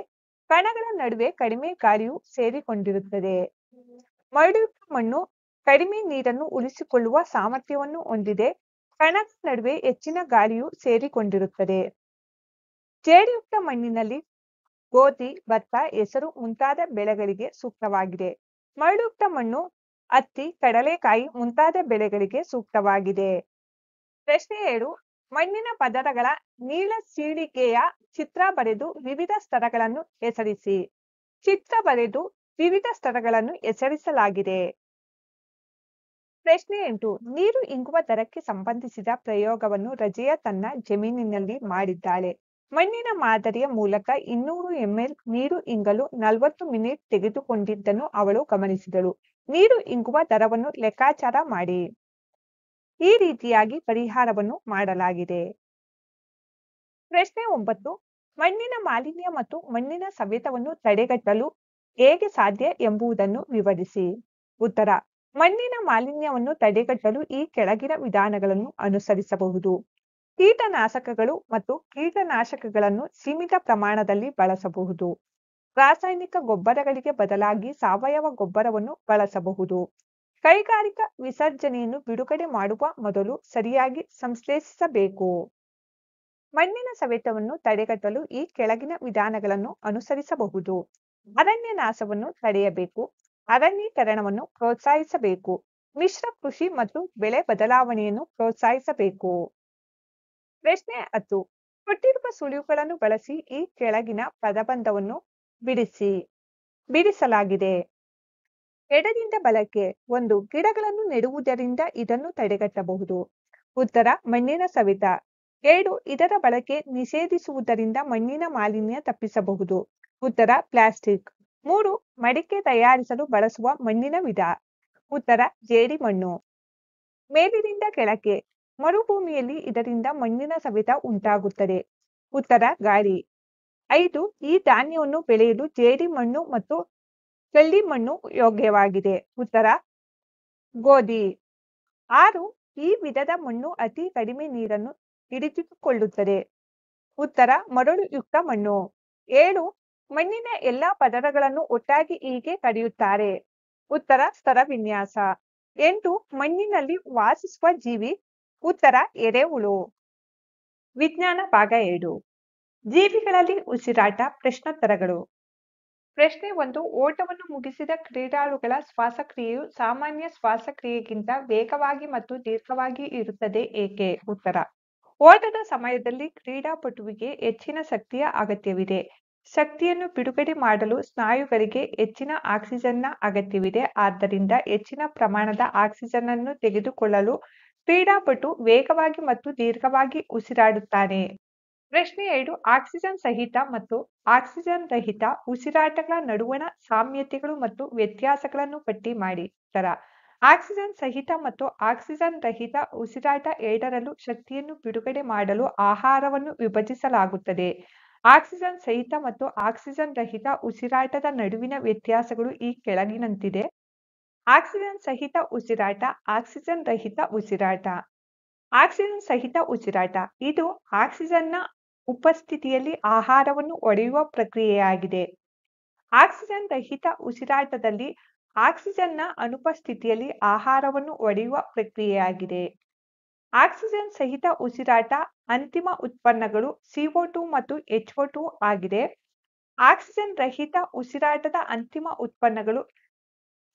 ಕಣಗಳ ನಡುವೆ ಕಡಿಮೆ ಗಾಳಿಯು ಸೇರಿಕೊಂಡಿರುತ್ತದೆ. ಮರಳುಯುಕ್ತ ಮಣ್ಣು ಕಡಿಮೆ ನೀರನ್ನು ಉಳಿಸಿಕೊಳ್ಳುವ ಸಾಮರ್ಥ್ಯವನ್ನು ಹೊಂದಿದೆ. ಕಣಗಳ ನಡುವೆ ಹೆಚ್ಚಿನ ಗಾಳಿಯು ಸೇರಿಕೊಂಡಿರುತ್ತದೆ. ಜೇಡಿಯುಕ್ತ ಮಣ್ಣಿನಲ್ಲಿ ಗೋಧಿ, ಭತ್ತ, ಹೆಸರು ಮುಂತಾದ ಬೆಳೆಗಳಿಗೆ ಸೂಕ್ತವಾಗಿದೆ. ಮರಳುಯುಕ್ತ ಮಣ್ಣು ಹತ್ತಿ, ಕಡಲೆಕಾಯಿ ಮುಂತಾದ ಬೆಳೆಗಳಿಗೆ ಸೂಕ್ತವಾಗಿದೆ. ಪ್ರಶ್ನೆ 7. ಮಣ್ಣಿನ ಪದರಗಳ ನೀಳಸೀಳಿಗೆಯ ಚಿತ್ರ ಬರೆದು ವಿವಿಧ ಸ್ತರಗಳನ್ನು ಹೆಸರಿಸಿ. ಚಿತ್ರ ಬರೆದು ವಿವಿಧ ಸ್ತರಗಳನ್ನು ಹೆಸರಿಸಲಾಗಿದೆ. ಪ್ರಶ್ನೆ 8. ನೀರು ಇಂಗುವ ದರಕ್ಕೆ ಸಂಬಂಧಿಸಿದ ಪ್ರಯೋಗವನ್ನು ರಜಿಯಾ ತನ್ನ ಜಮೀನಿನಲ್ಲಿ ಮಾಡಿದ್ದಾಳೆ. ಮಣ್ಣಿನ ಮಾದರಿಯ ಮೂಲಕ 200 ml ನೀರು ಇಂಗಲು 40 ಮಿನಿಟ್ ತೆಗೆದುಕೊಂಡಿದ್ದನ್ನು ಅವಳು ಗಮನಿಸಿದಳು. ನೀರು ಇಂಗುವ ದರವನ್ನು ಲೆಕ್ಕಾಚಾರ ಮಾಡಿ. ಈ ರೀತಿಯಾಗಿ ಪರಿಹಾರವನ್ನು ಮಾಡಲಾಗಿದೆ. ಪ್ರಶ್ನೆ 9. ಮಣ್ಣಿನ ಮಾಲಿನ್ಯ ಮತ್ತು ಮಣ್ಣಿನ ಸವೆತವನ್ನು ತಡೆಗಟ್ಟಲು ಹೇಗೆ ಸಾಧ್ಯ ಎಂಬುದನ್ನು ವಿವರಿಸಿ. ಉತ್ತರ. ಮಣ್ಣಿನ ಮಾಲಿನ್ಯವನ್ನು ತಡೆಗಟ್ಟಲು ಈ ಕೆಳಗಿನ ವಿಧಾನಗಳನ್ನು ಅನುಸರಿಸಬಹುದು. ಕೀಟನಾಶಕಗಳು ಮತ್ತು ಕೀಟನಾಶಕಗಳನ್ನು ಸೀಮಿತ ಪ್ರಮಾಣದಲ್ಲಿ ಬಳಸಬಹುದು. ರಾಸಾಯನಿಕ ಗೊಬ್ಬರಗಳಿಗೆ ಬದಲಾಗಿ ಸಾವಯವ ಗೊಬ್ಬರವನ್ನು ಬಳಸಬಹುದು. ಕೈಗಾರಿಕಾ ವಿಸರ್ಜನೆಯನ್ನು ಬಿಡುಗಡೆ ಮಾಡುವ ಮೊದಲು ಸರಿಯಾಗಿ ಸಂಶ್ಲೇಷಿಸಬೇಕು. ಮಣ್ಣಿನ ಸವೆತವನ್ನು ತಡೆಗಟ್ಟಲು ಈ ಕೆಳಗಿನ ವಿಧಾನಗಳನ್ನು ಅನುಸರಿಸಬಹುದು. ಅರಣ್ಯ ನಾಶವನ್ನು ತಡೆಯಬೇಕು. ಅರಣ್ಯೀಕರಣವನ್ನು ಪ್ರೋತ್ಸಾಹಿಸಬೇಕು. ಮಿಶ್ರ ಕೃಷಿ ಮತ್ತು ಬೆಳೆ ಬದಲಾವಣೆಯನ್ನು ಪ್ರೋತ್ಸಾಹಿಸಬೇಕು. ಪ್ರಶ್ನೆ 10. ಕೊಟ್ಟಿರುವ ಸುಳಿವುಗಳನ್ನು ಬಳಸಿ ಈ ಕೆಳಗಿನ ಪದಬಂಧವನ್ನು ಬಿಡಿಸಲಾಗಿದೆ. ಎಡದಿಂದ ಬಲಕ್ಕೆ. 1. ಗಿಡಗಳನ್ನು ನೆಡುವುದರಿಂದ ಇದನ್ನು ತಡೆಗಟ್ಟಬಹುದು. ಉತ್ತರ. ಮಣ್ಣಿನ ಸವೆತ. 2. ಇದರ ಬಳಕೆ ನಿಷೇಧಿಸುವುದರಿಂದ ಮಣ್ಣಿನ ಮಾಲಿನ್ಯ ತಪ್ಪಿಸಬಹುದು. ಉತ್ತರ. ಪ್ಲಾಸ್ಟಿಕ್. 3. ಮಡಿಕೆ ತಯಾರಿಸಲು ಬಳಸುವ ಮಣ್ಣಿನ ವಿಧ. ಉತ್ತರ. ಜೇಡಿಮಣ್ಣು. ಮೇಲಿನಿಂದ ಕೆಳಕ್ಕೆ. ಮರುಭೂಮಿಯಲ್ಲಿ ಇದರಿಂದ ಮಣ್ಣಿನ ಸವೆತ ಉಂಟಾಗುತ್ತದೆ. ಉತ್ತರ. ಗಾಳಿ. 5. ಈ ಧಾನ್ಯವನ್ನು ಬೆಳೆಯಲು ಜೇಡಿಮಣ್ಣು ಮತ್ತು ಕಳ್ಳಿಮಣ್ಣು ಯೋಗ್ಯವಾಗಿದೆ. ಉತ್ತರ. ಗೋಧಿ. 6. ಈ ವಿಧದ ಮಣ್ಣು ಅತಿ ಕಡಿಮೆ ನೀರನ್ನು ಹಿಡಿದಿಟ್ಟುಕೊಳ್ಳುತ್ತದೆ. ಉತ್ತರ. ಮರಳುಯುಕ್ತ ಮಣ್ಣು. 7. ಮಣ್ಣಿನ ಎಲ್ಲಾ ಪದರಗಳನ್ನು ಒಟ್ಟಾಗಿ ಹೀಗೆ ಕರೆಯುತ್ತಾರೆ. ಉತ್ತರ. ಸ್ತರವಿನ್ಯಾಸ. 8. ಮಣ್ಣಿನಲ್ಲಿ ವಾಸಿಸುವ ಜೀವಿ. ಉತ್ತರ. ಎರೆಹುಳು. ವಿಜ್ಞಾನ ಭಾಗ 2. ಜೀವಿಗಳಲ್ಲಿ ಉಸಿರಾಟ. ಪ್ರಶ್ನೋತ್ತರಗಳು. ಪ್ರಶ್ನೆ 1. ಓಟವನ್ನು ಮುಗಿಸಿದ ಕ್ರೀಡಾಳುಗಳ ಶ್ವಾಸಕ್ರಿಯೆಯು ಸಾಮಾನ್ಯ ಶ್ವಾಸಕ್ರಿಯೆಗಿಂತ ವೇಗವಾಗಿ ಮತ್ತು ದೀರ್ಘವಾಗಿ ಇರುತ್ತದೆ ಏಕೆ? ಉತ್ತರ. ಓಟದ ಸಮಯದಲ್ಲಿ ಕ್ರೀಡಾಪಟುವಿಗೆ ಹೆಚ್ಚಿನ ಶಕ್ತಿಯ ಅಗತ್ಯವಿದೆ. ಶಕ್ತಿಯನ್ನು ಬಿಡುಗಡೆ ಮಾಡಲು ಸ್ನಾಯುಗಳಿಗೆ ಹೆಚ್ಚಿನ ಆಕ್ಸಿಜನ್ನ ಅಗತ್ಯವಿದೆ. ಆದ್ದರಿಂದ ಹೆಚ್ಚಿನ ಪ್ರಮಾಣದ ಆಕ್ಸಿಜನ್ ಅನ್ನು ತೆಗೆದುಕೊಳ್ಳಲು ಕ್ರೀಡಾಪಟು ವೇಗವಾಗಿ ಮತ್ತು ದೀರ್ಘವಾಗಿ ಉಸಿರಾಡುತ್ತಾನೆ. ಪ್ರಶ್ನೆ 2. ಆಕ್ಸಿಜನ್ ಸಹಿತ ಮತ್ತು ಆಕ್ಸಿಜನ್ ರಹಿತ ಉಸಿರಾಟಗಳ ನಡುವಣ ಸಾಮ್ಯತೆಗಳು ಮತ್ತು ವ್ಯತ್ಯಾಸಗಳನ್ನು ಪಟ್ಟಿ ಮಾಡಿ. ಉತ್ತರ. ಆಕ್ಸಿಜನ್ ಸಹಿತ ಮತ್ತು ಆಕ್ಸಿಜನ್ ರಹಿತ ಉಸಿರಾಟ ಎರಡರಲ್ಲೂ ಶಕ್ತಿಯನ್ನು ಬಿಡುಗಡೆ ಮಾಡಲು ಆಹಾರವನ್ನು ವಿಭಜಿಸಲಾಗುತ್ತದೆ. ಆಕ್ಸಿಜನ್ ಸಹಿತ ಮತ್ತು ಆಕ್ಸಿಜನ್ ರಹಿತ ಉಸಿರಾಟದ ನಡುವಿನ ವ್ಯತ್ಯಾಸಗಳು ಈ ಕೆಳಗಿನಂತಿದೆ. ಆಕ್ಸಿಜನ್ ಸಹಿತ ಉಸಿರಾಟ, ಆಕ್ಸಿಜನ್ ರಹಿತ ಉಸಿರಾಟ. ಆಕ್ಸಿಜನ್ ಸಹಿತ ಉಸಿರಾಟ ಇದು ಆಕ್ಸಿಜನ್ನ ಉಪಸ್ಥಿತಿಯಲ್ಲಿ ಆಹಾರವನ್ನು ಒಡೆಯುವ ಪ್ರಕ್ರಿಯೆಯಾಗಿದೆ. ಆಕ್ಸಿಜನ್ ರಹಿತ ಉಸಿರಾಟದಲ್ಲಿ ಆಕ್ಸಿಜನ್ನ ಅನುಪಸ್ಥಿತಿಯಲ್ಲಿ ಆಹಾರವನ್ನು ಒಡೆಯುವ ಪ್ರಕ್ರಿಯೆಯಾಗಿದೆ. ಆಕ್ಸಿಜನ್ ಸಹಿತ ಉಸಿರಾಟ ಅಂತಿಮ ಉತ್ಪನ್ನಗಳು CO2 ಮತ್ತು HO2 ಆಗಿದೆ. ಆಕ್ಸಿಜನ್ ರಹಿತ ಉಸಿರಾಟದ ಅಂತಿಮ ಉತ್ಪನ್ನಗಳು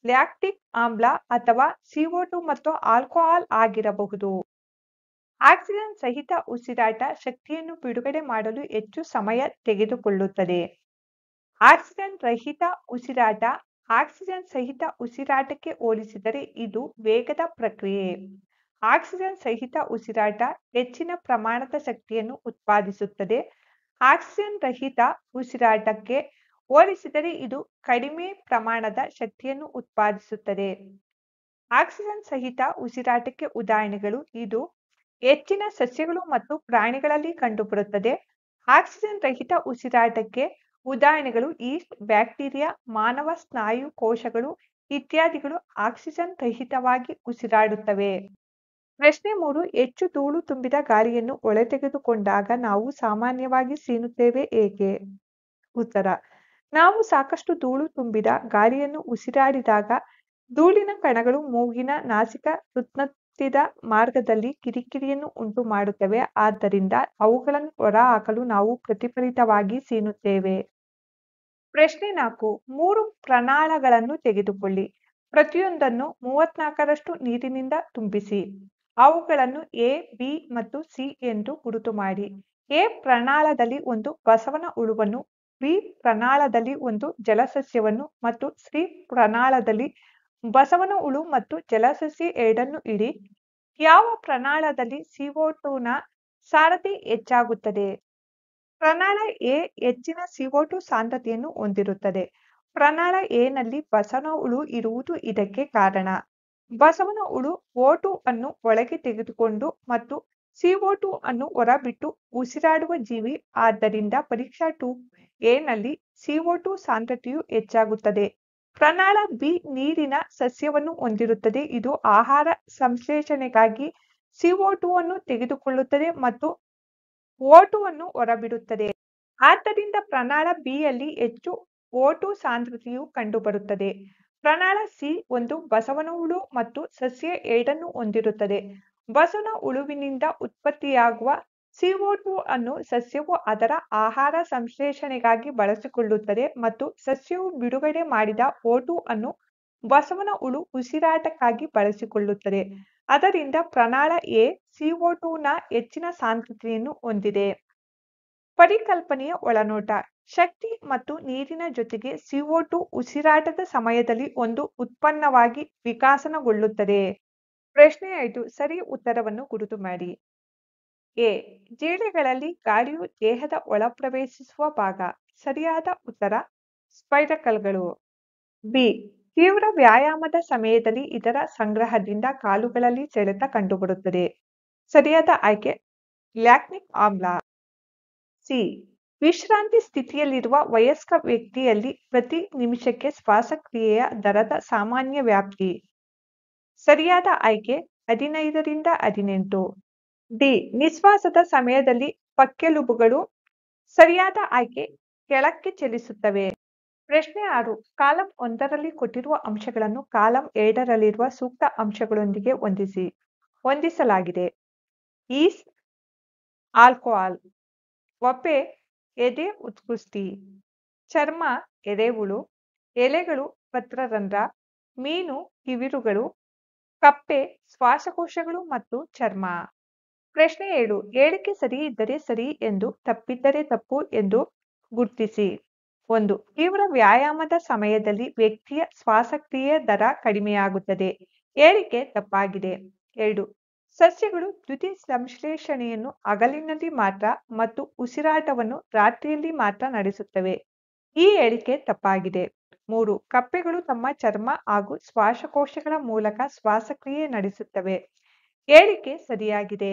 ಲ್ಯಾಕ್ಟಿಕ್ ಆಮ್ಲ ಅಥವಾ CO2 ಮತ್ತು ಆಲ್ಕೋಹಾಲ್ ಆಗಿರಬಹುದು. ಆಕ್ಸಿಜನ್ ಸಹಿತ ಉಸಿರಾಟ ಶಕ್ತಿಯನ್ನು ಬಿಡುಗಡೆ ಮಾಡಲು ಹೆಚ್ಚು ಸಮಯ ತೆಗೆದುಕೊಳ್ಳುತ್ತದೆ. ಆಕ್ಸಿಜನ್ ರಹಿತ ಉಸಿರಾಟ ಆಕ್ಸಿಜನ್ ಸಹಿತ ಉಸಿರಾಟಕ್ಕೆ ಹೋಲಿಸಿದರೆ ಇದು ವೇಗದ ಪ್ರಕ್ರಿಯೆ. ಆಕ್ಸಿಜನ್ ಸಹಿತ ಉಸಿರಾಟ ಹೆಚ್ಚಿನ ಪ್ರಮಾಣದ ಶಕ್ತಿಯನ್ನು ಉತ್ಪಾದಿಸುತ್ತದೆ. ಆಕ್ಸಿಜನ್ ರಹಿತ ಉಸಿರಾಟಕ್ಕೆ ಹೋಲಿಸಿದರೆ ಇದು ಕಡಿಮೆ ಪ್ರಮಾಣದ ಶಕ್ತಿಯನ್ನು ಉತ್ಪಾದಿಸುತ್ತದೆ. ಆಕ್ಸಿಜನ್ ಸಹಿತ ಉಸಿರಾಟಕ್ಕೆ ಉದಾಹರಣೆಗಳು ಇದು ಹೆಚ್ಚಿನ ಸಸ್ಯಗಳು ಮತ್ತು ಪ್ರಾಣಿಗಳಲ್ಲಿ ಕಂಡುಬರುತ್ತದೆ. ಆಕ್ಸಿಜನ್ ರಹಿತ ಉಸಿರಾಟಕ್ಕೆ ಉದಾಹರಣೆಗಳು ಈಸ್ಟ್, ಬ್ಯಾಕ್ಟೀರಿಯಾ, ಮಾನವ ಸ್ನಾಯು ಕೋಶಗಳು ಇತ್ಯಾದಿಗಳು ಆಕ್ಸಿಜನ್ ರಹಿತವಾಗಿ ಉಸಿರಾಡುತ್ತವೆ. ಪ್ರಶ್ನೆ 3. ಹೆಚ್ಚು ಧೂಳು ತುಂಬಿದ ಗಾಳಿಯನ್ನು ಒಳತೆಗೆದುಕೊಂಡಾಗ ನಾವು ಸಾಮಾನ್ಯವಾಗಿ ಸೀನುತ್ತೇವೆ ಏಕೆ? ಉತ್ತರ: ನಾವು ಸಾಕಷ್ಟು ಧೂಳು ತುಂಬಿದ ಗಾಳಿಯನ್ನು ಉಸಿರಾಡಿದಾಗ ಧೂಳಿನ ಕಣಗಳು ಮೂಗಿನ ನಾಸಿಕ ಹೃತ್ಪತ್ತಿದ ಮಾರ್ಗದಲ್ಲಿ ಕಿರಿಕಿರಿಯನ್ನು ಉಂಟು ಮಾಡುತ್ತವೆ. ಆದ್ದರಿಂದ ಅವುಗಳನ್ನು ಹೊರಹಾಕಲು ನಾವು ಪ್ರತಿಫಲಿತವಾಗಿ ಸೀನುತ್ತೇವೆ. ಪ್ರಶ್ನೆ 4. 3 ಪ್ರಾಣಾಳಗಳನ್ನು ತೆಗೆದುಕೊಳ್ಳಿ. ಪ್ರತಿಯೊಂದನ್ನು 34ರಷ್ಟು ನೀರಿನಿಂದ ತುಂಬಿಸಿ. ಅವುಗಳನ್ನು ಎ, ಬಿ ಮತ್ತು ಸಿ ಎಂದು ಗುರುತು ಮಾಡಿ. ಎ ಪ್ರಾಣಾಳದಲ್ಲಿ ಒಂದು ಬಸವನ ಹುಳುವನ್ನು, ಬಿ ಪ್ರಾಣಾಳದಲ್ಲಿ ಒಂದು ಜಲಸಸ್ಯವನ್ನು ಮತ್ತು ಸಿ ಪ್ರಾಣಾಳದಲ್ಲಿ ಬಸವನ ಹುಳು ಮತ್ತು ಜಲಸಸ್ಯ ಎರಡನ್ನೂ ಇಡಿ. ಯಾವ ಪ್ರಾಣಾಳದಲ್ಲಿ CO2 ನ ಸಾಂದ್ರತೆ ಹೆಚ್ಚಾಗುತ್ತದೆ? ಪ್ರಾಣಾಳ ಎ ಹೆಚ್ಚಿನ CO2 ಸಾಂದ್ರತೆಯನ್ನು ಹೊಂದಿರುತ್ತದೆ. ಪ್ರಾಣಾಳ ಎ ನಲ್ಲಿ ಬಸವನ ಹುಳು ಇರುವುದು ಇದಕ್ಕೆ ಕಾರಣ. ಬಸವನ ಹುಳು O2 ಅನ್ನು ಒಳಗೆ ತೆಗೆದುಕೊಂಡು ಮತ್ತು CO2 ಅನ್ನು ಹೊರಬಿಟ್ಟು ಉಸಿರಾಡುವ ಜೀವಿ. ಆದ್ದರಿಂದ ಪರೀಕ್ಷಾ ಟ್ಯೂಬ್ ಎ ನಲ್ಲಿ CO2 ಸಾಂದ್ರತೆಯು ಹೆಚ್ಚಾಗುತ್ತದೆ. ಪ್ರಾಣಾಳ ಬಿ ನೀರಿನ ಸಸ್ಯವನ್ನು ಹೊಂದಿರುತ್ತದೆ. ಇದು ಆಹಾರ ಸಂಶ್ಲೇಷಣೆಗಾಗಿ CO2 ಅನ್ನು ತೆಗೆದುಕೊಳ್ಳುತ್ತದೆ ಮತ್ತು O2 ಅನ್ನು ಹೊರಬಿಡುತ್ತದೆ. ಆದ್ದರಿಂದ ಪ್ರಾಣಾಳ ಬಿ ಯಲ್ಲಿ ಹೆಚ್ಚು O2 ಸಾಂದ್ರತೆಯು ಕಂಡುಬರುತ್ತದೆ. ಪ್ರಾಣಾಳ ಸಿ ಒಂದು ಬಸವನ ಹುಳು ಮತ್ತು ಸಸ್ಯ ಎರಡನ್ನೂ ಹೊಂದಿರುತ್ತದೆ. ಬಸವನ ಹುಳುವಿನಿಂದ ಉತ್ಪತ್ತಿಯಾಗುವ CO2 ಅನ್ನು ಸಸ್ಯವು ಅದರ ಆಹಾರ ಸಂಶ್ಲೇಷಣೆಗಾಗಿ ಬಳಸಿಕೊಳ್ಳುತ್ತದೆ ಮತ್ತು ಸಸ್ಯವು ಬಿಡುಗಡೆ ಮಾಡಿದ O2 ಅನ್ನು ಬಸವನ ಹುಳು ಉಸಿರಾಟಕ್ಕಾಗಿ ಬಳಸಿಕೊಳ್ಳುತ್ತದೆ. ಆದ್ದರಿಂದ ಪ್ರಾಣಾಳ ಎ CO2 ನ ಹೆಚ್ಚಿನ ಸಾಂದ್ರತೆಯನ್ನು ಹೊಂದಿದೆ. ಪರಿಕಲ್ಪನೆಯ ಒಳನೋಟ: ಶಕ್ತಿ ಮತ್ತು ನೀರಿನ ಜೊತೆಗೆ CO2 ಉಸಿರಾಟದ ಸಮಯದಲ್ಲಿ ಒಂದು ಉತ್ಪನ್ನವಾಗಿ ವಿಕಾಸನಗೊಳ್ಳುತ್ತದೆ. ಪ್ರಶ್ನೆ 5. ಸರಿ ಉತ್ತರವನ್ನು ಗುರುತು ಮಾಡಿ. ಎ. ಜೇಡಗಳಲ್ಲಿ ಗಾಳಿಯು ದೇಹದ ಒಳಪ್ರವೇಶಿಸುವ ಭಾಗ. ಸರಿಯಾದ ಉತ್ತರ ಸ್ಪೈರಕಲ್ಗಳು. ಬಿ. ತೀವ್ರ ವ್ಯಾಯಾಮದ ಸಮಯದಲ್ಲಿ ಇದರ ಸಂಗ್ರಹದಿಂದ ಕಾಲುಗಳಲ್ಲಿ ಸೆಳೆತ ಕಂಡುಬರುತ್ತದೆ. ಸರಿಯಾದ ಆಯ್ಕೆ ಲ್ಯಾಕ್ಟಿಕ್ ಆಮ್ಲ. ಸಿ. ವಿಶ್ರಾಂತಿ ಸ್ಥಿತಿಯಲ್ಲಿರುವ ವಯಸ್ಕ ವ್ಯಕ್ತಿಯಲ್ಲಿ ಪ್ರತಿ ನಿಮಿಷಕ್ಕೆ ಶ್ವಾಸಕ್ರಿಯೆಯ ದರದ ಸಾಮಾನ್ಯ ವ್ಯಾಪ್ತಿ. ಸರಿಯಾದ ಆಯ್ಕೆ 15 ರಿಂದ 18. ಡಿ. ನಿಶ್ವಾಸದ ಸಮಯದಲ್ಲಿ ಪಕ್ಕೆಲುಬುಗಳು. ಸರಿಯಾದ ಆಯ್ಕೆ ಕೆಳಕ್ಕೆ ಚಲಿಸುತ್ತವೆ. ಪ್ರಶ್ನೆ 6. ಕಾಲಂ 1ರಲ್ಲಿ ಕೊಟ್ಟಿರುವ ಅಂಶಗಳನ್ನು ಕಾಲಂ 2ರಲ್ಲಿರುವ ಸೂಕ್ತ ಅಂಶಗಳೊಂದಿಗೆ ಹೊಂದಿಸಿ. ಹೊಂದಿಸಲಾಗಿದೆ. ಈಸ್ ಆಲ್ಕೋಹಾಲ್, ವಪೆ ಎದೆ ಉತ್ಕೃಷ್ಟಿ, ಚರ್ಮ ಎರೆಹುಳು, ಎಲೆಗಳು ಪತ್ರರಂಧ್ರ, ಮೀನು ಕಿವಿರುಗಳು, ಕಪ್ಪೆ ಶ್ವಾಸಕೋಶಗಳು ಮತ್ತು ಚರ್ಮ. ಪ್ರಶ್ನೆ 7. ಹೇಳಿಕೆ ಸರಿ ಇದ್ದರೆ ಸರಿ ಎಂದು, ತಪ್ಪಿದ್ದರೆ ತಪ್ಪು ಎಂದು ಗುರ್ತಿಸಿ. 1. ತೀವ್ರ ವ್ಯಾಯಾಮದ ಸಮಯದಲ್ಲಿ ವ್ಯಕ್ತಿಯ ಶ್ವಾಸಕ್ರಿಯೆಯ ದರ ಕಡಿಮೆಯಾಗುತ್ತದೆ. ಹೇಳಿಕೆ ತಪ್ಪಾಗಿದೆ. 2. ಸಸ್ಯಗಳು ದ್ಯುತಿ ಸಂಶ್ಲೇಷಣೆಯನ್ನು ಹಗಲಿನಲ್ಲಿ ಮಾತ್ರ ಮತ್ತು ಉಸಿರಾಟವನ್ನು ರಾತ್ರಿಯಲ್ಲಿ ಮಾತ್ರ ನಡೆಸುತ್ತವೆ. ಈ ಹೇಳಿಕೆ ತಪ್ಪಾಗಿದೆ. 3. ಕಪ್ಪೆಗಳು ತಮ್ಮ ಚರ್ಮ ಹಾಗೂ ಶ್ವಾಸಕೋಶಗಳ ಮೂಲಕ ಶ್ವಾಸಕ್ರಿಯೆ ನಡೆಸುತ್ತವೆ. ಹೇಳಿಕೆ ಸರಿಯಾಗಿದೆ.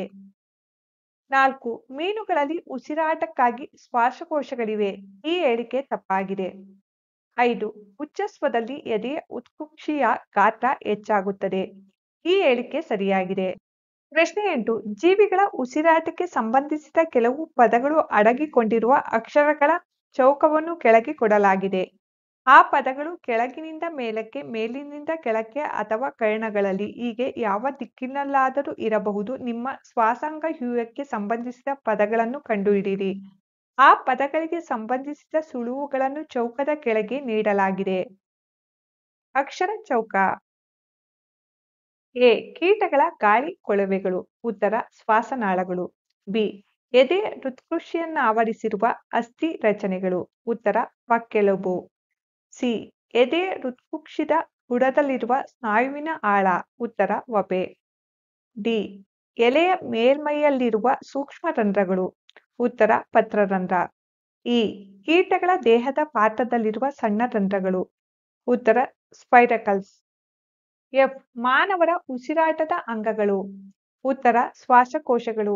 4. ಮೀನುಗಳಲ್ಲಿ ಉಸಿರಾಟಕ್ಕಾಗಿ ಶ್ವಾಸಕೋಶಗಳಿವೆ. ಈ ಹೇಳಿಕೆ ತಪ್ಪಾಗಿದೆ. 5. ಉಚ್ಚಸ್ವದಲ್ಲಿ ಎದೆಯ ಉತ್ಕುಕ್ಷಿಯ ಗಾತ್ರ ಹೆಚ್ಚಾಗುತ್ತದೆ. ಈ ಹೇಳಿಕೆ ಸರಿಯಾಗಿದೆ. ಪ್ರಶ್ನೆ 8. ಜೀವಿಗಳ ಉಸಿರಾಟಕ್ಕೆ ಸಂಬಂಧಿಸಿದ ಕೆಲವು ಪದಗಳು ಅಡಗಿಕೊಂಡಿರುವ ಅಕ್ಷರಗಳ ಚೌಕವನ್ನು ಕೆಳಗೆ ಕೊಡಲಾಗಿದೆ. ಆ ಪದಗಳು ಕೆಳಗಿನಿಂದ ಮೇಲಕ್ಕೆ, ಮೇಲಿನಿಂದ ಕೆಳಕ್ಕೆ ಅಥವಾ ಕರ್ಣಗಳಲ್ಲಿ ಹೀಗೆ ಯಾವ ದಿಕ್ಕಿನಲ್ಲಾದರೂ ಇರಬಹುದು. ನಿಮ್ಮ ಶ್ವಾಸಾಂಗವ್ಯೂಹಕ್ಕೆ ಸಂಬಂಧಿಸಿದ ಪದಗಳನ್ನು ಕಂಡುಹಿಡಿಯಿರಿ. ಆ ಪದಗಳಿಗೆ ಸಂಬಂಧಿಸಿದ ಸುಳುಹುಗಳನ್ನು ಚೌಕದ ಕೆಳಗೆ ನೀಡಲಾಗಿದೆ. ಅಕ್ಷರ ಚೌಕ. ಎ. ಕೀಟಗಳ ಗಾಳಿ ಕೊಳವೆಗಳು. ಉತ್ತರ ಶ್ವಾಸನಾಳಗಳು. ಬಿ. ಎದೆ ಹೃತ್ಕುಕ್ಷಿಯನ್ನಾವರಿಸಿರುವ ಅಸ್ಥಿ ರಚನೆಗಳು. ಉತ್ತರ ಪಕ್ಕೆಲುಬು. ಸಿ. ಎದೆ ಹೃತ್ಕುಕ್ಷಿದ ಬುಡದಲ್ಲಿರುವ ಸ್ನಾಯುವಿನ ಆಳ. ಉತ್ತರ ವಪೆ. ಡಿ. ಎಲೆಯ ಮೇಲ್ಮೈಯಲ್ಲಿರುವ ಸೂಕ್ಷ್ಮ ರಂಧ್ರಗಳು. ಉತ್ತರ ಪತ್ರರಂಧ್ರ. ಇ. ಕೀಟಗಳ ದೇಹದ ಪಾತ್ರದಲ್ಲಿರುವ ಸಣ್ಣ ರಂಧ್ರಗಳು. ಉತ್ತರ ಸ್ಪೈರಕಲ್ಸ್. ಎಫ್. ಮಾನವರ ಉಸಿರಾಟದ ಅಂಗಗಳು. ಉತ್ತರ ಶ್ವಾಸಕೋಶಗಳು.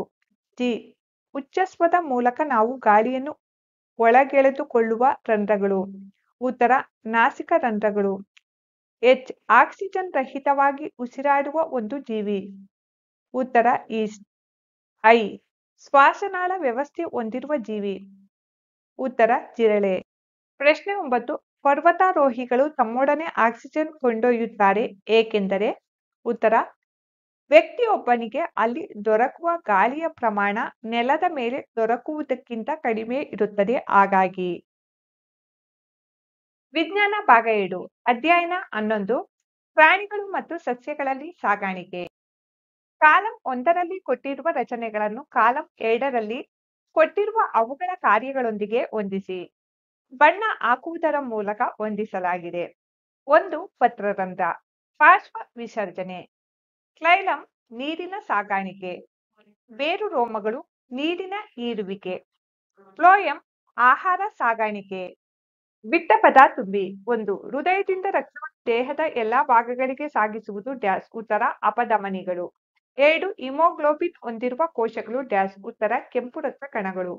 ಜಿ. ಉಚ್ಚಸ್ವದ ಮೂಲಕ ನಾವು ಗಾಳಿಯನ್ನು ಒಳಗೆಳೆದುಕೊಳ್ಳುವ ರಂಧ್ರಗಳು. ಉತ್ತರ ನಾಸಿಕ ರಂಧ್ರಗಳು. ಎಚ್. ಆಕ್ಸಿಜನ್ ರಹಿತವಾಗಿ ಉಸಿರಾಡುವ ಒಂದು ಜೀವಿ. ಉತ್ತರ ಈಸ್ಟ್. ಐ. ಶ್ವಾಸನಾಳ ವ್ಯವಸ್ಥೆ ಹೊಂದಿರುವ ಜೀವಿ. ಉತ್ತರ ಜಿರಳೆ. ಪ್ರಶ್ನೆ 9. ಪರ್ವತಾರೋಹಿಗಳು ತಮ್ಮೊಡನೆ ಆಕ್ಸಿಜನ್ ಕೊಂಡೊಯ್ಯುತ್ತಾರೆ ಏಕೆಂದರೆ. ಉತ್ತರ ವ್ಯಕ್ತಿಯೊಬ್ಬನಿಗೆ ಅಲ್ಲಿ ದೊರಕುವ ಗಾಳಿಯ ಪ್ರಮಾಣ ನೆಲದ ಮೇಲೆ ದೊರಕುವುದಕ್ಕಿಂತ ಕಡಿಮೆ ಇರುತ್ತದೆ, ಹಾಗಾಗಿ. ವಿಜ್ಞಾನ ಭಾಗ 7 ಅಧ್ಯಯನ 11 ಪ್ರಾಣಿಗಳು ಮತ್ತು ಸಸ್ಯಗಳಲ್ಲಿ ಸಾಗಾಣಿಕೆ. ಕಾಲಂ 1ರಲ್ಲಿ ಕೊಟ್ಟಿರುವ ರಚನೆಗಳನ್ನು ಕಾಲಂ 2ರಲ್ಲಿ ಕೊಟ್ಟಿರುವ ಅವುಗಳ ಕಾರ್ಯಗಳೊಂದಿಗೆ ಹೊಂದಿಸಿ. ಬಣ್ಣ ಹಾಕುವುದರ ಮೂಲಕ ಹೊಂದಿಸಲಾಗಿದೆ. 1. ಪತ್ರರಂಧ್ರ. ಪಾರ್ಶ್ವ ವಿಸರ್ಜನೆ. ಕ್ಲೈಲಂ ನೀರಿನ ಸಾಗಾಣಿಕೆ. ಬೇರು ರೋಮಗಳು ನೀರಿನ ಹೀರುವಿಕೆ. ಫ್ಲೋಯಂ ಆಹಾರ ಸಾಗಾಣಿಕೆ. ಬಿಟ್ಟ ಪದ ತುಂಬಿ. 1. ಹೃದಯದಿಂದ ರಕ್ತವನ್ನು ದೇಹದ ಎಲ್ಲಾ ಭಾಗಗಳಿಗೆ ಸಾಗಿಸುವುದು ಡ್ಯಾಶ್. ಉತ್ತರ ಅಪಧಮನಿಗಳು. 2. ಹಿಮೋಗ್ಲೋಬಿನ್ ಹೊಂದಿರುವ ಕೋಶಗಳು ಡ್ಯಾಶ್. ಉತ್ತರ ಕೆಂಪು ರಕ್ತ ಕಣಗಳು.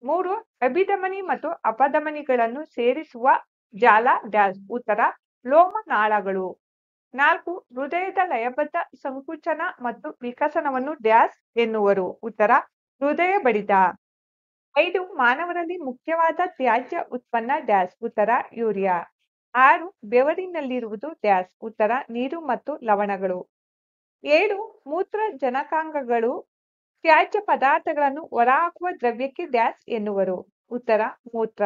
3. ಅಭಿಧಮನಿ ಮತ್ತು ಅಪಧಮನಿಗಳನ್ನು ಸೇರಿಸುವ ಜಾಲ ಡ್ಯಾಶ್. ಉತ್ತರ ಲೋಮನಾಳಗಳು. 4. ಹೃದಯದ ಲಯಬದ್ಧ ಸಂಕುಚನ ಮತ್ತು ವಿಕಸನವನ್ನು ಡ್ಯಾಶ್ ಎನ್ನುವರು. ಉತ್ತರ ಹೃದಯ ಬಡಿತ. 5. ಮಾನವರಲ್ಲಿ ಮುಖ್ಯವಾದ ತ್ಯಾಜ್ಯ ಉತ್ಪನ್ನ ಡ್ಯಾಶ್. ಉತ್ತರ ಯೂರಿಯಾ. 6. ಬೆವರಿನಲ್ಲಿರುವುದು ಡ್ಯಾಶ್. ಉತ್ತರ ನೀರು ಮತ್ತು ಲವಣಗಳು. 7. ಮೂತ್ರ ಜನಕಾಂಗಗಳು ತ್ಯಾಜ್ಯ ಪದಾರ್ಥಗಳನ್ನು ಹೊರಹಾಕುವ ದ್ರವ್ಯಕ್ಕೆ ಡ್ಯಾಶ್ ಎನ್ನುವರು. ಉತ್ತರ ಮೂತ್ರ.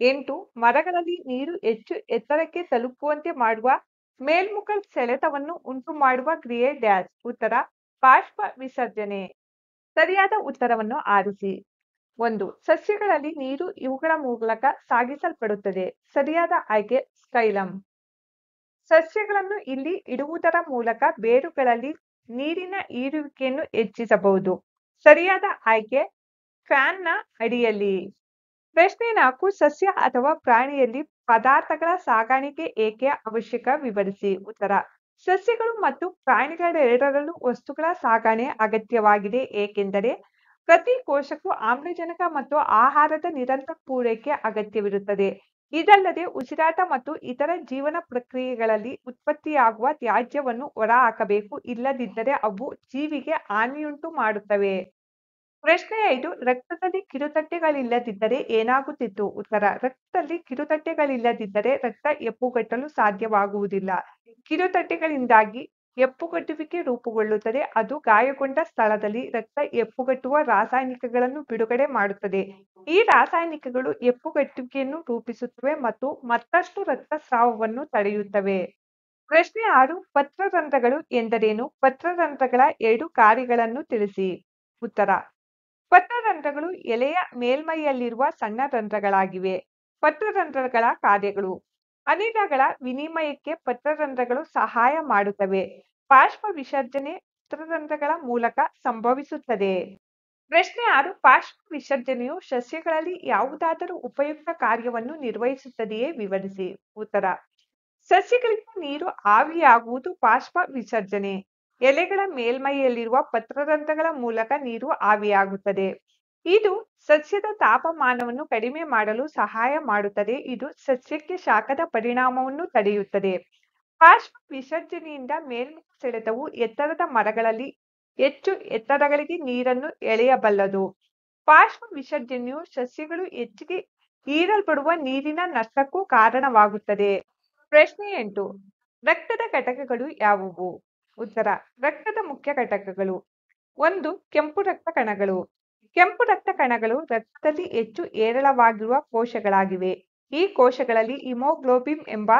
8. ಮರಗಳಲ್ಲಿ ನೀರು ಹೆಚ್ಚು ಎತ್ತರಕ್ಕೆ ತಲುಪುವಂತೆ ಮಾಡುವ ಮೇಲ್ಮುಖ ಸೆಳೆತವನ್ನು ಉಂಟು ಮಾಡುವ ಕ್ರಿಯೆ ಡ್ಯಾಶ್. ಉತ್ತರ ಬಾಷ್ಪ ವಿಸರ್ಜನೆ. ಸರಿಯಾದ ಉತ್ತರವನ್ನು ಆರಿಸಿ. 1. ಸಸ್ಯಗಳಲ್ಲಿ ನೀರು ಇವುಗಳ ಮೂಲಕ ಸಾಗಿಸಲ್ಪಡುತ್ತದೆ. ಸರಿಯಾದ ಆಯ್ಕೆ ಸ್ಕೈಲಂ. ಸಸ್ಯಗಳನ್ನು ಇಲ್ಲಿ ಇಡುವುದರ ಮೂಲಕ ಬೇರುಗಳಲ್ಲಿ ನೀರಿನ ಹೀರುವಿಕೆಯನ್ನು ಹೆಚ್ಚಿಸಬಹುದು. ಸರಿಯಾದ ಆಯ್ಕೆ ಫ್ಯಾನ್ನ ಅಡಿಯಲ್ಲಿ. ಪ್ರಶ್ನೆ 4. ಸಸ್ಯ ಅಥವಾ ಪ್ರಾಣಿಯಲ್ಲಿ ಪದಾರ್ಥಗಳ ಸಾಗಾಣಿಕೆ ಏಕೆ ಅವಶ್ಯಕ ವಿವರಿಸಿ. ಉತ್ತರ ಸಸ್ಯಗಳು ಮತ್ತು ಪ್ರಾಣಿಗಳೆರಡರಲ್ಲೂ ವಸ್ತುಗಳ ಸಾಗಣೆ ಅಗತ್ಯವಾಗಿದೆ ಏಕೆಂದರೆ ಪ್ರತಿ ಕೋಶಕ್ಕೂ ಆಮ್ಲಜನಕ ಮತ್ತು ಆಹಾರದ ನಿರಂತರ ಪೂರೈಕೆ ಅಗತ್ಯವಿರುತ್ತದೆ. ಇದಲ್ಲದೆ ಉಸಿರಾಟ ಮತ್ತು ಇತರ ಜೀವನ ಪ್ರಕ್ರಿಯೆಗಳಲ್ಲಿ ಉತ್ಪತ್ತಿಯಾಗುವ ತ್ಯಾಜ್ಯವನ್ನು ಹೊರಹಾಕಬೇಕು, ಇಲ್ಲದಿದ್ದರೆ ಅವು ಜೀವಿಗೆ ಹಾನಿಯುಂಟು ಮಾಡುತ್ತವೆ. ಪ್ರಶ್ನೆ 5. ರಕ್ತದಲ್ಲಿ ಕಿರುತಟ್ಟೆಗಳಿಲ್ಲದಿದ್ದರೆ ಏನಾಗುತ್ತಿತ್ತು. ಉತ್ತರ ರಕ್ತದಲ್ಲಿ ಕಿರುತಟ್ಟೆಗಳಿಲ್ಲದಿದ್ದರೆ ರಕ್ತ ಹೆಪ್ಪುಗಟ್ಟಲು ಸಾಧ್ಯವಾಗುವುದಿಲ್ಲ. ಕಿರುತಟ್ಟೆಗಳಿಂದಾಗಿ ಹೆಪ್ಪುಗಟ್ಟುವಿಕೆ ರೂಪುಗೊಳ್ಳುತ್ತದೆ. ಅದು ಗಾಯಗೊಂಡ ಸ್ಥಳದಲ್ಲಿ ರಕ್ತ ಹೆಪ್ಪುಗಟ್ಟುವ ರಾಸಾಯನಿಕಗಳನ್ನು ಬಿಡುಗಡೆ ಮಾಡುತ್ತದೆ. ಈ ರಾಸಾಯನಿಕಗಳು ಹೆಪ್ಪುಗಟ್ಟುವಿಕೆಯನ್ನು ರೂಪಿಸುತ್ತವೆ ಮತ್ತು ಮತ್ತಷ್ಟು ರಕ್ತಸ್ರಾವವನ್ನು ತಡೆಯುತ್ತವೆ. ಪ್ರಶ್ನೆ 6. ಪತ್ರರಂಧ್ರಗಳು ಎಂದರೇನು. ಪತ್ರರಂಧ್ರಗಳ 2 ಕಾರ್ಯಗಳನ್ನು ತಿಳಿಸಿ. ಉತ್ತರ ಪತ್ರರಂಧ್ರಗಳು ಎಲೆಯ ಮೇಲ್ಮೈಯಲ್ಲಿರುವ ಸಣ್ಣ ರಂಧ್ರಗಳಾಗಿವೆ. ಪತ್ರರಂಧ್ರಗಳ ಕಾರ್ಯಗಳು. ಅನಿಲಗಳ ವಿನಿಮಯಕ್ಕೆ ಪತ್ರರಂಧ್ರಗಳು ಸಹಾಯ ಮಾಡುತ್ತವೆ. ಬಾಷ್ಪ ವಿಸರ್ಜನೆ ಪತ್ರರಂಧ್ರಗಳ ಮೂಲಕ ಸಂಭವಿಸುತ್ತದೆ. ಪ್ರಶ್ನೆ 6. ಬಾಷ್ಪ ವಿಸರ್ಜನೆಯು ಸಸ್ಯಗಳಲ್ಲಿ ಯಾವುದಾದರೂ ಉಪಯುಕ್ತ ಕಾರ್ಯವನ್ನು ನಿರ್ವಹಿಸುತ್ತದೆಯೇ ವಿವರಿಸಿ. ಉತ್ತರ ಸಸ್ಯಗಳಿಂದ ನೀರು ಆವಿಯಾಗುವುದು ಬಾಷ್ಪ ವಿಸರ್ಜನೆ. ಎಲೆಗಳ ಮೇಲ್ಮೈಯಲ್ಲಿರುವ ಪತ್ರರಂಧ್ರಗಳ ಮೂಲಕ ನೀರು ಆವಿಯಾಗುತ್ತದೆ. ಇದು ಸಸ್ಯದ ತಾಪಮಾನವನ್ನು ಕಡಿಮೆ ಮಾಡಲು ಸಹಾಯ ಮಾಡುತ್ತದೆ. ಇದು ಸಸ್ಯಕ್ಕೆ ಶಾಖದ ಪರಿಣಾಮವನ್ನು ತಡೆಯುತ್ತದೆ. ಬಾಷ್ಪ ವಿಸರ್ಜನೆಯಿಂದ ಮೇಲ್ಮುಖ ಸೆಳೆತವು ಎತ್ತರದ ಮರಗಳಲ್ಲಿ ಹೆಚ್ಚು ಎತ್ತರಗಳಿಗೆ ನೀರನ್ನು ಎಳೆಯಬಲ್ಲದು. ಬಾಷ್ಪ ವಿಸರ್ಜನೆಯು ಸಸ್ಯಗಳು ಹೆಚ್ಚಿಗೆ ಹೀರಲ್ಪಡುವ ನೀರಿನ ನಷ್ಟಕ್ಕೂ ಕಾರಣವಾಗುತ್ತದೆ. ಪ್ರಶ್ನೆ 8. ರಕ್ತದ ಘಟಕಗಳು ಯಾವುವು. ಉತ್ತರ ರಕ್ತದ ಮುಖ್ಯ ಘಟಕಗಳು. 1. ಕೆಂಪು ರಕ್ತ ಕಣಗಳು. ಕೆಂಪು ರಕ್ತ ಕಣಗಳು ರಕ್ತದಲ್ಲಿ ಹೆಚ್ಚು ಹೇರಳವಾಗಿರುವ ಕೋಶಗಳಾಗಿವೆ. ಈ ಕೋಶಗಳಲ್ಲಿ ಹಿಮೋಗ್ಲೋಬಿನ್ ಎಂಬ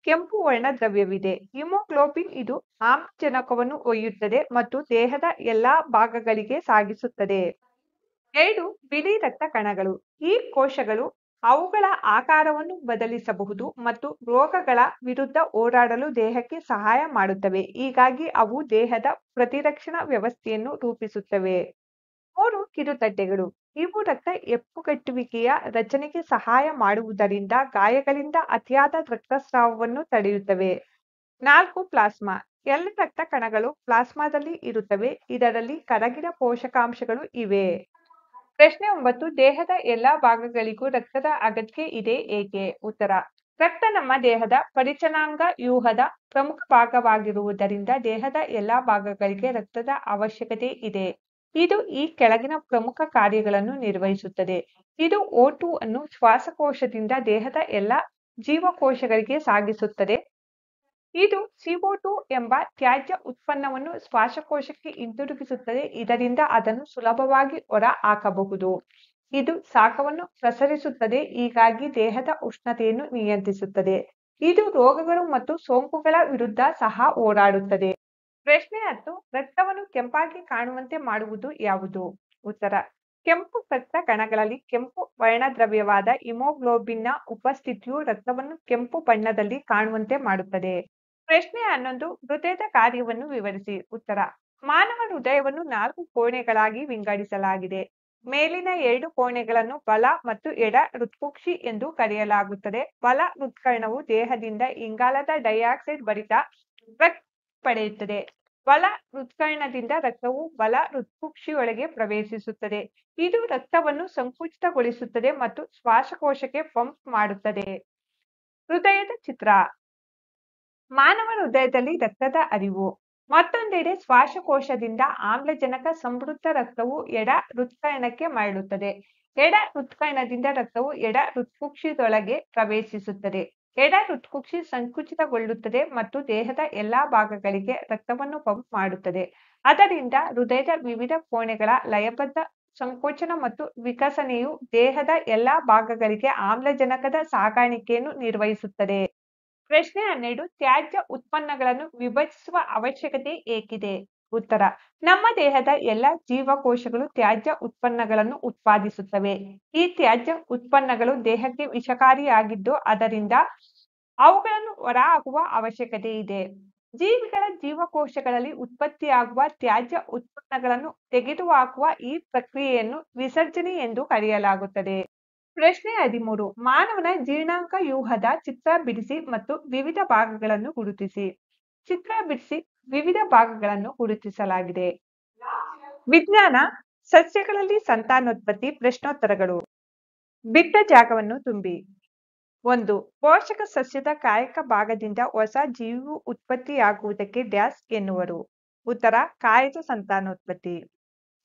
ಕೆಂಪು ವರ್ಣದ್ರವ್ಯವಿದೆ. ಹಿಮೋಗ್ಲೋಬಿನ್ ಇದು ಆಮ್ಲಜನಕವನ್ನು ಒಯ್ಯುತ್ತದೆ ಮತ್ತು ದೇಹದ ಎಲ್ಲಾ ಭಾಗಗಳಿಗೆ ಸಾಗಿಸುತ್ತದೆ. 2. ಬಿಳಿ ರಕ್ತ ಕಣಗಳು. ಈ ಕೋಶಗಳು ಅವುಗಳ ಆಕಾರವನ್ನು ಬದಲಿಸಬಹುದು ಮತ್ತು ರೋಗಗಳ ವಿರುದ್ಧ ಹೋರಾಡಲು ದೇಹಕ್ಕೆ ಸಹಾಯ ಮಾಡುತ್ತವೆ. ಹೀಗಾಗಿ ಅವು ದೇಹದ ಪ್ರತಿರಕ್ಷಣಾ ವ್ಯವಸ್ಥೆಯನ್ನು ರೂಪಿಸುತ್ತವೆ. 3. ಕಿರುತಟ್ಟೆಗಳು. ಇವು ರಕ್ತ ಹೆಪ್ಪುಗಟ್ಟುವಿಕೆಯ ರಚನೆಗೆ ಸಹಾಯ ಮಾಡುವುದರಿಂದ ಗಾಯಗಳಿಂದ ಅತಿಯಾದ ರಕ್ತಸ್ರಾವವನ್ನು ತಡೆಯುತ್ತವೆ. 4 ಪ್ಲಾಸ್ಮಾ. ಎಲ್ಲ ರಕ್ತ ಕಣಗಳು ಪ್ಲಾಸ್ಮಾದಲ್ಲಿ ಇರುತ್ತವೆ. ಇದರಲ್ಲಿ ಕರಗಿದ ಪೋಷಕಾಂಶಗಳು ಇವೆ. ಪ್ರಶ್ನೆ 9. ದೇಹದ ಎಲ್ಲಾ ಭಾಗಗಳಿಗೂ ರಕ್ತದ ಅಗತ್ಯ ಇದೆ ಏಕೆ? ಉತ್ತರ. ರಕ್ತ ನಮ್ಮ ದೇಹದ ಪರಿಚಲನಾಂಗ ವ್ಯೂಹದ ಪ್ರಮುಖ ಭಾಗವಾಗಿರುವುದರಿಂದ ದೇಹದ ಎಲ್ಲಾ ಭಾಗಗಳಿಗೆ ರಕ್ತದ ಅವಶ್ಯಕತೆ ಇದೆ. ಇದು ಈ ಕೆಳಗಿನ ಪ್ರಮುಖ ಕಾರ್ಯಗಳನ್ನು ನಿರ್ವಹಿಸುತ್ತದೆ. ಇದು O2 ಅನ್ನು ಶ್ವಾಸಕೋಶದಿಂದ ದೇಹದ ಎಲ್ಲಾ ಜೀವಕೋಶಗಳಿಗೆ ಸಾಗಿಸುತ್ತದೆ. ಇದು CO2 ಎಂಬ ತ್ಯಾಜ್ಯ ಉತ್ಪನ್ನವನ್ನು ಶ್ವಾಸಕೋಶಕ್ಕೆ ಹಿಂತಿರುಗಿಸುತ್ತದೆ. ಇದರಿಂದ ಅದನ್ನು ಸುಲಭವಾಗಿ ಹೊರ ಹಾಕಬಹುದು. ಇದು ಶಾಖವನ್ನು ಪ್ರಸರಿಸುತ್ತದೆ, ಹೀಗಾಗಿ ದೇಹದ ಉಷ್ಣತೆಯನ್ನು ನಿಯಂತ್ರಿಸುತ್ತದೆ. ಇದು ರೋಗಗಳು ಮತ್ತು ಸೋಂಕುಗಳ ವಿರುದ್ಧ ಸಹ ಹೋರಾಡುತ್ತದೆ. ಪ್ರಶ್ನೆ 10. ರಕ್ತವನ್ನು ಕೆಂಪಾಗಿ ಕಾಣುವಂತೆ ಮಾಡುವುದು ಯಾವುದು? ಉತ್ತರ. ಕೆಂಪು ರಕ್ತ ಕಣಗಳಲ್ಲಿ ಕೆಂಪು ವರ್ಣದ್ರವ್ಯವಾದ ಹಿಮೋಗ್ಲೋಬಿನ್ನ ಉಪಸ್ಥಿತಿಯು ರಕ್ತವನ್ನು ಕೆಂಪು ಬಣ್ಣದಲ್ಲಿ ಕಾಣುವಂತೆ ಮಾಡುತ್ತದೆ. ಪ್ರಶ್ನೆ 11. ಹೃದಯದ ಕಾರ್ಯವನ್ನು ವಿವರಿಸಿ. ಉತ್ತರ. ಮಾನವ ಹೃದಯವನ್ನು 4 ಕೋಣೆಗಳಾಗಿ ವಿಂಗಡಿಸಲಾಗಿದೆ. ಮೇಲಿನ 2 ಕೋಣೆಗಳನ್ನು ಬಲ ಮತ್ತು ಎಡ ಹೃತ್ಕುಕ್ಷಿ ಎಂದು ಕರೆಯಲಾಗುತ್ತದೆ. ಬಲ ಹೃತ್ಕರ್ಣವು ದೇಹದಿಂದ ಇಂಗಾಲದ ಡೈಆಕ್ಸೈಡ್ ಭರಿತ ರಕ್ತ ಪಡೆಯುತ್ತದೆ. ಬಲ ಹೃತ್ಕರ್ಣದಿಂದ ರಕ್ತವು ಬಲ ಹೃತ್ಕುಕ್ಷಿಯೊಳಗೆ ಪ್ರವೇಶಿಸುತ್ತದೆ. ಇದು ರಕ್ತವನ್ನು ಸಂಕುಚಿತಗೊಳಿಸುತ್ತದೆ ಮತ್ತು ಶ್ವಾಸಕೋಶಕ್ಕೆ ಪಂಪ್ ಮಾಡುತ್ತದೆ. ಹೃದಯದ ಚಿತ್ರ. ಮಾನವ ಹೃದಯದಲ್ಲಿ ರಕ್ತದ ಹರಿವು. ಮತ್ತೊಂದೆಡೆ ಶ್ವಾಸಕೋಶದಿಂದ ಆಮ್ಲಜನಕ ಸಮೃದ್ಧ ರಕ್ತವು ಎಡ ಹೃತ್ಕರ್ಣಕ್ಕೆ ಮರಳುತ್ತದೆ. ಎಡ ಹೃತ್ಕರ್ಣದಿಂದ ರಕ್ತವು ಎಡ ಹೃತ್ಕುಕ್ಷಿಯೊಳಗೆ ಪ್ರವೇಶಿಸುತ್ತದೆ. ಎಡ ಹೃತ್ಕುಕ್ಷಿ ಸಂಕುಚಿತಗೊಳ್ಳುತ್ತದೆ ಮತ್ತು ದೇಹದ ಎಲ್ಲಾ ಭಾಗಗಳಿಗೆ ರಕ್ತವನ್ನು ಪಂಪ್ ಮಾಡುತ್ತದೆ. ಅದರಿಂದ ಹೃದಯದ ವಿವಿಧ ಕೋಣೆಗಳ ಲಯಬದ್ಧ ಸಂಕೋಚನ ಮತ್ತು ವಿಕಸನೆಯು ದೇಹದ ಎಲ್ಲಾ ಭಾಗಗಳಿಗೆ ಆಮ್ಲಜನಕದ ಸಾಗಾಣಿಕೆಯನ್ನು ನಿರ್ವಹಿಸುತ್ತದೆ. ಪ್ರಶ್ನೆ 12. ತ್ಯಾಜ್ಯ ಉತ್ಪನ್ನಗಳನ್ನು ವಿಭಜಿಸುವ ಅವಶ್ಯಕತೆ ಏಕಿದೆ? ಉತ್ತರ. ನಮ್ಮ ದೇಹದ ಎಲ್ಲ ಜೀವಕೋಶಗಳು ತ್ಯಾಜ್ಯ ಉತ್ಪನ್ನಗಳನ್ನು ಉತ್ಪಾದಿಸುತ್ತವೆ. ಈ ತ್ಯಾಜ್ಯ ಉತ್ಪನ್ನಗಳು ದೇಹಕ್ಕೆ ವಿಷಕಾರಿಯಾಗಿದ್ದು ಅದರಿಂದ ಅವುಗಳನ್ನು ಹೊರಹಾಕುವ ಅವಶ್ಯಕತೆ ಇದೆ. ಜೀವಿಗಳ ಜೀವಕೋಶಗಳಲ್ಲಿ ಉತ್ಪತ್ತಿಯಾಗುವ ತ್ಯಾಜ್ಯ ಉತ್ಪನ್ನಗಳನ್ನು ತೆಗೆದುಹಾಕುವ ಈ ಪ್ರಕ್ರಿಯೆಯನ್ನು ವಿಸರ್ಜನೆ ಎಂದು ಕರೆಯಲಾಗುತ್ತದೆ. ಪ್ರಶ್ನೆ 13. ಮಾನವನ ಜೀರ್ಣಾಂಗ ವ್ಯೂಹದ ಚಿತ್ರ ಬಿಡಿಸಿ ಮತ್ತು ವಿವಿಧ ಭಾಗಗಳನ್ನು ಗುರುತಿಸಿ. ಚಿತ್ರ ಬಿಡಿಸಿ ವಿವಿಧ ಭಾಗಗಳನ್ನು ಗುರುತಿಸಲಾಗಿದೆ. ವಿಜ್ಞಾನ. ಸಸ್ಯಗಳಲ್ಲಿ ಸಂತಾನೋತ್ಪತ್ತಿ. ಪ್ರಶ್ನೋತ್ತರಗಳು. ಬಿಟ್ಟ ಜಾಗವನ್ನು ತುಂಬಿ. 1. ಪೋಷಕ ಸಸ್ಯದ ಕಾಯಕ ಭಾಗದಿಂದ ಹೊಸ ಜೀವಿಯು ಉತ್ಪತ್ತಿಯಾಗುವುದಕ್ಕೆ ಡ್ಯಾಶ್ ಎನ್ನುವರು. ಉತ್ತರ. ಕಾಯಕ ಸಂತಾನೋತ್ಪತ್ತಿ.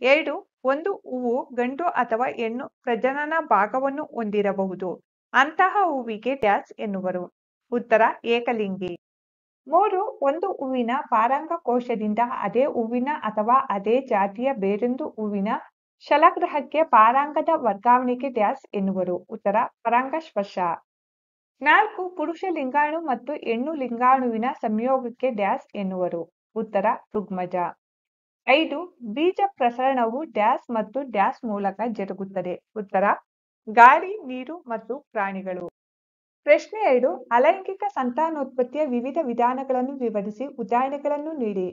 2. ಒಂದು ಹೂವು ಗಂಡು ಅಥವಾ ಹೆಣ್ಣು ಪ್ರಜನನ ಭಾಗವನ್ನು ಹೊಂದಿರಬಹುದು. ಅಂತಹ ಹೂವಿಗೆ ಡ್ಯಾಶ್ ಎನ್ನುವರು. ಉತ್ತರ. ಏಕಲಿಂಗಿ. 3. ಒಂದು ಹೂವಿನ ಪರಾಗಕೋಶದಿಂದ ಅದೇ ಹೂವಿನ ಅಥವಾ ಅದೇ ಜಾತಿಯ ಬೇರೊಂದು ಹೂವಿನ ಶಲಾಗ್ರಾಹಕ್ಕೆ ಪರಾಗದ ವರ್ಗಾವಣೆಗೆ ಡ್ಯಾಶ್ ಎನ್ನುವರು. ಉತ್ತರ. ಪರಾಗಸ್ಪರ್ಶ. 4. ಪುರುಷ ಲಿಂಗಾಣು ಮತ್ತು ಹೆಣ್ಣು ಲಿಂಗಾಣುವಿನ ಸಂಯೋಗಕ್ಕೆ ಡ್ಯಾಶ್ ಎನ್ನುವರು. ಉತ್ತರ. ಋಗ್ಮಜ. 5. ಬೀಜ ಪ್ರಸರಣವು ಡ್ಯಾಶ್ ಮತ್ತು ಡ್ಯಾಶ್ ಮೂಲಕ ಜರುಗುತ್ತದೆ. ಉತ್ತರ. ಗಾಳಿ, ನೀರು ಮತ್ತು ಪ್ರಾಣಿಗಳು. ಪ್ರಶ್ನೆ 2. ಅಲೈಂಗಿಕ ಸಂತಾನೋತ್ಪತ್ತಿಯ ವಿವಿಧ ವಿಧಾನಗಳನ್ನು ವಿವರಿಸಿ ಉದಾಹರಣೆಗಳನ್ನು ನೀಡಿ.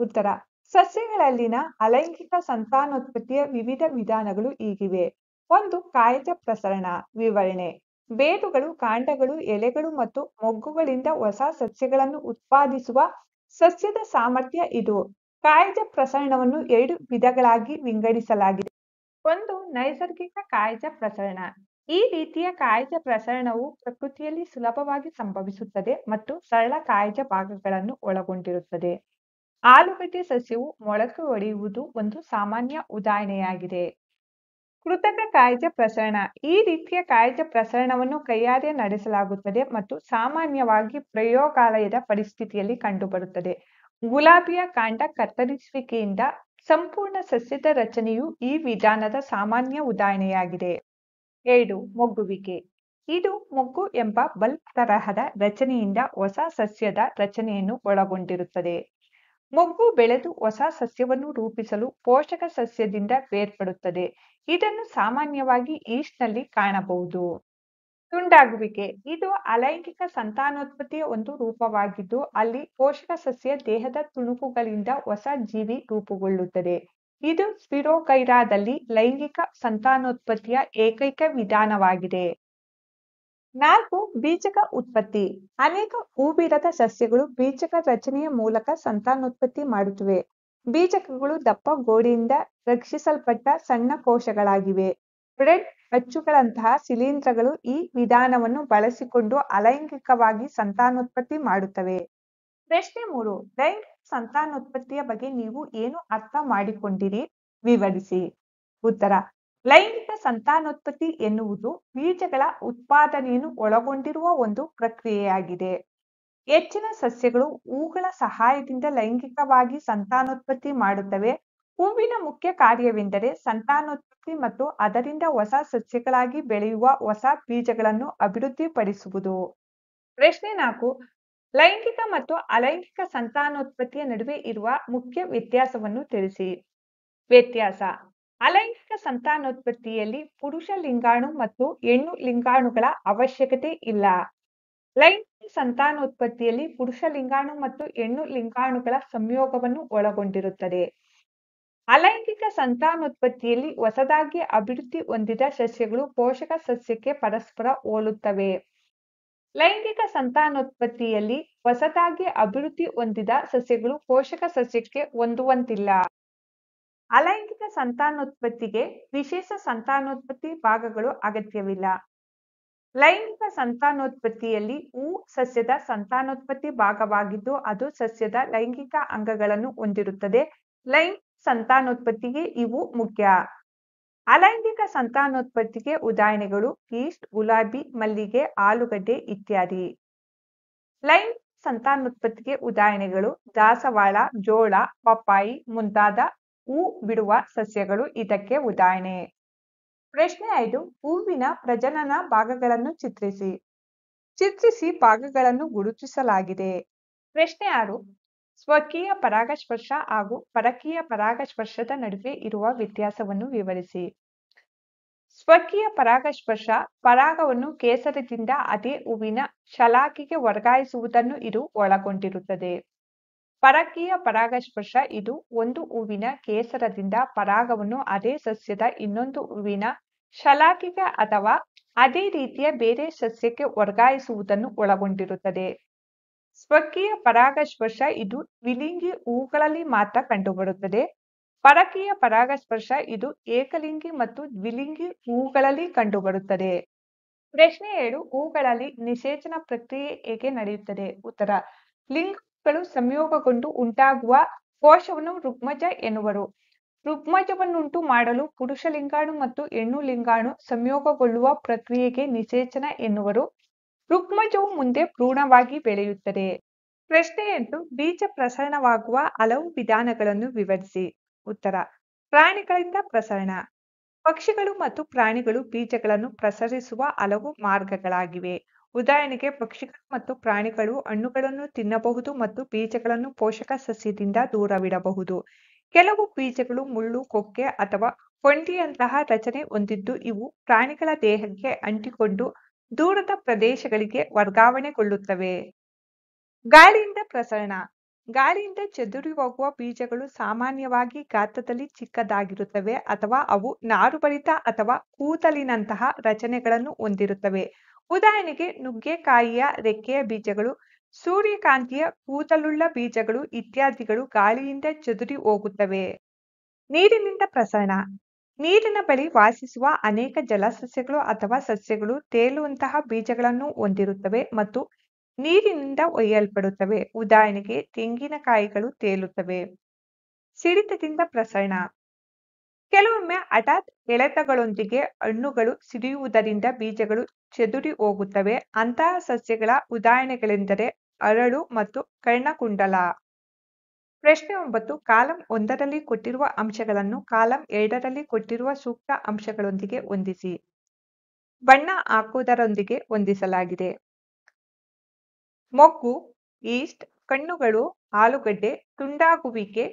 ಉತ್ತರ. ಸಸ್ಯಗಳಲ್ಲಿನ ಅಲೈಂಗಿಕ ಸಂತಾನೋತ್ಪತ್ತಿಯ ವಿವಿಧ ವಿಧಾನಗಳು ಹೀಗಿವೆ. 1. ಕಾಯಜ ಪ್ರಸರಣ. ವಿವರಣೆ. ಬೇರುಗಳು, ಕಾಂಡಗಳು, ಎಲೆಗಳು ಮತ್ತು ಮೊಗ್ಗುಗಳಿಂದ ಹೊಸ ಸಸ್ಯಗಳನ್ನು ಉತ್ಪಾದಿಸುವ ಸಸ್ಯದ ಸಾಮರ್ಥ್ಯ ಇದು. ಕಾಯಜ ಪ್ರಸರಣವನ್ನು 2 ವಿಧಗಳಾಗಿ ವಿಂಗಡಿಸಲಾಗಿದೆ. 1. ನೈಸರ್ಗಿಕ ಕಾಯಜ ಪ್ರಸರಣ. ಈ ರೀತಿಯ ಕಾಯಜ ಪ್ರಸರಣವು ಪ್ರಕೃತಿಯಲ್ಲಿ ಸುಲಭವಾಗಿ ಸಂಭವಿಸುತ್ತದೆ ಮತ್ತು ಸರಳ ಕಾಯಜ ಭಾಗಗಳನ್ನು ಒಳಗೊಂಡಿರುತ್ತದೆ. ಆಲೂಗಡ್ಡೆ ಸಸ್ಯವು ಮೊಳಕೆ ಒಡೆಯುವುದು ಒಂದು ಸಾಮಾನ್ಯ ಉದಾಹರಣೆಯಾಗಿದೆ. ಕೃತಕ ಕಾಯಜ ಪ್ರಸರಣ. ಈ ರೀತಿಯ ಕಾಯಜ ಪ್ರಸರಣವನ್ನು ಕೈಯಾರೆ ನಡೆಸಲಾಗುತ್ತದೆ ಮತ್ತು ಸಾಮಾನ್ಯವಾಗಿ ಪ್ರಯೋಗಾಲಯದ ಪರಿಸ್ಥಿತಿಯಲ್ಲಿ ಕಂಡುಬರುತ್ತದೆ. ಗುಲಾಬಿಯ ಕಾಂಡ ಕತ್ತರಿಸುವಿಕೆಯಿಂದ ಸಂಪೂರ್ಣ ಸಸ್ಯದ ರಚನೆಯು ಈ ವಿಧಾನದ ಸಾಮಾನ್ಯ ಉದಾಹರಣೆಯಾಗಿದೆ. 2. ಮೊಗ್ಗುವಿಕೆ. ಇದು ಮೊಗ್ಗು ಎಂಬ ಬಲ್ಬ್ ತರಹದ ರಚನೆಯಿಂದ ಹೊಸ ಸಸ್ಯದ ರಚನೆಯನ್ನು ಒಳಗೊಂಡಿರುತ್ತದೆ. ಮೊಗ್ಗು ಬೆಳೆದು ಹೊಸ ಸಸ್ಯವನ್ನು ರೂಪಿಸಲು ಪೋಷಕ ಸಸ್ಯದಿಂದ ಬೇರ್ಪಡುತ್ತದೆ. ಇದನ್ನು ಸಾಮಾನ್ಯವಾಗಿ ಈಸ್ಟ್ನಲ್ಲಿ ಕಾಣಬಹುದು. ತುಂಡಾಗುವಿಕೆ. ಇದು ಅಲೈಂಗಿಕ ಸಂತಾನೋತ್ಪತ್ತಿಯ ಒಂದು ರೂಪವಾಗಿದ್ದು ಅಲ್ಲಿ ಪೋಷಕ ಸಸ್ಯ ದೇಹದ ತುಣುಕುಗಳಿಂದ ಹೊಸ ಜೀವಿ ರೂಪುಗೊಳ್ಳುತ್ತದೆ. ಇದು ಸ್ಪಿರೋಕೈರಾದಲ್ಲಿ ಲೈಂಗಿಕ ಸಂತಾನೋತ್ಪತ್ತಿಯ ಏಕೈಕ ವಿಧಾನವಾಗಿದೆ. 4. ಬೀಜಕ ಉತ್ಪತ್ತಿ. ಅನೇಕ ಹೂಬಿಡದ ಸಸ್ಯಗಳು ಬೀಜಕ ರಚನೆಯ ಮೂಲಕ ಸಂತಾನೋತ್ಪತ್ತಿ ಮಾಡುತ್ತವೆ. ಬೀಜಕಗಳು ದಪ್ಪ ಗೋಡೆಯಿಂದ ರಕ್ಷಿಸಲ್ಪಟ್ಟ ಸಣ್ಣ ಕೋಶಗಳಾಗಿವೆ. ಬ್ರೆಡ್ ಅಚ್ಚುಗಳಂತಹ ಶಿಲೀಂಧ್ರಗಳು ಈ ವಿಧಾನವನ್ನು ಬಳಸಿಕೊಂಡು ಅಲೈಂಗಿಕವಾಗಿ ಸಂತಾನೋತ್ಪತ್ತಿ ಮಾಡುತ್ತವೆ. ಪ್ರಶ್ನೆ 3. ಲೈಂಗಿಕ ಸಂತಾನೋತ್ಪತ್ತಿಯ ಬಗ್ಗೆ ನೀವು ಏನು ಅರ್ಥ ಮಾಡಿಕೊಂಡಿರಿ? ವಿವರಿಸಿ. ಉತ್ತರ: ಲೈಂಗಿಕ ಸಂತಾನೋತ್ಪತ್ತಿ ಎನ್ನುವುದು ಬೀಜಗಳ ಉತ್ಪಾದನೆಯನ್ನು ಒಳಗೊಂಡಿರುವ ಒಂದು ಪ್ರಕ್ರಿಯೆಯಾಗಿದೆ. ಹೆಚ್ಚಿನ ಸಸ್ಯಗಳು ಹೂಗಳ ಸಹಾಯದಿಂದ ಲೈಂಗಿಕವಾಗಿ ಸಂತಾನೋತ್ಪತ್ತಿ ಮಾಡುತ್ತವೆ. ಹೂವಿನ ಮುಖ್ಯ ಕಾರ್ಯವೆಂದರೆ ಸಂತಾನೋತ್ಪತ್ತಿ ಮತ್ತು ಅದರಿಂದ ಹೊಸ ಸಸ್ಯಗಳಾಗಿ ಬೆಳೆಯುವ ಹೊಸ ಬೀಜಗಳನ್ನು ಅಭಿವೃದ್ಧಿಪಡಿಸುವುದು. ಪ್ರಶ್ನೆ 4. ಲೈಂಗಿಕ ಮತ್ತು ಅಲೈಂಗಿಕ ಸಂತಾನೋತ್ಪತ್ತಿಯ ನಡುವೆ ಇರುವ ಮುಖ್ಯ ವ್ಯತ್ಯಾಸವನ್ನು ತಿಳಿಸಿ. ವ್ಯತ್ಯಾಸ: ಅಲೈಂಗಿಕ ಸಂತಾನೋತ್ಪತ್ತಿಯಲ್ಲಿ ಪುರುಷ ಲಿಂಗಾಣು ಮತ್ತು ಹೆಣ್ಣು ಲಿಂಗಾಣುಗಳ ಅವಶ್ಯಕತೆ ಇಲ್ಲ. ಲೈಂಗಿಕ ಸಂತಾನೋತ್ಪತ್ತಿಯಲ್ಲಿ ಪುರುಷ ಲಿಂಗಾಣು ಮತ್ತು ಹೆಣ್ಣು ಲಿಂಗಾಣುಗಳ ಸಂಯೋಗವನ್ನು ಒಳಗೊಂಡಿರುತ್ತದೆ. ಅಲೈಂಗಿಕ ಸಂತಾನೋತ್ಪತ್ತಿಯಲ್ಲಿ ಹೊಸದಾಗಿ ಅಭಿವೃದ್ಧಿ ಹೊಂದಿದ ಸಸ್ಯಗಳು ಪೋಷಕ ಸಸ್ಯಕ್ಕೆ ಪರಸ್ಪರ ಹೋಲುತ್ತವೆ. ಲೈಂಗಿಕ ಸಂತಾನೋತ್ಪತ್ತಿಯಲ್ಲಿ ಹೊಸದಾಗಿ ಅಭಿವೃದ್ಧಿ ಹೊಂದಿದ ಸಸ್ಯಗಳು ಪೋಷಕ ಸಸ್ಯಕ್ಕೆ ಹೊಂದುವಂತಿಲ್ಲ. ಅಲೈಂಗಿಕ ಸಂತಾನೋತ್ಪತ್ತಿಗೆ ವಿಶೇಷ ಸಂತಾನೋತ್ಪತ್ತಿ ಭಾಗಗಳು ಅಗತ್ಯವಿಲ್ಲ. ಲೈಂಗಿಕ ಸಂತಾನೋತ್ಪತ್ತಿಯಲ್ಲಿ ಹೂ ಸಸ್ಯದ ಸಂತಾನೋತ್ಪತ್ತಿ ಭಾಗವಾಗಿದ್ದು ಅದು ಸಸ್ಯದ ಲೈಂಗಿಕ ಅಂಗಗಳನ್ನು ಹೊಂದಿರುತ್ತದೆ. ಲೈಂಗಿಕ ಸಂತಾನೋತ್ಪತ್ತಿಗೆ ಇವು ಮುಖ್ಯ. ಅಲೈಂಗಿಕ ಸಂತಾನೋತ್ಪತ್ತಿಗೆ ಉದಾಹರಣೆಗಳು ಈಸ್ಟ್, ಗುಲಾಬಿ, ಮಲ್ಲಿಗೆ, ಆಲೂಗಡ್ಡೆ ಇತ್ಯಾದಿ. ಲೈಂಗಿಕ ಸಂತಾನೋತ್ಪತ್ತಿಗೆ ಉದಾಹರಣೆಗಳು ದಾಸವಾಳ, ಜೋಳ, ಪಪ್ಪಾಯಿ ಮುಂತಾದ ಹೂ ಬಿಡುವ ಸಸ್ಯಗಳು ಇದಕ್ಕೆ ಉದಾಹರಣೆ. ಪ್ರಶ್ನೆ 5. ಹೂವಿನ ಪ್ರಜನನ ಭಾಗಗಳನ್ನು ಚಿತ್ರಿಸಿ. ಚಿತ್ರಿಸಿ ಭಾಗಗಳನ್ನು ಗುರುತಿಸಲಾಗಿದೆ. ಪ್ರಶ್ನೆ 6. ಸ್ವಕೀಯ ಪರಾಗಸ್ಪರ್ಶ ಹಾಗೂ ಪರಕೀಯ ಪರಾಗಸ್ಪರ್ಶದ ನಡುವೆ ಇರುವ ವ್ಯತ್ಯಾಸವನ್ನು ವಿವರಿಸಿ. ಸ್ವಕೀಯ ಪರಾಗಸ್ಪರ್ಶ ಪರಾಗವನ್ನು ಕೇಸರದಿಂದ ಅದೇ ಹೂವಿನ ಶಲಾಕೆಗೆ ವರ್ಗಾಯಿಸುವುದನ್ನು ಇದು ಒಳಗೊಂಡಿರುತ್ತದೆ. ಪರಕೀಯ ಪರಾಗಸ್ಪರ್ಶ ಇದು ಒಂದು ಹೂವಿನ ಕೇಸರದಿಂದ ಪರಾಗವನ್ನು ಅದೇ ಸಸ್ಯದ ಇನ್ನೊಂದು ಹೂವಿನ ಶಲಾಕೆಗೆ ಅಥವಾ ಅದೇ ರೀತಿಯ ಬೇರೆ ಸಸ್ಯಕ್ಕೆ ವರ್ಗಾಯಿಸುವುದನ್ನು ಒಳಗೊಂಡಿರುತ್ತದೆ. ಸ್ವಕೀಯ ಪರಾಗಸ್ಪರ್ಶ ಇದು ದ್ವಿಲಿಂಗಿ ಹೂಗಳಲ್ಲಿ ಮಾತ್ರ ಕಂಡುಬರುತ್ತದೆ. ಪರಕೀಯ ಪರಾಗಸ್ಪರ್ಶ ಇದು ಏಕಲಿಂಗಿ ಮತ್ತು ದ್ವಿಲಿಂಗಿ ಹೂಗಳಲ್ಲಿ ಕಂಡುಬರುತ್ತದೆ. ಪ್ರಶ್ನೆ 7. ಹೂಗಳಲ್ಲಿ ನಿಷೇಚನ ಪ್ರಕ್ರಿಯೆ ಹೇಗೆ ನಡೆಯುತ್ತದೆ? ಉತ್ತರ: ಲಿಂಗಗಳು ಸಂಯೋಗಗೊಂಡು ಉಂಟಾಗುವ ಕೋಶವನ್ನು ಋಗ್ಮಜ ಎನ್ನುವರು. ಋಗ್ಮಜವನ್ನುಂಟು ಮಾಡಲು ಪುರುಷ ಲಿಂಗಾಣು ಮತ್ತು ಹೆಣ್ಣು ಲಿಂಗಾಣು ಸಂಯೋಗಗೊಳ್ಳುವ ಪ್ರಕ್ರಿಯೆಗೆ ನಿಷೇಚನ ಎನ್ನುವರು. ಋಗ್ಮಜವು ಮುಂದೆ ಭ್ರೂಣವಾಗಿ ಬೆಳೆಯುತ್ತದೆ. ಪ್ರಶ್ನೆ 8. ಬೀಜ ಪ್ರಸರಣವಾಗುವ ಹಲವು ವಿಧಾನಗಳನ್ನು ವಿವರಿಸಿ. ಉತ್ತರ: ಪ್ರಾಣಿಗಳಿಂದ ಪ್ರಸರಣ. ಪಕ್ಷಿಗಳು ಮತ್ತು ಪ್ರಾಣಿಗಳು ಬೀಜಗಳನ್ನು ಪ್ರಸರಿಸುವ ಹಲವು ಮಾರ್ಗಗಳಾಗಿವೆ. ಉದಾಹರಣೆಗೆ ಪಕ್ಷಿಗಳು ಮತ್ತು ಪ್ರಾಣಿಗಳು ಹಣ್ಣುಗಳನ್ನು ತಿನ್ನಬಹುದು ಮತ್ತು ಬೀಜಗಳನ್ನು ಪೋಷಕ ಸಸ್ಯದಿಂದ ದೂರವಿಡಬಹುದು. ಕೆಲವು ಬೀಜಗಳು ಮುಳ್ಳು, ಕೊಕ್ಕೆ ಅಥವಾ ಕೊಂಡಿಯಂತಹ ರಚನೆ ಹೊಂದಿದ್ದು ಇವು ಪ್ರಾಣಿಗಳ ದೇಹಕ್ಕೆ ಅಂಟಿಕೊಂಡು ದೂರದ ಪ್ರದೇಶಗಳಿಗೆ ವರ್ಗಾವಣೆಗೊಳ್ಳುತ್ತವೆ. ಗಾಳಿಯಿಂದ ಪ್ರಸರಣ. ಗಾಳಿಯಿಂದ ಚದುರಿ ಹೋಗುವ ಬೀಜಗಳು ಸಾಮಾನ್ಯವಾಗಿ ಗಾತ್ರದಲ್ಲಿ ಚಿಕ್ಕದಾಗಿರುತ್ತವೆ ಅಥವಾ ಅವು ನಾರುಭರಿತ ಅಥವಾ ಕೂದಲಿನಂತಹ ರಚನೆಗಳನ್ನು ಹೊಂದಿರುತ್ತವೆ. ಉದಾಹರಣೆಗೆ ನುಗ್ಗೆಕಾಯಿಯ ರೆಕ್ಕೆಯ ಬೀಜಗಳು, ಸೂರ್ಯಕಾಂತಿಯ ಕೂದಲುಳ್ಳ ಬೀಜಗಳು ಇತ್ಯಾದಿಗಳು ಗಾಳಿಯಿಂದ ಚದುರಿ ಹೋಗುತ್ತವೆ. ನೀರಿನಿಂದ ಪ್ರಸರಣ. ನೀರಿನ ಬಳಿ ವಾಸಿಸುವ ಅನೇಕ ಜಲಸಸ್ಯಗಳು ಅಥವಾ ಸಸ್ಯಗಳು ತೇಲುವಂತಹ ಬೀಜಗಳನ್ನು ಹೊಂದಿರುತ್ತವೆ ಮತ್ತು ನೀರಿನಿಂದ ಒಯ್ಯಲ್ಪಡುತ್ತವೆ. ಉದಾಹರಣೆಗೆ ತೆಂಗಿನಕಾಯಿಗಳು ತೇಲುತ್ತವೆ. ಸಿಡಿತದಿಂದ ಪ್ರಸರಣ. ಕೆಲವೊಮ್ಮೆ ಹಠಾತ್ ಎಳೆತಗಳೊಂದಿಗೆ ಹಣ್ಣುಗಳು ಸಿಡಿಯುವುದರಿಂದ ಬೀಜಗಳು ಚೆದುರಿ ಹೋಗುತ್ತವೆ. ಅಂತಹ ಸಸ್ಯಗಳ ಉದಾಹರಣೆಗಳೆಂದರೆ ಅರಳು ಮತ್ತು ಕರ್ಣಕುಂಡಲ. ಪ್ರಶ್ನೆ 9. ಕಾಲಂ 1ರಲ್ಲಿ ಕೊಟ್ಟಿರುವ ಅಂಶಗಳನ್ನು ಕಾಲಂ 2ರಲ್ಲಿ ಕೊಟ್ಟಿರುವ ಸೂಕ್ತ ಅಂಶಗಳೊಂದಿಗೆ ಹೊಂದಿಸಿ. ಬಣ್ಣ ಹಾಕುವುದರೊಂದಿಗೆ ಹೊಂದಿಸಲಾಗಿದೆ. ಮೊಗ್ಗು, ಈಸ್ಟ್, ಕಣ್ಣುಗಳು, ಆಲೂಗಡ್ಡೆ, ತುಂಡಾಗುವಿಕೆ,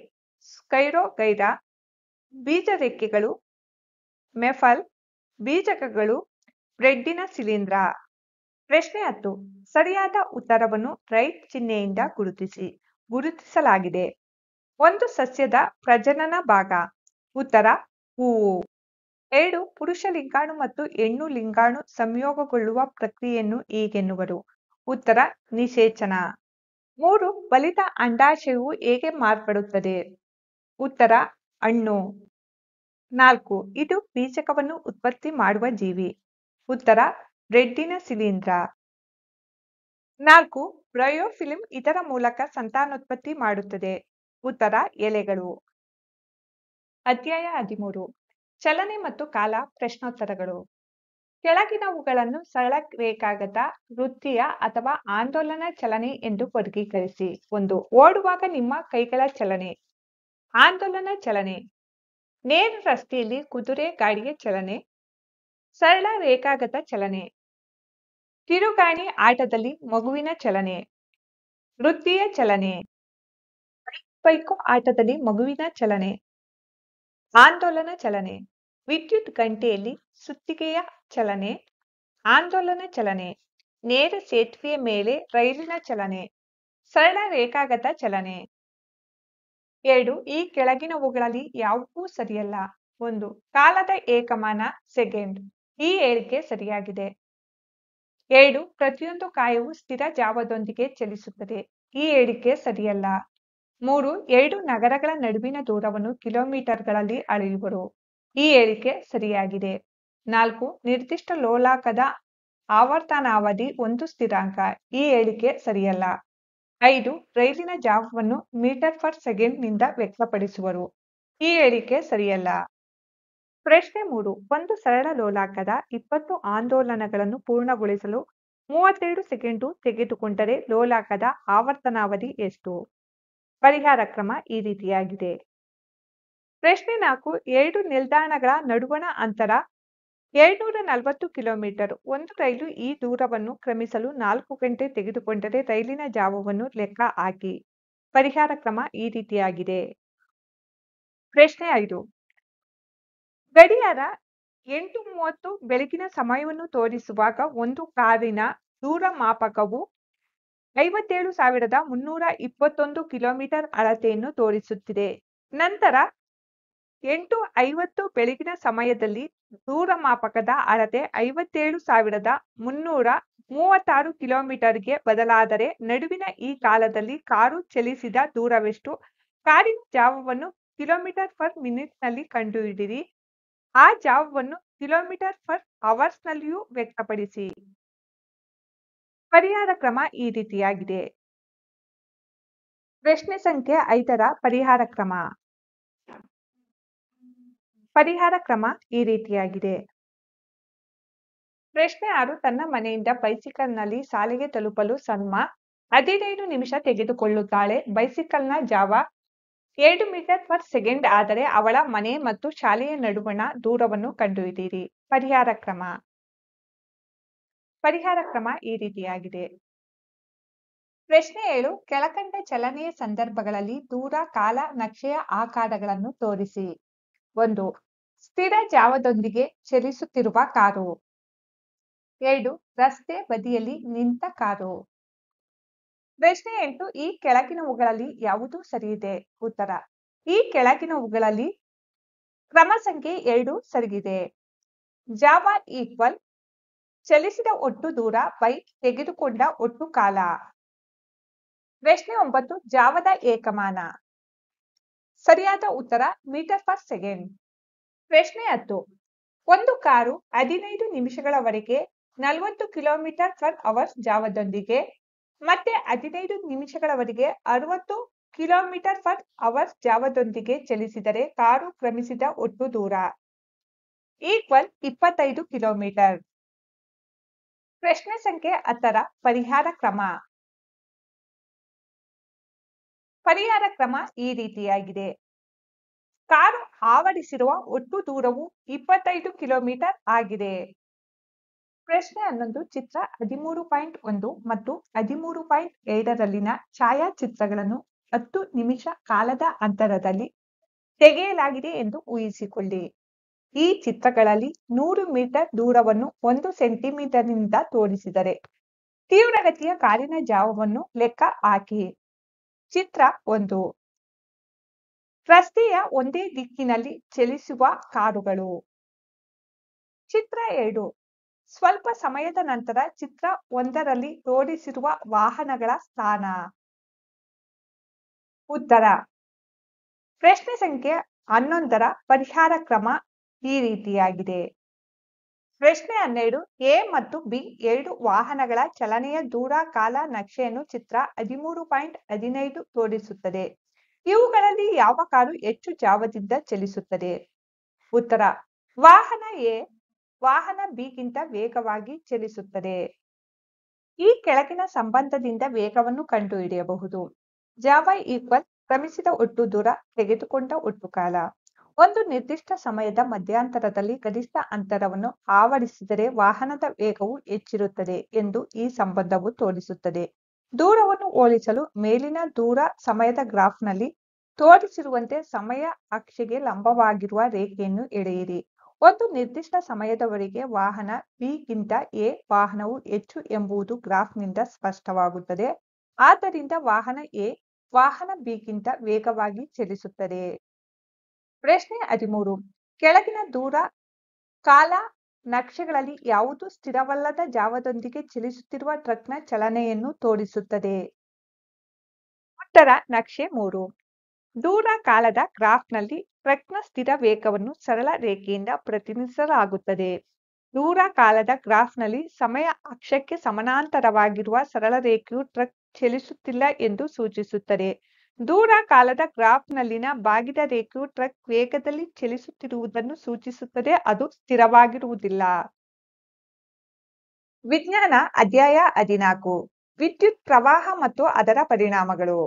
ಸ್ಪೈರೋಗೈರಾ, ಬೀಜ ರೆಕ್ಕೆಗಳು, ಮೆಫಲ್, ಬೀಜಕಗಳು, ಬ್ರೆಡ್ಡಿನ ಶಿಲೀಂಧ್ರ. ಪ್ರಶ್ನೆ 10. ಸರಿಯಾದ ಉತ್ತರವನ್ನು ರೈಟ್ ಚಿಹ್ನೆಯಿಂದ ಗುರುತಿಸಿ. ಗುರುತಿಸಲಾಗಿದೆ. ಒಂದು ಸಸ್ಯದ ಪ್ರಜನನ ಭಾಗ. ಉತ್ತರ ಹೂವು. 2 ಪುರುಷ ಲಿಂಗಾಣು ಮತ್ತು ಹೆಣ್ಣು ಲಿಂಗಾಣು ಸಂಯೋಗಗೊಳ್ಳುವ ಪ್ರಕ್ರಿಯೆಯನ್ನು ಹೀಗೆನ್ನುವರು. ಉತ್ತರ ನಿಷೇಚನ. 3 ಬಲಿತ ಅಂಡಾಶಯವು ಹೇಗೆ ಮಾರ್ಪಡುತ್ತದೆ? ಉತ್ತರ ಹಣ್ಣು. 4 ಇದು ಬೀಜಕವನ್ನು ಉತ್ಪತ್ತಿ ಮಾಡುವ ಜೀವಿ. ಉತ್ತರ ಬ್ರೆಡ್ಡಿನ ಶಿಲೀಂಧ್ರ. 4 ಬ್ರಯೋಫಿಲ್ಮ್ ಇದರ ಮೂಲಕ ಸಂತಾನೋತ್ಪತ್ತಿ ಮಾಡುತ್ತದೆ. ಉತ್ತರ ಎಲೆಗಳು. ಅಧ್ಯಾಯ 13 ಚಲನೆ ಮತ್ತು ಕಾಲ ಪ್ರಶ್ನೋತ್ತರಗಳು. ಕೆಳಗಿನವುಗಳನ್ನು ಸರಳ ರೇಖಾಗತ, ವೃತ್ತೀಯ ಅಥವಾ ಆಂದೋಲನ ಚಲನೆ ಎಂದು ವರ್ಗೀಕರಿಸಿ. 1 ಓಡುವಾಗ ನಿಮ್ಮ ಕೈಗಳ ಚಲನೆ. ಆಂದೋಲನ ಚಲನೆ. ನೇರ ರಸ್ತೆಯಲ್ಲಿ ಕುದುರೆ ಗಾಡಿಯ ಚಲನೆ. ಸರಳ ರೇಖಾಗತ ಚಲನೆ. ಕಿರುಗಾಣಿ ಆಟದಲ್ಲಿ ಮಗುವಿನ ಚಲನೆ. ವೃತ್ತೀಯ ಚಲನೆ. ಬೈಕು ಆಟದಲ್ಲಿ ಮಗುವಿನ ಚಲನೆ. ಆಂದೋಲನ ಚಲನೆ. ವಿದ್ಯುತ್ ಗಂಟೆಯಲ್ಲಿ ಸುತ್ತಿಗೆಯ ಚಲನೆ. ಆಂದೋಲನ ಚಲನೆ. ನೇರ ಸೇತುವೆಯ ಮೇಲೆ ರೈಲಿನ ಚಲನೆ. ಸರಳ ರೇಖಾಗತ ಚಲನೆ. 2 ಈ ಕೆಳಗಿನವುಗಳಲ್ಲಿ ಯಾವುವೂ ಸರಿಯಲ್ಲ. 1 ಕಾಲದ ಏಕಮಾನ ಸೆಕೆಂಡ್. ಈ ಹೇಳಿಕೆ ಸರಿಯಾಗಿದೆ. 2 ಪ್ರತಿಯೊಂದು ಕಾಯವು ಸ್ಥಿರ ಜಾವದೊಂದಿಗೆ ಚಲಿಸುತ್ತದೆ. ಈ ಹೇಳಿಕೆ ಸರಿಯಲ್ಲ. 3 2 ನಗರಗಳ ನಡುವಿನ ದೂರವನ್ನು ಕಿಲೋಮೀಟರ್ಗಳಲ್ಲಿ ಅಳೆಯುವರು. ಈ ಹೇಳಿಕೆ ಸರಿಯಾಗಿದೆ. 4 ನಿರ್ದಿಷ್ಟ ಲೋಲಾಕದ ಆವರ್ತನಾವಧಿ ಒಂದು ಸ್ಥಿರಾಂಕ. ಈ ಹೇಳಿಕೆ ಸರಿಯಲ್ಲ. 5 ರೈಲಿನ ಜಾವವನ್ನು ಮೀಟರ್ ಪರ್ ಸೆಕೆಂಡ್ ನಿಂದ ವ್ಯಕ್ತಪಡಿಸುವರು. ಈ ಹೇಳಿಕೆ ಸರಿಯಲ್ಲ. ಪ್ರಶ್ನೆ 3 ಒಂದು ಸರಳ ಲೋಲಾಕದ 20 ಆಂದೋಲನಗಳನ್ನು ಪೂರ್ಣಗೊಳಿಸಲು 32 ಸೆಕೆಂಡು ತೆಗೆದುಕೊಂಡರೆ ಲೋಲಾಕದ ಆವರ್ತನಾವಧಿ ಎಷ್ಟು? ಪರಿಹಾರ ಕ್ರಮ ಈ ರೀತಿಯಾಗಿದೆ. ಪ್ರಶ್ನೆ 4 2 ನಿಲ್ದಾಣಗಳ ನಡುವಣ ಅಂತರ 240 ಕಿಲೋಮೀಟರ್. ಒಂದು ರೈಲು ಈ ದೂರವನ್ನು ಕ್ರಮಿಸಲು 4 ಗಂಟೆ ತೆಗೆದುಕೊಂಡರೆ ರೈಲಿನ ಜಾವವನ್ನು ಲೆಕ್ಕ ಹಾಕಿ. ಪರಿಹಾರ ಕ್ರಮ ಈ ರೀತಿಯಾಗಿದೆ. ಪ್ರಶ್ನೆ 5 ಗಡಿಯಾರ 8:30 ಬೆಳಗಿನ ಸಮಯವನ್ನು ತೋರಿಸುವಾಗ ಒಂದು ಕಾರಿನ ದೂರಮಾಪಕವು 57,321 ಕಿಲೋಮೀಟರ್ ಅಳತೆಯನ್ನು ತೋರಿಸುತ್ತಿದೆ. ನಂತರ 8:50 ಬೆಳಗಿನ ಸಮಯದಲ್ಲಿ ದೂರಮಾಪಕದ ಅಳತೆ 57,336 ಕಿಲೋಮೀಟರ್ಗೆ ಬದಲಾದರೆ ನಡುವಿನ ಈ ಕಾಲದಲ್ಲಿ ಕಾರು ಚಲಿಸಿದ ದೂರವೆಷ್ಟು? ಕಾರಿನ ಜಾವವನ್ನು ಕಿಲೋಮೀಟರ್ ಪರ್ ಮಿನಿಟ್ನಲ್ಲಿ ಕಂಡುಹಿಡಿಯಿರಿ. ಆ ಜಾವವನ್ನು ಕಿಲೋಮೀಟರ್ ಪರ್ ಅವರ್ಸ್ನಲ್ಲಿಯೂ ವ್ಯಕ್ತಪಡಿಸಿ. ಪರಿಹಾರ ಕ್ರಮ ಈ ರೀತಿಯಾಗಿದೆ. ಪ್ರಶ್ನೆ ಸಂಖ್ಯೆ 5ರ ಪರಿಹಾರ ಕ್ರಮ. ಪರಿಹಾರ ಕ್ರಮ ಈ ರೀತಿಯಾಗಿದೆ. ಪ್ರಶ್ನೆ 6 ತನ್ನ ಮನೆಯಿಂದ ಬೈಸಿಕಲ್ನಲ್ಲಿ ಶಾಲೆಗೆ ತಲುಪಲು ಸಲ್ಮಾ 15 ನಿಮಿಷ ತೆಗೆದುಕೊಳ್ಳುತ್ತಾಳೆ. ಬೈಸಿಕಲ್ನ ಜಾವ 2 ಮೀಟರ್ ಪರ್ ಸೆಕೆಂಡ್ ಆದರೆ ಅವಳ ಮನೆ ಮತ್ತು ಶಾಲೆಯ ನಡುವಣ ದೂರವನ್ನು ಕಂಡುಹಿಡಿಯಿರಿ. ಪರಿಹಾರ ಕ್ರಮ. ಪರಿಹಾರ ಕ್ರಮ ಈ ರೀತಿಯಾಗಿದೆ. ಪ್ರಶ್ನೆ 7 ಕೆಳಕಂಡ ಚಲನೆಯ ಸಂದರ್ಭಗಳಲ್ಲಿ ದೂರ ಕಾಲ ನಕ್ಷೆಯ ಆಕಾರಗಳನ್ನು ತೋರಿಸಿ. 1 ಸ್ಥಿರ ಜಾವದೊಂದಿಗೆ ಚಲಿಸುತ್ತಿರುವ ಕಾರು. 2 ರಸ್ತೆ ಬದಿಯಲ್ಲಿ ನಿಂತ ಕಾರು. ಪ್ರಶ್ನೆ 8 ಈ ಕೆಳಗಿನವುಗಳಲ್ಲಿ ಯಾವುದು ಸರಿಯಿದೆ? ಉತ್ತರ ಈ ಕೆಳಗಿನವುಗಳಲ್ಲಿ ಕ್ರಮ ಸಂಖ್ಯೆ 2 ಸರಿಯಿದೆ. ಜಾವ ಈಕ್ವಲ್ ಚಲಿಸಿದ ಒಟ್ಟು ದೂರ ಬೈ ತೆಗೆದುಕೊಂಡ ಒಟ್ಟು ಕಾಲ. ಪ್ರಶ್ನೆ 9 ಜಾವದ ಏಕಮಾನ. ಸರಿಯಾದ ಉತ್ತರ ಮೀಟರ್ ಪರ್ ಸೆಕೆಂಡ್. ಪ್ರಶ್ನೆ 10 ಒಂದು ಕಾರು 15 ನಿಮಿಷಗಳವರೆಗೆ 40 ಕಿಲೋಮೀಟರ್ ಪರ್ ಅವರ್ ಜಾವದೊಂದಿಗೆ ಮತ್ತೆ 15 ನಿಮಿಷಗಳವರೆಗೆ 60 ಕಿಲೋಮೀಟರ್ ಪರ್ ಅವರ್ ಜಾವದೊಂದಿಗೆ ಚಲಿಸಿದರೆ ಕಾರು ಕ್ರಮಿಸಿದ ಒಟ್ಟು ದೂರ ಈಕ್ವಲ್ 25 ಕಿಲೋಮೀಟರ್. ಪ್ರಶ್ನೆ ಸಂಖ್ಯೆ 10ರ ಪರಿಹಾರ ಕ್ರಮ. ಪರಿಹಾರ ಕ್ರಮ ಈ ರೀತಿಯಾಗಿದೆ. ಕಾರು ಆವರಿಸಿರುವ ಒಟ್ಟು ದೂರವು 25 ಕಿಲೋಮೀಟರ್ ಆಗಿದೆ. ಪ್ರಶ್ನೆ 11 ಚಿತ್ರ 13.1 ಮತ್ತು 13.2ರಲ್ಲಿನ ಛಾಯಾಚಿತ್ರಗಳನ್ನು 10 ನಿಮಿಷ ಕಾಲದ ಅಂತರದಲ್ಲಿ ತೆಗೆಯಲಾಗಿದೆ ಎಂದು ಊಹಿಸಿಕೊಳ್ಳಿ. ಈ ಚಿತ್ರಗಳಲ್ಲಿ 100 ಮೀಟರ್ ದೂರವನ್ನು 1 ಸೆಂಟಿಮೀಟರ್ನಿಂದ ತೋರಿಸಿದರೆ ತೀವ್ರಗತಿಯ ಕಾರಿನ ಜಾವವನ್ನು ಲೆಕ್ಕ ಹಾಕಿ. ಚಿತ್ರ 1 ರಸ್ತೆಯ ಒಂದೇ ದಿಕ್ಕಿನಲ್ಲಿ ಚಲಿಸುವ ಕಾರುಗಳು. ಚಿತ್ರ 2. ಸ್ವಲ್ಪ ಸಮಯದ ನಂತರ ಚಿತ್ರ 1ರಲ್ಲಿ ತೋರಿಸಿರುವ ವಾಹನಗಳ ಸ್ಥಾನ. ಉತ್ತರ. ಪ್ರಶ್ನೆ ಸಂಖ್ಯೆ 11ರ ಪರಿಹಾರ ಕ್ರಮ ಈ ರೀತಿಯಾಗಿದೆ. ಪ್ರಶ್ನೆ 12. ಎ ಮತ್ತು ಬಿ ಎರಡು ವಾಹನಗಳ ಚಲನೆಯ ದೂರ ಕಾಲ ನಕ್ಷೆಯನ್ನು ಚಿತ್ರ 13.15 ತೋರಿಸುತ್ತದೆ. ಇವುಗಳಲ್ಲಿ ಯಾವ ಕಾರು ಹೆಚ್ಚು ಜಾವದಿಂದ ಚಲಿಸುತ್ತದೆ? ಉತ್ತರ. ವಾಹನ ಎ ವಾಹನ ಬಿಗಿಂತ ವೇಗವಾಗಿ ಚಲಿಸುತ್ತದೆ. ಈ ಕೆಳಗಿನ ಸಂಬಂಧದಿಂದ ವೇಗವನ್ನು ಕಂಡುಹಿಡಿಯಬಹುದು. ಜಾವ ಈಕ್ವಲ್ ಕ್ರಮಿಸಿದ ಒಟ್ಟು ದೂರ ತೆಗೆದುಕೊಂಡ ಒಟ್ಟು ಕಾಲ. ಒಂದು ನಿರ್ದಿಷ್ಟ ಸಮಯದ ಮಧ್ಯಂತರದಲ್ಲಿ ಗರಿಷ್ಠ ಅಂತರವನ್ನು ಆವರಿಸಿದರೆ ವಾಹನದ ವೇಗವು ಹೆಚ್ಚಿರುತ್ತದೆ ಎಂದು ಈ ಸಂಬಂಧವು ತೋರಿಸುತ್ತದೆ. ದೂರವನ್ನು ಹೋಲಿಸಲು ಮೇಲಿನ ದೂರ ಸಮಯದ ಗ್ರಾಫ್ನಲ್ಲಿ ತೋರಿಸಿರುವಂತೆ ಸಮಯ ಅಕ್ಷೆಗೆ ಲಂಬವಾಗಿರುವ ರೇಖೆಯನ್ನು ಎಳೆಯಿರಿ. ಒಂದು ನಿರ್ದಿಷ್ಟ ಸಮಯದವರೆಗೆ ವಾಹನ ಬಿಗಿಂತ ಎ ವಾಹನವು ಹೆಚ್ಚು ಎಂಬುದು ಗ್ರಾಫ್ನಿಂದ ಸ್ಪಷ್ಟವಾಗುತ್ತದೆ. ಆದ್ದರಿಂದ ವಾಹನ ಎ ವಾಹನ ಬಿಗಿಂತ ವೇಗವಾಗಿ ಚಲಿಸುತ್ತದೆ. ಪ್ರಶ್ನೆ 13. ಕೆಳಗಿನ ದೂರ ಕಾಲ ನಕ್ಷೆಗಳಲ್ಲಿ ಯಾವುದು ಸ್ಥಿರವಲ್ಲದ ಜಾವದೊಂದಿಗೆ ಚಲಿಸುತ್ತಿರುವ ಟ್ರಕ್ನ ಚಲನೆಯನ್ನು ತೋರಿಸುತ್ತದೆ? ಉತ್ತರ. ನಕ್ಷೆ 3. ದೂರ ಕಾಲದ ಗ್ರಾಫ್ನಲ್ಲಿ ಟ್ರಕ್ನ ಸ್ಥಿರ ವೇಗವನ್ನು ಸರಳ ರೇಖೆಯಿಂದ ಪ್ರತಿನಿಧಿಸಲಾಗುತ್ತದೆ. ದೂರ ಕಾಲದ ಗ್ರಾಫ್ನಲ್ಲಿ ಸಮಯ ಅಕ್ಷಕ್ಕೆ ಸಮಾನಾಂತರವಾಗಿರುವ ಸರಳ ರೇಖೆಯು ಟ್ರಕ್ ಚಲಿಸುತ್ತಿಲ್ಲ ಎಂದು ಸೂಚಿಸುತ್ತದೆ. ದೂರ ಕಾಲದ ಗ್ರಾಫ್ನಲ್ಲಿನ ಬಾಗಿದ ರೇಖೆಯು ಟ್ರಕ್ ವೇಗದಲ್ಲಿ ಚಲಿಸುತ್ತಿರುವುದನ್ನು ಸೂಚಿಸುತ್ತದೆ, ಅದು ಸ್ಥಿರವಾಗಿರುವುದಿಲ್ಲ. ವಿಜ್ಞಾನ ಅಧ್ಯಾಯ 14. ವಿದ್ಯುತ್ ಪ್ರವಾಹ ಮತ್ತು ಅದರ ಪರಿಣಾಮಗಳು.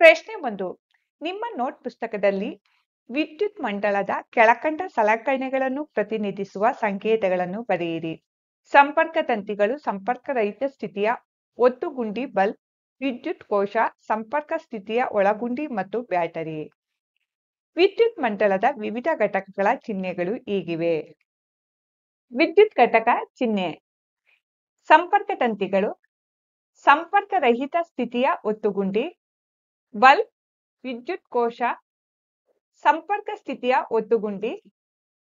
ಪ್ರಶ್ನೆ 1. ನಿಮ್ಮ ನೋಟ್ ಪುಸ್ತಕದಲ್ಲಿ ವಿದ್ಯುತ್ ಮಂಡಲದ ಕೆಳಕಂಡ ಸಲಕರಣೆಗಳನ್ನು ಪ್ರತಿನಿಧಿಸುವ ಸಂಕೇತಗಳನ್ನು ಬರೆಯಿರಿ. ಸಂಪರ್ಕ ತಂತಿಗಳು, ಸಂಪರ್ಕರಹಿತ ಸ್ಥಿತಿಯ ಒತ್ತುಗುಂಡಿ ಬಲ್ಬ್, ವಿದ್ಯುತ್ ಕೋಶ, ಸಂಪರ್ಕ ಸ್ಥಿತಿಯ ಒಳಗುಂಡಿ ಮತ್ತು ಬ್ಯಾಟರಿ. ವಿದ್ಯುತ್ ಮಂಡಲದ ವಿವಿಧ ಘಟಕಗಳ ಚಿಹ್ನೆಗಳು ಹೀಗಿವೆ. ವಿದ್ಯುತ್ ಘಟಕ ಚಿಹ್ನೆ. ಸಂಪರ್ಕ ತಂತಿಗಳು, ಸಂಪರ್ಕರಹಿತ ಸ್ಥಿತಿಯ ಒತ್ತುಗುಂಡಿ, ಬಲ್ಬ್, ವಿದ್ಯುತ್ ಕೋಶ, ಸಂಪರ್ಕ ಸ್ಥಿತಿಯ ಒತ್ತುಗುಂಡಿ,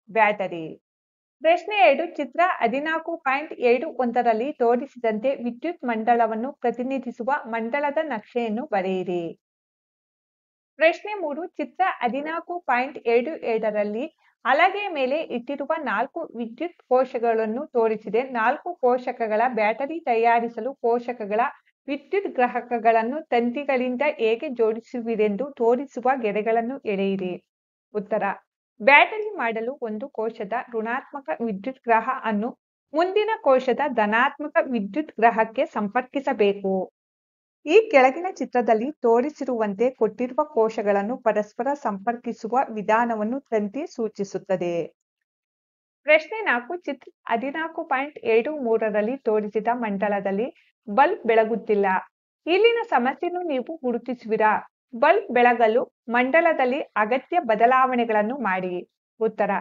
ಬ್ಯಾಟರಿ. ಪ್ರಶ್ನೆ 2. ಚಿತ್ರ 14.71ರಲ್ಲಿ ತೋರಿಸಿದಂತೆ ವಿದ್ಯುತ್ ಮಂಡಲವನ್ನು ಪ್ರತಿನಿಧಿಸುವ ಮಂಡಲದ ನಕ್ಷೆಯನ್ನು ಬರೆಯಿರಿ. ಪ್ರಶ್ನೆ 3. ಚಿತ್ರ 14.77ರಲ್ಲಿ ಹಲಗೆಯ ಮೇಲೆ ಇಟ್ಟಿರುವ 4 ವಿದ್ಯುತ್ ಕೋಶಗಳನ್ನು ತೋರಿಸಿದೆ. 4 ಕೋಶಕಗಳ ಬ್ಯಾಟರಿ ತಯಾರಿಸಲು ಕೋಶಕಗಳ ವಿದ್ಯುತ್ ಗ್ರಾಹಕಗಳನ್ನು ತಂತಿಗಳಿಂದ ಹೇಗೆ ಜೋಡಿಸುವಿರೆಂದು ತೋರಿಸುವ ಗೆರೆಗಳನ್ನು ಎಳೆಯಿರಿ. ಉತ್ತರ. ಬ್ಯಾಟರಿ ಮಾಡಲು ಒಂದು ಕೋಶದ ಋಣಾತ್ಮಕ ವಿದ್ಯುತ್ ಗ್ರಾಹ ಅನ್ನು ಮುಂದಿನ ಕೋಶದ ಧನಾತ್ಮಕ ವಿದ್ಯುತ್ ಗ್ರಾಹಕ್ಕೆ ಸಂಪರ್ಕಿಸಬೇಕು. ಈ ಕೆಳಗಿನ ಚಿತ್ರದಲ್ಲಿ ತೋರಿಸಿರುವಂತೆ ಕೊಟ್ಟಿರುವ ಕೋಶಗಳನ್ನು ಪರಸ್ಪರ ಸಂಪರ್ಕಿಸುವ ವಿಧಾನವನ್ನು ತಂತಿ ಸೂಚಿಸುತ್ತದೆ. ಪ್ರಶ್ನೆ 4. ಚಿತ್ರ 14.73ರಲ್ಲಿ ತೋರಿಸಿದ ಮಂಡಲದಲ್ಲಿ ಬಲ್ಬ್ ಬೆಳಗುತ್ತಿಲ್ಲ. ಇಲ್ಲಿನ ಸಮಸ್ಯೆಯನ್ನು ನೀವು ಗುರುತಿಸುವಿರಾ? ಬಲ್ಬ್ ಬೆಳಗಲು ಮಂಡಲದಲ್ಲಿ ಅಗತ್ಯ ಬದಲಾವಣೆಗಳನ್ನು ಮಾಡಿ. ಉತ್ತರ.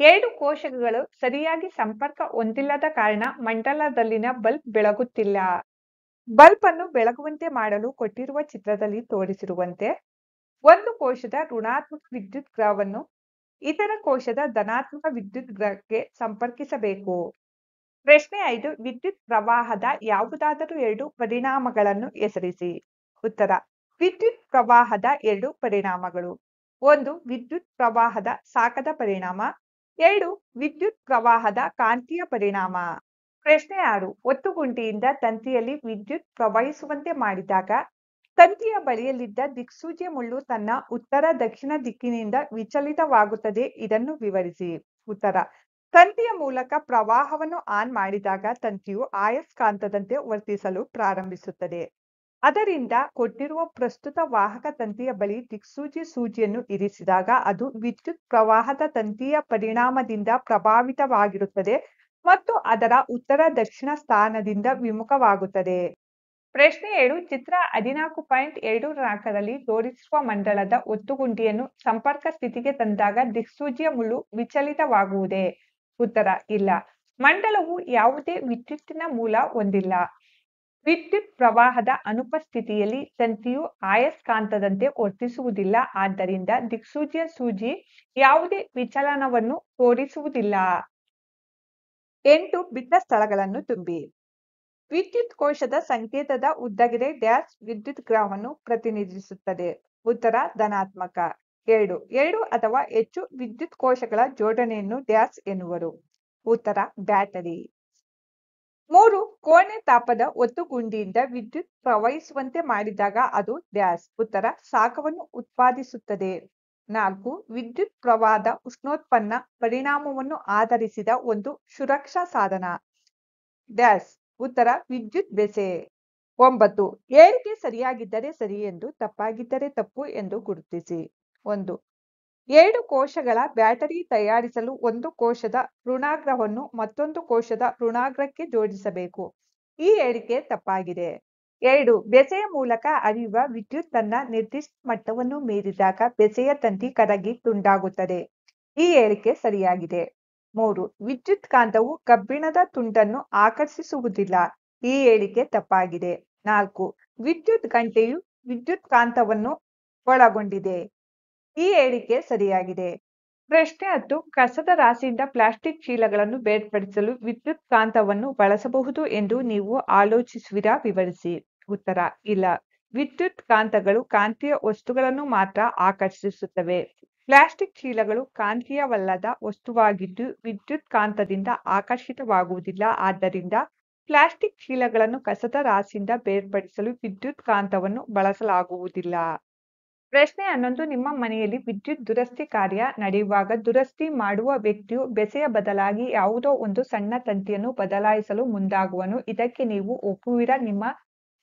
2 ಕೋಶಕಗಳು ಸರಿಯಾಗಿ ಸಂಪರ್ಕ ಹೊಂದಿಲ್ಲದ ಕಾರಣ ಮಂಡಲದಲ್ಲಿನ ಬಲ್ಬ್ ಬೆಳಗುತ್ತಿಲ್ಲ. ಬಲ್ಬ್ ಅನ್ನು ಬೆಳಗುವಂತೆ ಮಾಡಲು ಕೊಟ್ಟಿರುವ ಚಿತ್ರದಲ್ಲಿ ತೋರಿಸಿರುವಂತೆ ಒಂದು ಕೋಶದ ಋಣಾತ್ಮಕ ವಿದ್ಯುತ್ ಗ್ರಹವನ್ನು ಇತರ ಕೋಶದ ಧನಾತ್ಮಕ ವಿದ್ಯುತ್ ಗ್ರಹಕ್ಕೆ ಸಂಪರ್ಕಿಸಬೇಕು. ಪ್ರಶ್ನೆ 5. ವಿದ್ಯುತ್ ಪ್ರವಾಹದ ಯಾವುದಾದರೂ 2 ಪರಿಣಾಮಗಳನ್ನು ಹೆಸರಿಸಿ. ಉತ್ತರ. ವಿದ್ಯುತ್ ಪ್ರವಾಹದ 2 ಪರಿಣಾಮಗಳು. 1. ವಿದ್ಯುತ್ ಪ್ರವಾಹದ ಶಾಖದ ಪರಿಣಾಮ. 2. ವಿದ್ಯುತ್ ಪ್ರವಾಹದ ಕಾಂತೀಯ ಪರಿಣಾಮ. ಪ್ರಶ್ನೆ 6. ಒತ್ತುಗುಂಡಿಯಿಂದ ತಂತಿಯಲ್ಲಿ ವಿದ್ಯುತ್ ಪ್ರವಹಿಸುವಂತೆ ಮಾಡಿದಾಗ ತಂತಿಯ ಬಳಿಯಲ್ಲಿದ್ದ ದಿಕ್ಸೂಚಿಯ ಮುಳ್ಳು ತನ್ನ ಉತ್ತರ ದಕ್ಷಿಣ ದಿಕ್ಕಿನಿಂದ ವಿಚಲಿತವಾಗುತ್ತದೆ. ಇದನ್ನು ವಿವರಿಸಿ. ಉತ್ತರ. ತಂತಿಯ ಮೂಲಕ ಪ್ರವಾಹವನ್ನು ಆನ್ ಮಾಡಿದಾಗ ತಂತಿಯು ಆಯಸ್ಕಾಂತದಂತೆ ವರ್ತಿಸಲು ಪ್ರಾರಂಭಿಸುತ್ತದೆ. ಅದರಿಂದ ಕೊಟ್ಟಿರುವ ಪ್ರಸ್ತುತ ವಾಹಕ ತಂತಿಯ ಬಳಿ ದಿಕ್ಸೂಚಿ ಸೂಜಿಯನ್ನು ಇರಿಸಿದಾಗ ಅದು ವಿದ್ಯುತ್ ಪ್ರವಾಹದ ತಂತಿಯ ಪರಿಣಾಮದಿಂದ ಪ್ರಭಾವಿತವಾಗಿರುತ್ತದೆ ಮತ್ತು ಅದರ ಉತ್ತರ ದಕ್ಷಿಣ ಸ್ಥಾನದಿಂದ ವಿಮುಖವಾಗುತ್ತದೆ. ಪ್ರಶ್ನೆ 7. ಚಿತ್ರ 14.74ರಲ್ಲಿ ತೋರಿಸಿರುವ ಮಂಡಲದ ಒತ್ತುಗುಂಡಿಯನ್ನು ಸಂಪರ್ಕ ಸ್ಥಿತಿಗೆ ತಂದಾಗ ದಿಕ್ಸೂಚಿಯ ಮುಳ್ಳು ವಿಚಲಿತವಾಗುವುದೇ? ಉತ್ತರ. ಇಲ್ಲ. ಮಂಡಲವು ಯಾವುದೇ ವಿದ್ಯುತ್ತಿನ ಮೂಲ ಹೊಂದಿಲ್ಲ. ವಿದ್ಯುತ್ ಪ್ರವಾಹದ ಅನುಪಸ್ಥಿತಿಯಲ್ಲಿ ತಂತಿಯು ಆಯಸ್ಕಾಂತದಂತೆ ವರ್ತಿಸುವುದಿಲ್ಲ. ಆದ್ದರಿಂದ ದಿಕ್ಸೂಚಿಯ ಸೂಜಿ ಯಾವುದೇ ವಿಚಲನವನ್ನು ತೋರಿಸುವುದಿಲ್ಲ. 8 ಬಿಟ್ಟ ಸ್ಥಳಗಳನ್ನು ತುಂಬಿ. ವಿದ್ಯುತ್ ಕೋಶದ ಸಂಕೇತದ ಉದ್ದಗೆರೆ ಡ್ಯಾಶ್ ವಿದ್ಯುತ್ ಗ್ರಹವನ್ನು ಪ್ರತಿನಿಧಿಸುತ್ತದೆ. ಉತ್ತರ ಧನಾತ್ಮಕ. 2 ಅಥವಾ ಹೆಚ್ಚು ವಿದ್ಯುತ್ ಕೋಶಗಳ ಜೋಡಣೆಯನ್ನು ಡ್ಯಾಶ್ ಎನ್ನುವರು. ಉತ್ತರ ಬ್ಯಾಟರಿ. 3 ಕೋಣೆ ತಾಪದ ಒತ್ತುಗುಂಡಿಯಿಂದ ವಿದ್ಯುತ್ ಪ್ರವಹಿಸುವಂತೆ ಮಾಡಿದಾಗ ಅದು ಡ್ಯಾಶ್. ಉತ್ತರ ಶಾಖವನ್ನು ಉತ್ಪಾದಿಸುತ್ತದೆ. 4 ವಿದ್ಯುತ್ ಪ್ರವಾಹದ ಉಷ್ಣೋತ್ಪನ್ನ ಪರಿಣಾಮವನ್ನು ಆಧರಿಸಿದ ಒಂದು ಸುರಕ್ಷಾ ಸಾಧನ ಡ್ಯಾಶ್. ಉತ್ತರ ವಿದ್ಯುತ್ ಬೆಸೆ. 9 ಹೇಳಿಕೆ ಸರಿಯಾಗಿದ್ದರೆ ಸರಿ ಎಂದು ತಪ್ಪಾಗಿದ್ದರೆ ತಪ್ಪು ಎಂದು ಗುರುತಿಸಿ. 1 2 ಕೋಶಗಳ ಬ್ಯಾಟರಿ ತಯಾರಿಸಲು ಒಂದು ಕೋಶದ ಋಣಾಗ್ರವನ್ನು ಮತ್ತೊಂದು ಕೋಶದ ಋಣಾಗ್ರಕ್ಕೆ ಜೋಡಿಸಬೇಕು. ಈ ಹೇಳಿಕೆ ತಪ್ಪಾಗಿದೆ. 2 ಬೆಸೆಯ ಮೂಲಕ ಹರಿಯುವ ವಿದ್ಯುತ್ ತನ್ನ ನಿರ್ದಿಷ್ಟ ಮಟ್ಟವನ್ನು ಮೀರಿದಾಗ ಬೆಸೆಯ ತಂತಿ ಕರಗಿ ತುಂಡಾಗುತ್ತದೆ. ಈ ಹೇಳಿಕೆ ಸರಿಯಾಗಿದೆ. 3 ವಿದ್ಯುತ್ ಕಾಂತವು ಕಬ್ಬಿಣದ ತುಂಡನ್ನು ಆಕರ್ಷಿಸುವುದಿಲ್ಲ. ಈ ಹೇಳಿಕೆ ತಪ್ಪಾಗಿದೆ. 4 ವಿದ್ಯುತ್ ಗಂಟೆಯು ವಿದ್ಯುತ್ ಕಾಂತವನ್ನು ಒಳಗೊಂಡಿದೆ. ಈ ಹೇಳಿಕೆ ಸರಿಯಾಗಿದೆ. ಪ್ರಶ್ನೆ 10 ಕಸದ ರಾಶಿಯಿಂದ ಪ್ಲಾಸ್ಟಿಕ್ ಚೀಲಗಳನ್ನು ಬೇರ್ಪಡಿಸಲು ವಿದ್ಯುತ್ ಕಾಂತವನ್ನು ಬಳಸಬಹುದು ಎಂದು ನೀವು ಆಲೋಚಿಸುವಿರಾ? ವಿವರಿಸಿ. ಉತ್ತರ ಇಲ್ಲ. ವಿದ್ಯುತ್ ಕಾಂತಗಳು ಕಾಂತೀಯ ವಸ್ತುಗಳನ್ನು ಮಾತ್ರ ಆಕರ್ಷಿಸುತ್ತವೆ. ಪ್ಲಾಸ್ಟಿಕ್ ಚೀಲಗಳು ಕಾಂತೀಯವಲ್ಲದ ವಸ್ತುವಾಗಿದ್ದು ವಿದ್ಯುತ್ ಕಾಂತದಿಂದ ಆಕರ್ಷಿತವಾಗುವುದಿಲ್ಲ. ಆದ್ದರಿಂದ ಪ್ಲಾಸ್ಟಿಕ್ ಚೀಲಗಳನ್ನು ಕಸದ ರಾಶಿಯಿಂದ ಬೇರ್ಪಡಿಸಲು ವಿದ್ಯುತ್ ಕಾಂತವನ್ನು ಬಳಸಲಾಗುವುದಿಲ್ಲ. ಪ್ರಶ್ನೆ 11 ನಿಮ್ಮ ಮನೆಯಲ್ಲಿ ವಿದ್ಯುತ್ ದುರಸ್ತಿ ಕಾರ್ಯ ನಡೆಯುವಾಗ ದುರಸ್ತಿ ಮಾಡುವ ವ್ಯಕ್ತಿಯು ಬೆಸೆಯ ಬದಲಾಗಿ ಯಾವುದೋ ಒಂದು ಸಣ್ಣ ತಂತಿಯನ್ನು ಬದಲಾಯಿಸಲು ಮುಂದಾಗುವನು. ಇದಕ್ಕೆ ನೀವು ಒಪ್ಪುವಿರಾ? ನಿಮ್ಮ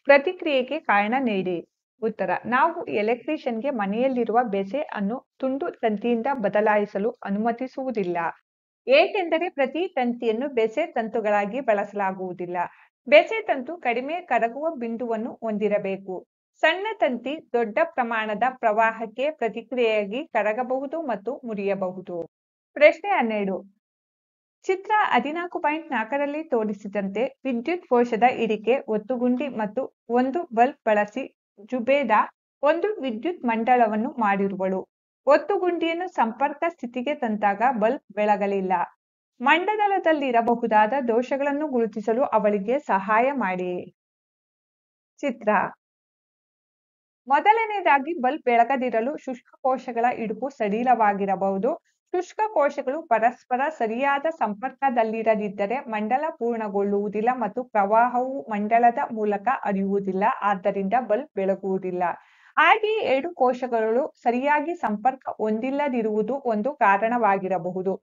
ಪ್ರತಿಕ್ರಿಯೆಗೆ ಕಾರಣ ನೀಡಿ. ಉತ್ತರ ನಾವು ಎಲೆಕ್ಟ್ರಿಷಿಯನ್ಗೆ ಮನೆಯಲ್ಲಿರುವ ಬೆಸೆ ಅನ್ನು ತುಂಡು ತಂತಿಯಿಂದ ಬದಲಾಯಿಸಲು ಅನುಮತಿಸುವುದಿಲ್ಲ. ಏಕೆಂದರೆ ಪ್ರತಿ ತಂತಿಯನ್ನು ಬೆಸೆ ತಂತುಗಳಾಗಿ ಬಳಸಲಾಗುವುದಿಲ್ಲ. ಬೆಸೆ ತಂತು ಕಡಿಮೆ ಕರಗುವ ಬಿಂದುವನ್ನು ಹೊಂದಿರಬೇಕು. ಸಣ್ಣ ತಂತಿ ದೊಡ್ಡ ಪ್ರಮಾಣದ ಪ್ರವಾಹಕ್ಕೆ ಪ್ರತಿಕ್ರಿಯೆಯಾಗಿ ಕರಗಬಹುದು ಮತ್ತು ಮುರಿಯಬಹುದು. ಪ್ರಶ್ನೆ 12 ಚಿತ್ರ 14.4ರಲ್ಲಿ ತೋರಿಸಿದಂತೆ ವಿದ್ಯುತ್ ಕೋಶದ ಇರಿಕೆ ಒತ್ತುಗುಂಡಿ ಮತ್ತು ಒಂದು ಬಲ್ಬ್ ಬಳಸಿ ಜುಬೇದಾ ಒಂದು ವಿದ್ಯುತ್ ಮಂಡಲವನ್ನು ಮಾಡಿರುವಳು. ಒತ್ತುಗುಂಡಿಯನ್ನು ಸಂಪರ್ಕ ಸ್ಥಿತಿಗೆ ತಂದಾಗ ಬಲ್ಬ್ ಬೆಳಗಲಿಲ್ಲ. ಮಂಡಲದಲ್ಲಿರಬಹುದಾದ ದೋಷಗಳನ್ನು ಗುರುತಿಸಲು ಅವಳಿಗೆ ಸಹಾಯ ಮಾಡಿ. ಚಿತ್ರ ಮೊದಲನೆಯದಾಗಿ ಬಲ್ಬ್ ಬೆಳಗದಿರಲು ಶುಷ್ಕ ಕೋಶಗಳ ಇಡುಪು ಸಡಿಲವಾಗಿರಬಹುದು. ಶುಷ್ಕ ಕೋಶಗಳು ಪರಸ್ಪರ ಸರಿಯಾದ ಸಂಪರ್ಕದಲ್ಲಿರದಿದ್ದರೆ ಮಂಡಲ ಪೂರ್ಣಗೊಳ್ಳುವುದಿಲ್ಲ ಮತ್ತು ಪ್ರವಾಹವು ಮಂಡಲದ ಮೂಲಕ ಹರಿಯುವುದಿಲ್ಲ. ಆದ್ದರಿಂದ ಬಲ್ಬ್ ಬೆಳಗುವುದಿಲ್ಲ. ಹಾಗೆಯೇ 2 ಕೋಶಗಳು ಸರಿಯಾಗಿ ಸಂಪರ್ಕ ಹೊಂದಿಲ್ಲದಿರುವುದು ಒಂದು ಕಾರಣವಾಗಿರಬಹುದು.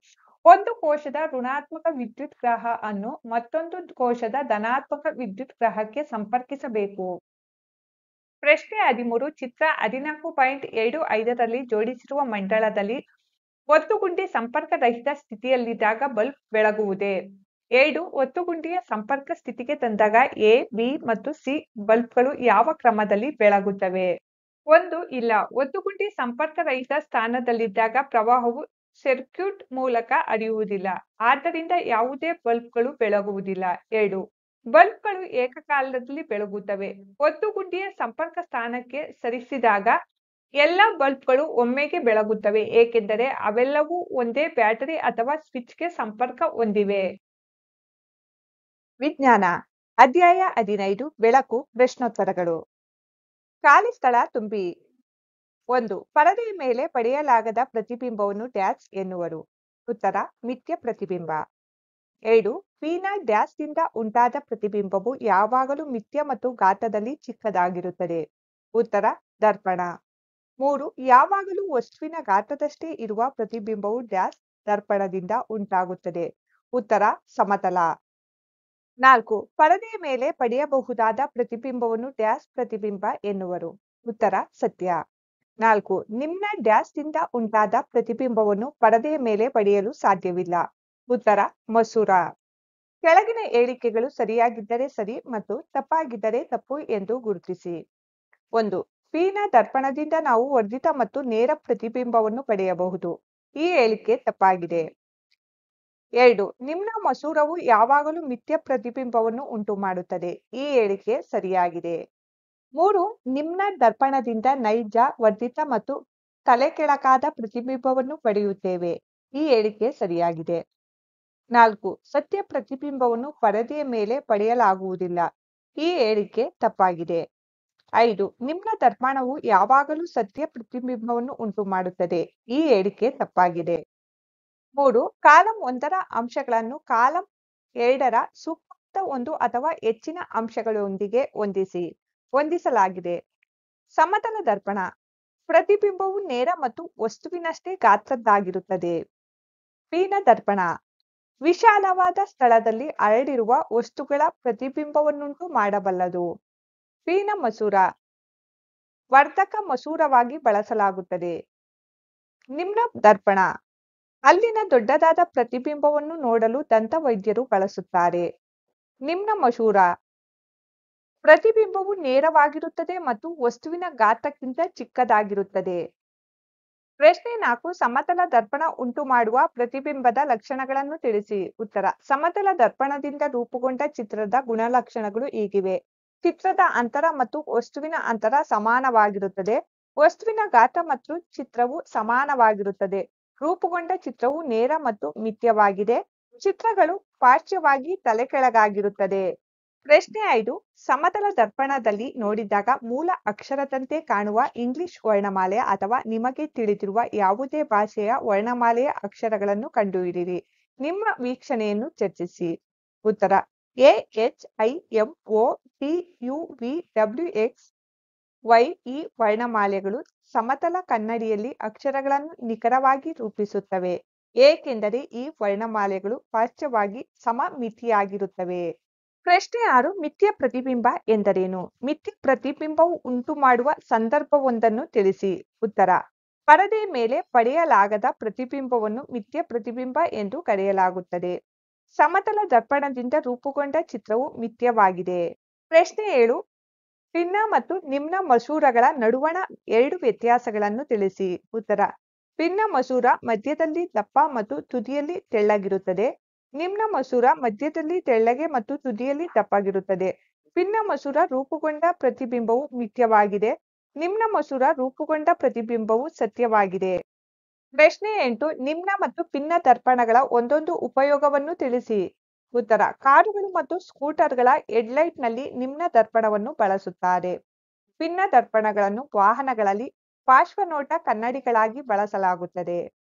ಒಂದು ಕೋಶದ ಋಣಾತ್ಮಕ ವಿದ್ಯುತ್ ಗ್ರಹ ಅನ್ನು ಮತ್ತೊಂದು ಕೋಶದ ಧನಾತ್ಮಕ ವಿದ್ಯುತ್ ಗ್ರಹಕ್ಕೆ ಸಂಪರ್ಕಿಸಬೇಕು. ಪ್ರಶ್ನೆ 13 ಚಿತ್ರ 14.75ರಲ್ಲಿ ಜೋಡಿಸಿರುವ ಮಂಡಲದಲ್ಲಿ ಒತ್ತುಗುಂಡಿ ಸಂಪರ್ಕ ರಹಿತ ಸ್ಥಿತಿಯಲ್ಲಿದ್ದಾಗ ಬಲ್ಬ್ ಬೆಳಗುವುದೇ? 2 ಒತ್ತುಗುಂಡಿಯ ಸಂಪರ್ಕ ಸ್ಥಿತಿಗೆ ತಂದಾಗ ಎ, ಬಿ ಮತ್ತು ಸಿ ಬಲ್ಬ್ಗಳು ಯಾವ ಕ್ರಮದಲ್ಲಿ ಬೆಳಗುತ್ತವೆ? 1 ಇಲ್ಲ. ಒತ್ತುಗುಂಡಿ ಸಂಪರ್ಕ ರಹಿತ ಸ್ಥಾನದಲ್ಲಿದ್ದಾಗ ಪ್ರವಾಹವು ಸರ್ಕ್ಯೂಟ್ ಮೂಲಕ ಹರಿಯುವುದಿಲ್ಲ. ಆದ್ದರಿಂದ ಯಾವುದೇ ಬಲ್ಬ್ಗಳು ಬೆಳಗುವುದಿಲ್ಲ. 2 ಬಲ್ಬ್ಗಳು ಏಕಕಾಲದಲ್ಲಿ ಬೆಳಗುತ್ತವೆ. ಒತ್ತುಗುಂಡಿಯ ಸಂಪರ್ಕ ಸ್ಥಾನಕ್ಕೆ ಸರಿಸಿದಾಗ ಎಲ್ಲ ಬಲ್ಬ್ಗಳು ಒಮ್ಮೆಗೆ ಬೆಳಗುತ್ತವೆ ಏಕೆಂದರೆ ಅವೆಲ್ಲವೂ ಒಂದೇ ಬ್ಯಾಟರಿ ಅಥವಾ ಸ್ವಿಚ್ಗೆ ಸಂಪರ್ಕ ಹೊಂದಿವೆ. ವಿಜ್ಞಾನ ಅಧ್ಯಾಯ 15 ಬೆಳಕು ಪ್ರಶ್ನೋತ್ತರಗಳು. ಖಾಲಿ ಸ್ಥಳ ತುಂಬಿ. 1 ಪರದೆಯ ಮೇಲೆ ಪಡೆಯಲಾಗದ ಪ್ರತಿಬಿಂಬವನ್ನು ಡ್ಯಾಶ್ ಎನ್ನುವರು. ಉತ್ತರ ಮಿಥ್ಯ ಪ್ರತಿಬಿಂಬ. 2 ಪಿನ ಡ್ಯಾಶ್ದಿಂದ ಉಂಟಾದ ಪ್ರತಿಬಿಂಬವು ಯಾವಾಗಲೂ ಮಿಥ್ಯ ಮತ್ತು ಗಾತ್ರದಲ್ಲಿ ಚಿಕ್ಕದಾಗಿರುತ್ತದೆ. ಉತ್ತರ ದರ್ಪಣ. 3 ಯಾವಾಗಲೂ ವಸ್ತುವಿನ ಗಾತ್ರದಷ್ಟೇ ಇರುವ ಪ್ರತಿಬಿಂಬವು ಡ್ಯಾಶ್ ದರ್ಪಣದಿಂದ ಉಂಟಾಗುತ್ತದೆ. ಉತ್ತರ ಸಮತಲ. 4 ಪರದೆಯ ಮೇಲೆ ಪಡೆಯಬಹುದಾದ ಪ್ರತಿಬಿಂಬವನ್ನು ಡ್ಯಾಶ್ ಪ್ರತಿಬಿಂಬ ಎನ್ನುವರು. ಉತ್ತರ ಸತ್ಯ. 4 ನಿಮ್ನ ಡ್ಯಾಶ್ದಿಂದ ಉಂಟಾದ ಪ್ರತಿಬಿಂಬವನ್ನು ಪರದೆಯ ಮೇಲೆ ಪಡೆಯಲು ಸಾಧ್ಯವಿಲ್ಲ. ಉತ್ತರ ಮಸೂರ. ಕೆಳಗಿನ ಹೇಳಿಕೆಗಳು ಸರಿಯಾಗಿದ್ದರೆ ಸರಿ ಮತ್ತು ತಪ್ಪಾಗಿದ್ದರೆ ತಪ್ಪು ಎಂದು ಗುರುತಿಸಿ. 1 ಪಿನ ದರ್ಪಣದಿಂದ ನಾವು ವರ್ಧಿತ ಮತ್ತು ನೇರ ಪ್ರತಿಬಿಂಬವನ್ನು ಪಡೆಯಬಹುದು. ಈ ಹೇಳಿಕೆ ತಪ್ಪಾಗಿದೆ. 2. ನಿಮ್ನ ಮಸೂರವು ಯಾವಾಗಲೂ ಮಿಥ್ಯ ಪ್ರತಿಬಿಂಬವನ್ನು ಉಂಟುಮಾಡುತ್ತದೆ. ಈ ಹೇಳಿಕೆ ಸರಿಯಾಗಿದೆ. 3. ನಿಮ್ನ ದರ್ಪಣದಿಂದ ನೈಜ, ವರ್ಧಿತ ಮತ್ತು ತಲೆಕೆಳಕಾದ ಪ್ರತಿಬಿಂಬವನ್ನು ಪಡೆಯುತ್ತೇವೆ. ಈ ಹೇಳಿಕೆ ಸರಿಯಾಗಿದೆ. 4. ಸತ್ಯ ಪ್ರತಿಬಿಂಬವನ್ನು ಪರದೆಯ ಮೇಲೆ ಪಡೆಯಲಾಗುವುದಿಲ್ಲ. ಈ ಹೇಳಿಕೆ ತಪ್ಪಾಗಿದೆ. 5. ನಿಮ್ನ ದರ್ಪಣವು ಯಾವಾಗಲೂ ಸತ್ಯ ಪ್ರತಿಬಿಂಬವನ್ನು ಉಂಟುಮಾಡುತ್ತದೆ. ಈ ಹೇಳಿಕೆ ತಪ್ಪಾಗಿದೆ. 3. ಕಾಲಂ 1ರ ಅಂಶಗಳನ್ನು ಕಾಲಂ 2ರ ಸೂಕ್ತ ಒಂದು ಅಥವಾ ಹೆಚ್ಚಿನ ಅಂಶಗಳೊಂದಿಗೆ ಹೊಂದಿಸಲಾಗಿದೆ. ಸಮತಲ ದರ್ಪಣ. ಪ್ರತಿಬಿಂಬವು ನೇರ ಮತ್ತು ವಸ್ತುವಿನಷ್ಟೇ ಗಾತ್ರದ್ದಾಗಿರುತ್ತದೆ. ಪೀನ ದರ್ಪಣ. ವಿಶಾಲವಾದ ಸ್ಥಳದಲ್ಲಿ ಹರಡಿರುವ ವಸ್ತುಗಳ ಪ್ರತಿಬಿಂಬವನ್ನುಂಟು ಮಾಡಬಲ್ಲದು. ಪೀನ ಮಸೂರ. ವರ್ಧಕ ಮಸೂರವಾಗಿ ಬಳಸಲಾಗುತ್ತದೆ. ನಿಮ್ನ ದರ್ಪಣ. ಅಲ್ಲಿನ ದೊಡ್ಡದಾದ ಪ್ರತಿಬಿಂಬವನ್ನು ನೋಡಲು ದಂತವೈದ್ಯರು ಬಳಸುತ್ತಾರೆ. ನಿಮ್ನ ಮಸೂರ. ಪ್ರತಿಬಿಂಬವು ನೇರವಾಗಿರುತ್ತದೆ ಮತ್ತು ವಸ್ತುವಿನ ಗಾತ್ರಕ್ಕಿಂತ ಚಿಕ್ಕದಾಗಿರುತ್ತದೆ. ಪ್ರಶ್ನೆ 4. ಸಮತಲ ದರ್ಪಣ ಉಂಟುಮಾಡುವ ಪ್ರತಿಬಿಂಬದ ಲಕ್ಷಣಗಳನ್ನು ತಿಳಿಸಿ. ಉತ್ತರ. ಸಮತಲ ದರ್ಪಣದಿಂದ ರೂಪುಗೊಂಡ ಚಿತ್ರದ ಗುಣಲಕ್ಷಣಗಳು ಹೀಗಿವೆ. ಚಿತ್ರದ ಅಂತರ ಮತ್ತು ವಸ್ತುವಿನ ಅಂತರ ಸಮಾನವಾಗಿರುತ್ತದೆ. ವಸ್ತುವಿನ ಗಾತ್ರ ಮತ್ತು ಚಿತ್ರವು ಸಮಾನವಾಗಿರುತ್ತದೆ. ರೂಪುಗೊಂಡ ಚಿತ್ರವು ನೇರ ಮತ್ತು ಮಿಥ್ಯವಾಗಿದೆ. ಚಿತ್ರಗಳು ಪಾರ್ಶ್ವವಾಗಿ ತಲೆಕೆಳಗಾಗಿರುತ್ತದೆ. ಪ್ರಶ್ನೆ 5. ಸಮತಲ ದರ್ಪಣದಲ್ಲಿ ನೋಡಿದಾಗ ಮೂಲ ಅಕ್ಷರದಂತೆ ಕಾಣುವ ಇಂಗ್ಲಿಷ್ ವರ್ಣಮಾಲೆ ಅಥವಾ ನಿಮಗೆ ತಿಳಿದಿರುವ ಯಾವುದೇ ಭಾಷೆಯ ವರ್ಣಮಾಲೆಯ ಅಕ್ಷರಗಳನ್ನು ಕಂಡುಹಿಡಿಯಿರಿ. ನಿಮ್ಮ ವೀಕ್ಷಣೆಯನ್ನು ಚರ್ಚಿಸಿ. ಉತ್ತರ. A, H, I, M, O, T, U, V, W, X, Y ಈ ವರ್ಣಮಾಲೆಗಳು ಸಮತಲ ಕನ್ನಡಿಯಲ್ಲಿ ಅಕ್ಷರಗಳನ್ನು ನಿಖರವಾಗಿ ರೂಪಿಸುತ್ತವೆ, ಏಕೆಂದರೆ ಈ ವರ್ಣಮಾಲೆಗಳು ಪಾರ್ಶ್ವವಾಗಿ ಸಮಮಿತಿಯಾಗಿರುತ್ತವೆ. ಪ್ರಶ್ನೆ 6. ಮಿಥ್ಯ ಪ್ರತಿಬಿಂಬ ಎಂದರೇನು? ಮಿಥ್ಯ ಪ್ರತಿಬಿಂಬವು ಉಂಟುಮಾಡುವ ಸಂದರ್ಭವೊಂದನ್ನು ತಿಳಿಸಿ. ಉತ್ತರ. ಪರದೆಯ ಮೇಲೆ ಪಡೆಯಲಾಗದ ಪ್ರತಿಬಿಂಬವನ್ನು ಮಿಥ್ಯ ಪ್ರತಿಬಿಂಬ ಎಂದು ಕರೆಯಲಾಗುತ್ತದೆ. ಸಮತಲ ದರ್ಪಣದಿಂದ ರೂಪುಗೊಂಡ ಚಿತ್ರವು ಮಿಥ್ಯವಾಗಿದೆ. ಪ್ರಶ್ನೆ 7. ಪಿನ್ನ ಮತ್ತು ನಿಮ್ನ ಮಸೂರಗಳ ನಡುವಣ 2 ವ್ಯತ್ಯಾಸಗಳನ್ನು ತಿಳಿಸಿ. ಉತ್ತರ. ಪಿನ್ನ ಮಸೂರ ಮಧ್ಯದಲ್ಲಿ ದಪ್ಪ ಮತ್ತು ತುದಿಯಲ್ಲಿ ತೆಳ್ಳಗಿರುತ್ತದೆ. ನಿಮ್ನ ಮಸೂರ ಮಧ್ಯದಲ್ಲಿ ತೆಳ್ಳಗೆ ಮತ್ತು ತುದಿಯಲ್ಲಿ ದಪ್ಪಗಿರುತ್ತದೆ. ಪಿನ್ನ ಮಸೂರ ರೂಪುಗೊಂಡ ಪ್ರತಿಬಿಂಬವು ಮಿಥ್ಯವಾಗಿದೆ. ನಿಮ್ನ ಮಸೂರ ರೂಪುಗೊಂಡ ಪ್ರತಿಬಿಂಬವು ಸತ್ಯವಾಗಿದೆ. ಪ್ರಶ್ನೆ 8. ನಿಮ್ನ ಮತ್ತು ಪಿನ್ನ ದರ್ಪಣಗಳ ಒಂದೊಂದು ಉಪಯೋಗವನ್ನು ತಿಳಿಸಿ. ಉತ್ತರ. ಕಾರುಗಳು ಮತ್ತು ಸ್ಕೂಟರ್ಗಳ ಹೆಡ್ಲೈಟ್ನಲ್ಲಿ ನಿಮ್ನ ದರ್ಪಣವನ್ನು ಬಳಸುತ್ತಾರೆ. ಪಿನ್ನ ದರ್ಪಣಗಳನ್ನು ವಾಹನಗಳಲ್ಲಿ ಪಾರ್ಶ್ವನೋಟ ಕನ್ನಡಿಗಳಾಗಿ ಬಳಸಲಾಗುತ್ತದೆ.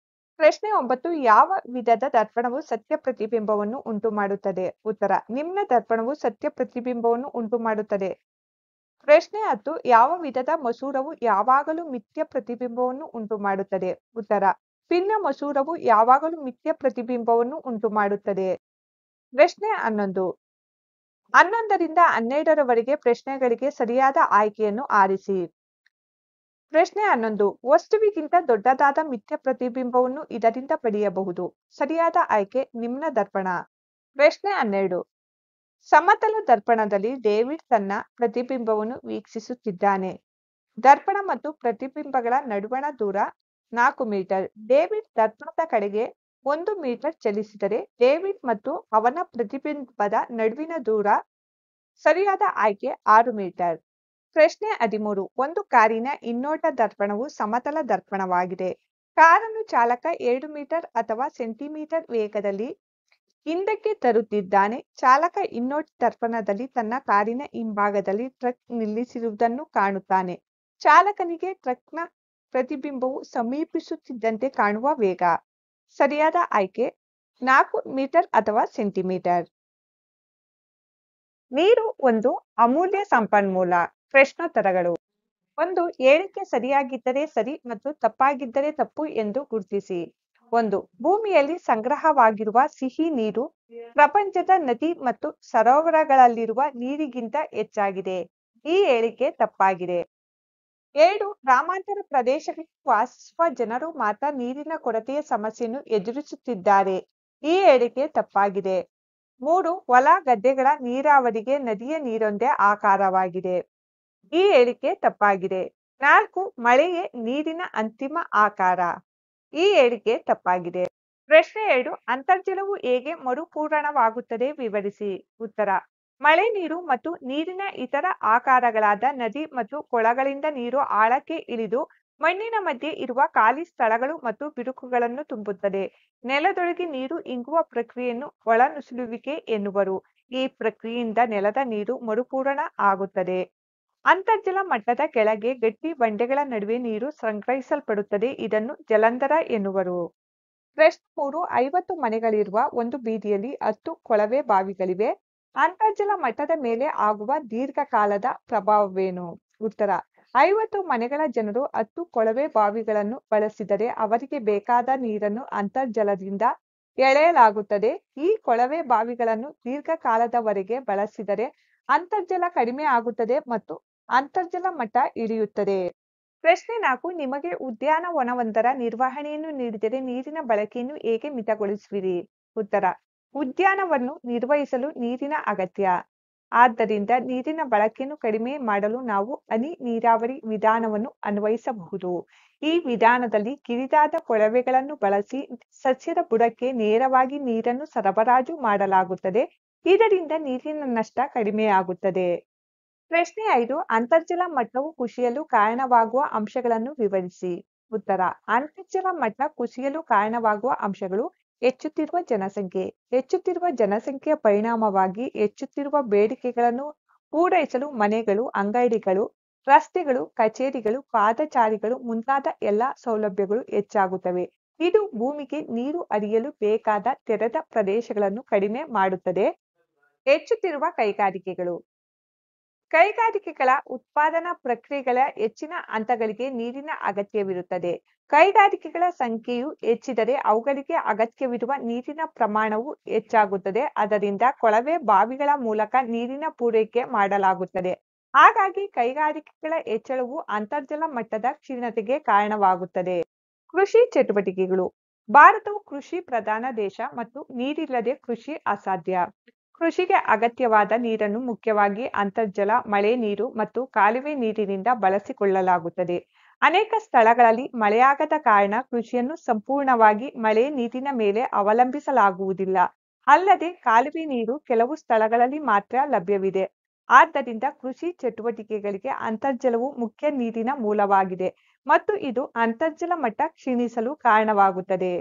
ಪ್ರಶ್ನೆ 9. ಯಾವ ವಿಧದ ದರ್ಪಣವು ಸತ್ಯ ಪ್ರತಿಬಿಂಬವನ್ನು ಉಂಟುಮಾಡುತ್ತದೆ? ಉತ್ತರ. ನಿಮ್ನ ದರ್ಪಣವು ಸತ್ಯ ಪ್ರತಿಬಿಂಬವನ್ನು ಉಂಟುಮಾಡುತ್ತದೆ. ಪ್ರಶ್ನೆ 10. ಯಾವ ವಿಧದ ಮಸೂರವು ಯಾವಾಗಲೂ ಮಿಥ್ಯ ಪ್ರತಿಬಿಂಬವನ್ನು ಉಂಟುಮಾಡುತ್ತದೆ? ಉತ್ತರ. ಪಿನ್ನ ಮಸೂರವು ಯಾವಾಗಲೂ ಮಿಥ್ಯ ಪ್ರತಿಬಿಂಬವನ್ನು ಉಂಟುಮಾಡುತ್ತದೆ. ಪ್ರಶ್ನೆ 11. 11ರಿಂದ 12ರವರೆಗೆ ಪ್ರಶ್ನೆಗಳಿಗೆ ಸರಿಯಾದ ಆಯ್ಕೆಯನ್ನು ಆರಿಸಿ. ಪ್ರಶ್ನೆ 11. ವಸ್ತುವಿಗಿಂತ ದೊಡ್ಡದಾದ ಮಿಥ್ಯ ಪ್ರತಿಬಿಂಬವನ್ನು ಇದರಿಂದ ಪಡೆಯಬಹುದು. ಸರಿಯಾದ ಆಯ್ಕೆ ನಿಮ್ನ ದರ್ಪಣ. ಪ್ರಶ್ನೆ 12. ಸಮತಲ ದರ್ಪಣದಲ್ಲಿ ಡೇವಿಡ್ ತನ್ನ ಪ್ರತಿಬಿಂಬವನ್ನು ವೀಕ್ಷಿಸುತ್ತಿದ್ದಾನೆ. ದರ್ಪಣ ಮತ್ತು ಪ್ರತಿಬಿಂಬಗಳ ನಡುವಣ ದೂರ 4 ಮೀಟರ್. ಡೇವಿಡ್ ದರ್ಪಣದ ಕಡೆಗೆ 1 ಮೀಟರ್ ಚಲಿಸಿದರೆ ಡೇವಿಡ್ ಮತ್ತು ಅವನ ಪ್ರತಿಬಿಂಬದ ನಡುವಿನ ದೂರ. ಸರಿಯಾದ ಆಯ್ಕೆ 6 ಮೀಟರ್. ಪ್ರಶ್ನೆ 13. ಒಂದು ಕಾರಿನ ಹಿನ್ನೋಟ ದರ್ಪಣವು ಸಮತಲ ದರ್ಪಣವಾಗಿದೆ. ಕಾರನ್ನು ಚಾಲಕ 2 ಮೀಟರ್ ಅಥವಾ ಸೆಂಟಿಮೀಟರ್ ವೇಗದಲ್ಲಿ ಹಿಂದಕ್ಕೆ ತರುತ್ತಿದ್ದಾನೆ. ಚಾಲಕ ಹಿನ್ನೋಟ ದರ್ಪಣದಲ್ಲಿ ತನ್ನ ಕಾರಿನ ಹಿಂಭಾಗದಲ್ಲಿ ಟ್ರಕ್ ನಿಲ್ಲಿಸಿರುವುದನ್ನು ಕಾಣುತ್ತಾನೆ. ಚಾಲಕನಿಗೆ ಟ್ರಕ್ನ ಪ್ರತಿಬಿಂಬವು ಸಮೀಪಿಸುತ್ತಿದ್ದಂತೆ ಕಾಣುವ ವೇಗ. ಸರಿಯಾದ ಆಯ್ಕೆ 4 ಮೀಟರ್ ಅಥವಾ ಸೆಂಟಿಮೀಟರ್. ನೀರು ಒಂದು ಅಮೂಲ್ಯ ಸಂಪನ್ಮೂಲ. ಪ್ರಶ್ನೋತ್ತರಗಳು. 1. ಹೇಳಿಕೆ ಸರಿಯಾಗಿದ್ದರೆ ಸರಿ ಮತ್ತು ತಪ್ಪಾಗಿದ್ದರೆ ತಪ್ಪು ಎಂದು ಗುರುತಿಸಿ. 1. ಭೂಮಿಯಲ್ಲಿ ಸಂಗ್ರಹವಾಗಿರುವ ಸಿಹಿ ನೀರು ಪ್ರಪಂಚದ ನದಿ ಮತ್ತು ಸರೋವರಗಳಲ್ಲಿರುವ ನೀರಿಗಿಂತ ಹೆಚ್ಚಾಗಿದೆ. ಈ ಹೇಳಿಕೆ ತಪ್ಪಾಗಿದೆ. 2. ಗ್ರಾಮಾಂತರ ಪ್ರದೇಶಗಳಲ್ಲಿ ವಾಸಿಸುವ ಜನರು ಮಾತ್ರ ನೀರಿನ ಕೊರತೆಯ ಸಮಸ್ಯೆಯನ್ನು ಎದುರಿಸುತ್ತಿದ್ದಾರೆ. ಈ ಹೇಳಿಕೆ ತಪ್ಪಾಗಿದೆ. 3. ಹೊಲ ಗದ್ದೆಗಳ ನೀರಾವರಿಗೆ ನದಿಯ ನೀರೊಂದೇ ಆಕಾರವಾಗಿದೆ. ಈ ಹೇಳಿಕೆ ತಪ್ಪಾಗಿದೆ. 4. ಮಳೆಯೇ ನೀರಿನ ಅಂತಿಮ ಆಕಾರ. ಈ ಹೇಳಿಕೆ ತಪ್ಪಾಗಿದೆ. ಪ್ರಶ್ನೆ 2 ಅಂತರ್ಜಲವು ಹೇಗೆ ಮರುಪೂರಣವಾಗುತ್ತದೆ ವಿವರಿಸಿ. ಉತ್ತರ ಮಳೆ ನೀರು ಮತ್ತು ನೀರಿನ ಇತರ ಆಕಾರಗಳಾದ ನದಿ ಮತ್ತು ಕೊಳಗಳಿಂದ ನೀರು ಆಳಕ್ಕೆ ಇಳಿದು ಮಣ್ಣಿನ ಮಧ್ಯೆ ಇರುವ ಖಾಲಿ ಸ್ಥಳಗಳು ಮತ್ತು ಬಿರುಕುಗಳನ್ನು ತುಂಬುತ್ತದೆ. ನೆಲದೊಳಗೆ ನೀರು ಇಂಗುವ ಪ್ರಕ್ರಿಯೆಯನ್ನು ಒಳನುಸುಳುವಿಕೆ ಎನ್ನುವರು. ಈ ಪ್ರಕ್ರಿಯೆಯಿಂದ ನೆಲದ ನೀರು ಮರುಪೂರಣ ಆಗುತ್ತದೆ. ಅಂತರ್ಜಲ ಮಟ್ಟದ ಕೆಳಗೆ ಗಟ್ಟಿ ಬಂಡೆಗಳ ನಡುವೆ ನೀರು ಸಂಗ್ರಹಿಸಲ್ಪಡುತ್ತದೆ. ಇದನ್ನು ಜಲಂಧರ ಎನ್ನುವರು. ಪ್ರಶ್ನೆ 3 50 ಮನೆಗಳಿರುವ ಒಂದು ಬೀದಿಯಲ್ಲಿ 10 ಕೊಳವೆ ಬಾವಿಗಳಿವೆ. ಅಂತರ್ಜಲ ಮಟ್ಟದ ಮೇಲೆ ಆಗುವ ದೀರ್ಘಕಾಲದ ಪ್ರಭಾವವೇನು? ಉತ್ತರ 50 ಮನೆಗಳ ಜನರು 10 ಕೊಳವೆ ಬಾವಿಗಳನ್ನು ಬಳಸಿದರೆ ಅವರಿಗೆ ಬೇಕಾದ ನೀರನ್ನು ಅಂತರ್ಜಲದಿಂದ ಎಳೆಯಲಾಗುತ್ತದೆ. ಈ ಕೊಳವೆ ಬಾವಿಗಳನ್ನು ದೀರ್ಘಕಾಲದವರೆಗೆ ಬಳಸಿದರೆ ಅಂತರ್ಜಲ ಕಡಿಮೆ ಆಗುತ್ತದೆ ಮತ್ತು ಅಂತರ್ಜಲ ಮಟ್ಟ ಇಳಿಯುತ್ತದೆ. ಪ್ರಶ್ನೆ 4 ನಿಮಗೆ ಉದ್ಯಾನವನವೊಂದರ ನಿರ್ವಹಣೆಯನ್ನು ನೀಡಿದರೆ ನೀರಿನ ಬಳಕೆಯನ್ನು ಹೇಗೆ ಮಿತಗೊಳಿಸುವಿರಿ? ಉತ್ತರ ಉದ್ಯಾನವನ್ನು ನಿರ್ವಹಿಸಲು ನೀರಿನ ಅಗತ್ಯ. ಆದ್ದರಿಂದ ನೀರಿನ ಬಳಕೆಯನ್ನು ಕಡಿಮೆ ಮಾಡಲು ನಾವು ಹನಿ ನೀರಾವರಿ ವಿಧಾನವನ್ನು ಅನ್ವಯಿಸಬಹುದು. ಈ ವಿಧಾನದಲ್ಲಿ ಕಿರಿದಾದ ಕೊಳವೆಗಳನ್ನು ಬಳಸಿ ಸಸ್ಯದ ಬುಡಕ್ಕೆ ನೇರವಾಗಿ ನೀರನ್ನು ಸರಬರಾಜು ಮಾಡಲಾಗುತ್ತದೆ. ಇದರಿಂದ ನೀರಿನ ನಷ್ಟ ಕಡಿಮೆಯಾಗುತ್ತದೆ. ಪ್ರಶ್ನೆ 5 ಅಂತರ್ಜಲ ಮಟ್ಟವು ಕುಸಿಯಲು ಕಾರಣವಾಗುವ ಅಂಶಗಳನ್ನು ವಿವರಿಸಿ. ಉತ್ತರ ಅಂತರ್ಜಲ ಮಟ್ಟ ಕುಸಿಯಲು ಕಾರಣವಾಗುವ ಅಂಶಗಳು ಹೆಚ್ಚುತ್ತಿರುವ ಜನಸಂಖ್ಯೆ. ಹೆಚ್ಚುತ್ತಿರುವ ಜನಸಂಖ್ಯೆಯ ಪರಿಣಾಮವಾಗಿ ಹೆಚ್ಚುತ್ತಿರುವ ಬೇಡಿಕೆಗಳನ್ನು ಪೂರೈಸಲು ಮನೆಗಳು, ಅಂಗಡಿಗಳು, ರಸ್ತೆಗಳು, ಕಚೇರಿಗಳು, ಪಾದಚಾರಿಗಳು ಮುಂತಾದ ಎಲ್ಲ ಸೌಲಭ್ಯಗಳು ಹೆಚ್ಚಾಗುತ್ತವೆ. ಇದು ಭೂಮಿಗೆ ನೀರು ಹರಿಯಲು ಬೇಕಾದ ತೆರೆದ ಪ್ರದೇಶಗಳನ್ನು ಕಡಿಮೆ ಮಾಡುತ್ತದೆ. ಹೆಚ್ಚುತ್ತಿರುವ ಕೈಗಾರಿಕೆಗಳು. ಕೈಗಾರಿಕೆಗಳ ಉತ್ಪಾದನಾ ಪ್ರಕ್ರಿಯೆಗಳ ಹೆಚ್ಚಿನ ಹಂತಗಳಿಗೆ ನೀರಿನ ಅಗತ್ಯವಿರುತ್ತದೆ. ಕೈಗಾರಿಕೆಗಳ ಸಂಖ್ಯೆಯು ಹೆಚ್ಚಿದರೆ ಅವುಗಳಿಗೆ ಅಗತ್ಯವಿರುವ ನೀರಿನ ಪ್ರಮಾಣವು ಹೆಚ್ಚಾಗುತ್ತದೆ. ಅದರಿಂದ ಕೊಳವೆ ಬಾವಿಗಳ ಮೂಲಕ ನೀರಿನ ಪೂರೈಕೆ ಮಾಡಲಾಗುತ್ತದೆ. ಹಾಗಾಗಿ ಕೈಗಾರಿಕೆಗಳ ಹೆಚ್ಚಳವು ಅಂತರ್ಜಲ ಮಟ್ಟದ ಕ್ಷೀಣತೆಗೆ ಕಾರಣವಾಗುತ್ತದೆ. ಕೃಷಿ ಚಟುವಟಿಕೆಗಳು. ಭಾರತವು ಕೃಷಿ ಪ್ರಧಾನ ದೇಶ ಮತ್ತು ನೀರಿಲ್ಲದೆ ಕೃಷಿ ಅಸಾಧ್ಯ. ಕೃಷಿಗೆ ಅಗತ್ಯವಾದ ನೀರನ್ನು ಮುಖ್ಯವಾಗಿ ಅಂತರ್ಜಲ, ಮಳೆ ನೀರು ಮತ್ತು ಕಾಲುವೆ ನೀರಿನಿಂದ ಬಳಸಿಕೊಳ್ಳಲಾಗುತ್ತದೆ. ಅನೇಕ ಸ್ಥಳಗಳಲ್ಲಿ ಮಳೆಯಾಗದ ಕಾರಣ ಕೃಷಿಯನ್ನು ಸಂಪೂರ್ಣವಾಗಿ ಮಳೆ ನೀರಿನ ಮೇಲೆ ಅವಲಂಬಿಸಲಾಗುವುದಿಲ್ಲ. ಅಲ್ಲದೆ ಕಾಲುವೆ ನೀರು ಕೆಲವು ಸ್ಥಳಗಳಲ್ಲಿ ಮಾತ್ರ ಲಭ್ಯವಿದೆ. ಆದ್ದರಿಂದ ಕೃಷಿ ಚಟುವಟಿಕೆಗಳಿಗೆ ಅಂತರ್ಜಲವು ಮುಖ್ಯ ನೀರಿನ ಮೂಲವಾಗಿದೆ ಮತ್ತು ಇದು ಅಂತರ್ಜಲ ಮಟ್ಟ ಕ್ಷೀಣಿಸಲು ಕಾರಣವಾಗುತ್ತದೆ.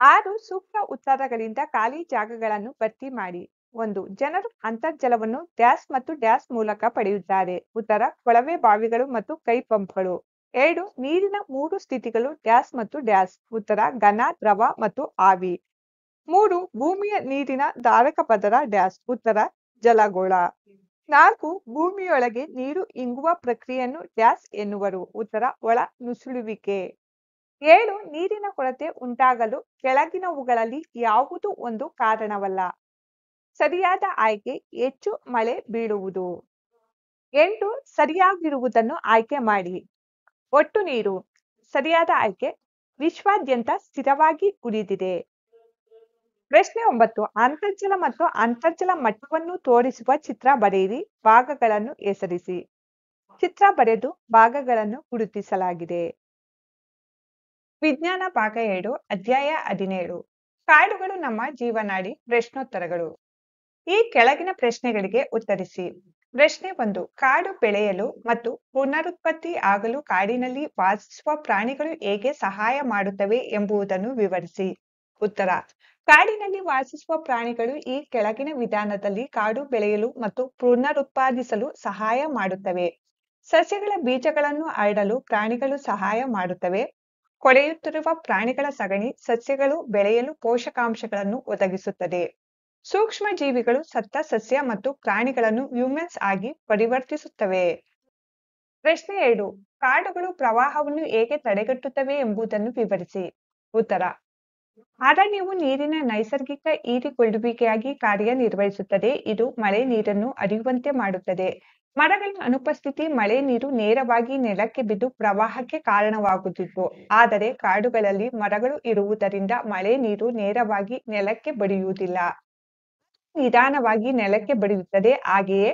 6 ಸೂಕ್ತ ಉತ್ತರಗಳಿಂದ ಖಾಲಿ ಜಾಗಗಳನ್ನು ಭರ್ತಿ ಮಾಡಿ. 1 ಜನರು ಅಂತರ್ಜಲವನ್ನು ಡ್ಯಾಶ್ ಮತ್ತು ಡ್ಯಾಶ್ ಮೂಲಕ ಪಡೆಯುತ್ತಾರೆ. ಉತ್ತರ ಕೊಳವೆ ಬಾವಿಗಳು ಮತ್ತು ಕೈ ಪಂಪ್ಗಳು. 2 ನೀರಿನ 3 ಸ್ಥಿತಿಗಳು ಡ್ಯಾಶ್ ಮತ್ತು ಡ್ಯಾಶ್. ಉತ್ತರ ಘನ, ದ್ರವ ಮತ್ತು ಆವಿ. 3 ಭೂಮಿಯ ನೀರಿನ ಧಾರಕ ಪದರ ಡ್ಯಾಶ್. ಉತ್ತರ ಜಲಗೋಳ. 4 ಭೂಮಿಯೊಳಗೆ ನೀರು ಇಂಗುವ ಪ್ರಕ್ರಿಯೆಯನ್ನು ಡ್ಯಾಶ್ ಎನ್ನುವರು. ಉತ್ತರ ಒಳ ನುಸುಳುವಿಕೆ. 7 ನೀರಿನ ಕೊರತೆ ಉಂಟಾಗಲು ಕೆಳಗಿನವುಗಳಲ್ಲಿ ಯಾವುದೂ ಒಂದು ಕಾರಣವಲ್ಲ. ಸರಿಯಾದ ಆಯ್ಕೆ ಹೆಚ್ಚು ಮಳೆ ಬೀಳುವುದು. 8 ಸರಿಯಾಗಿರುವುದನ್ನು ಆಯ್ಕೆ ಮಾಡಿ. ಒಟ್ಟು ನೀರು. ಸರಿಯಾದ ಆಯ್ಕೆ ವಿಶ್ವಾದ್ಯಂತ ಸ್ಥಿರವಾಗಿ ಉಳಿದಿದೆ. ಪ್ರಶ್ನೆ 9 ಅಂತರ್ಜಲ ಮತ್ತು ಅಂತರ್ಜಲ ಮಟ್ಟವನ್ನು ತೋರಿಸುವ ಚಿತ್ರ ಬರೆಯಿರಿ. ಭಾಗಗಳನ್ನು ಹೆಸರಿಸಿ. ಚಿತ್ರ ಬರೆದು ಭಾಗಗಳನ್ನು ಗುರುತಿಸಲಾಗಿದೆ. ವಿಜ್ಞಾನ ಭಾಗ 2 ಅಧ್ಯಾಯ 17 ಕಾಡುಗಳು ನಮ್ಮ ಜೀವನಾಡಿ. ಪ್ರಶ್ನೋತ್ತರಗಳು. ಈ ಕೆಳಗಿನ ಪ್ರಶ್ನೆಗಳಿಗೆ ಉತ್ತರಿಸಿ. ಪ್ರಶ್ನೆ 1 ಕಾಡು ಬೆಳೆಯಲು ಮತ್ತು ಪುನರುತ್ಪತ್ತಿ ಆಗಲು ಕಾಡಿನಲ್ಲಿ ವಾಸಿಸುವ ಪ್ರಾಣಿಗಳು ಹೇಗೆ ಸಹಾಯ ಮಾಡುತ್ತವೆ ಎಂಬುದನ್ನು ವಿವರಿಸಿ. ಉತ್ತರ ಕಾಡಿನಲ್ಲಿ ವಾಸಿಸುವ ಪ್ರಾಣಿಗಳು ಈ ಕೆಳಗಿನ ವಿಧಾನದಲ್ಲಿ ಕಾಡು ಬೆಳೆಯಲು ಮತ್ತು ಪುನರುತ್ಪಾದಿಸಲು ಸಹಾಯ ಮಾಡುತ್ತವೆ. ಸಸ್ಯಗಳ ಬೀಜಗಳನ್ನು ಹರಡಲು ಪ್ರಾಣಿಗಳು ಸಹಾಯ ಮಾಡುತ್ತವೆ. ಕೊಳೆಯುತ್ತಿರುವ ಪ್ರಾಣಿಗಳ ಸಗಣಿ ಸಸ್ಯಗಳು ಬೆಳೆಯಲು ಪೋಷಕಾಂಶಗಳನ್ನು ಒದಗಿಸುತ್ತದೆ. ಸೂಕ್ಷ್ಮ ಜೀವಿಗಳು ಸತ್ತ ಸಸ್ಯ ಮತ್ತು ಪ್ರಾಣಿಗಳನ್ನು ಹ್ಯೂಮನ್ಸ್ ಆಗಿ ಪರಿವರ್ತಿಸುತ್ತವೆ. ಪ್ರಶ್ನೆ 2 ಕಾಡುಗಳು ಪ್ರವಾಹವನ್ನು ಹೇಗೆ ತಡೆಗಟ್ಟುತ್ತವೆ ಎಂಬುದನ್ನು ವಿವರಿಸಿ. ಉತ್ತರ ಅರಣ್ಯವು ನೀರಿನ ನೈಸರ್ಗಿಕ ಹೀರಿಕೊಳ್ಳುವಿಕೆಯಾಗಿ ಕಾರ್ಯನಿರ್ವಹಿಸುತ್ತದೆ. ಇದು ಮಳೆ ನೀರನ್ನು ಹರಿಯುವಂತೆ ಮಾಡುತ್ತದೆ. ಮರಗಳ ಅನುಪಸ್ಥಿತಿ ಮಳೆ ನೀರು ನೇರವಾಗಿ ನೆಲಕ್ಕೆ ಬಿದ್ದು ಪ್ರವಾಹಕ್ಕೆ ಕಾರಣವಾಗುತ್ತಿತ್ತು. ಆದರೆ ಕಾಡುಗಳಲ್ಲಿ ಮರಗಳು ಇರುವುದರಿಂದ ಮಳೆ ನೀರು ನೇರವಾಗಿ ನೆಲಕ್ಕೆ ಬಡಿಯುವುದಿಲ್ಲ. ನಿಧಾನವಾಗಿ ನೆಲಕ್ಕೆ ಬಡಿಯುತ್ತದೆ. ಹಾಗೆಯೇ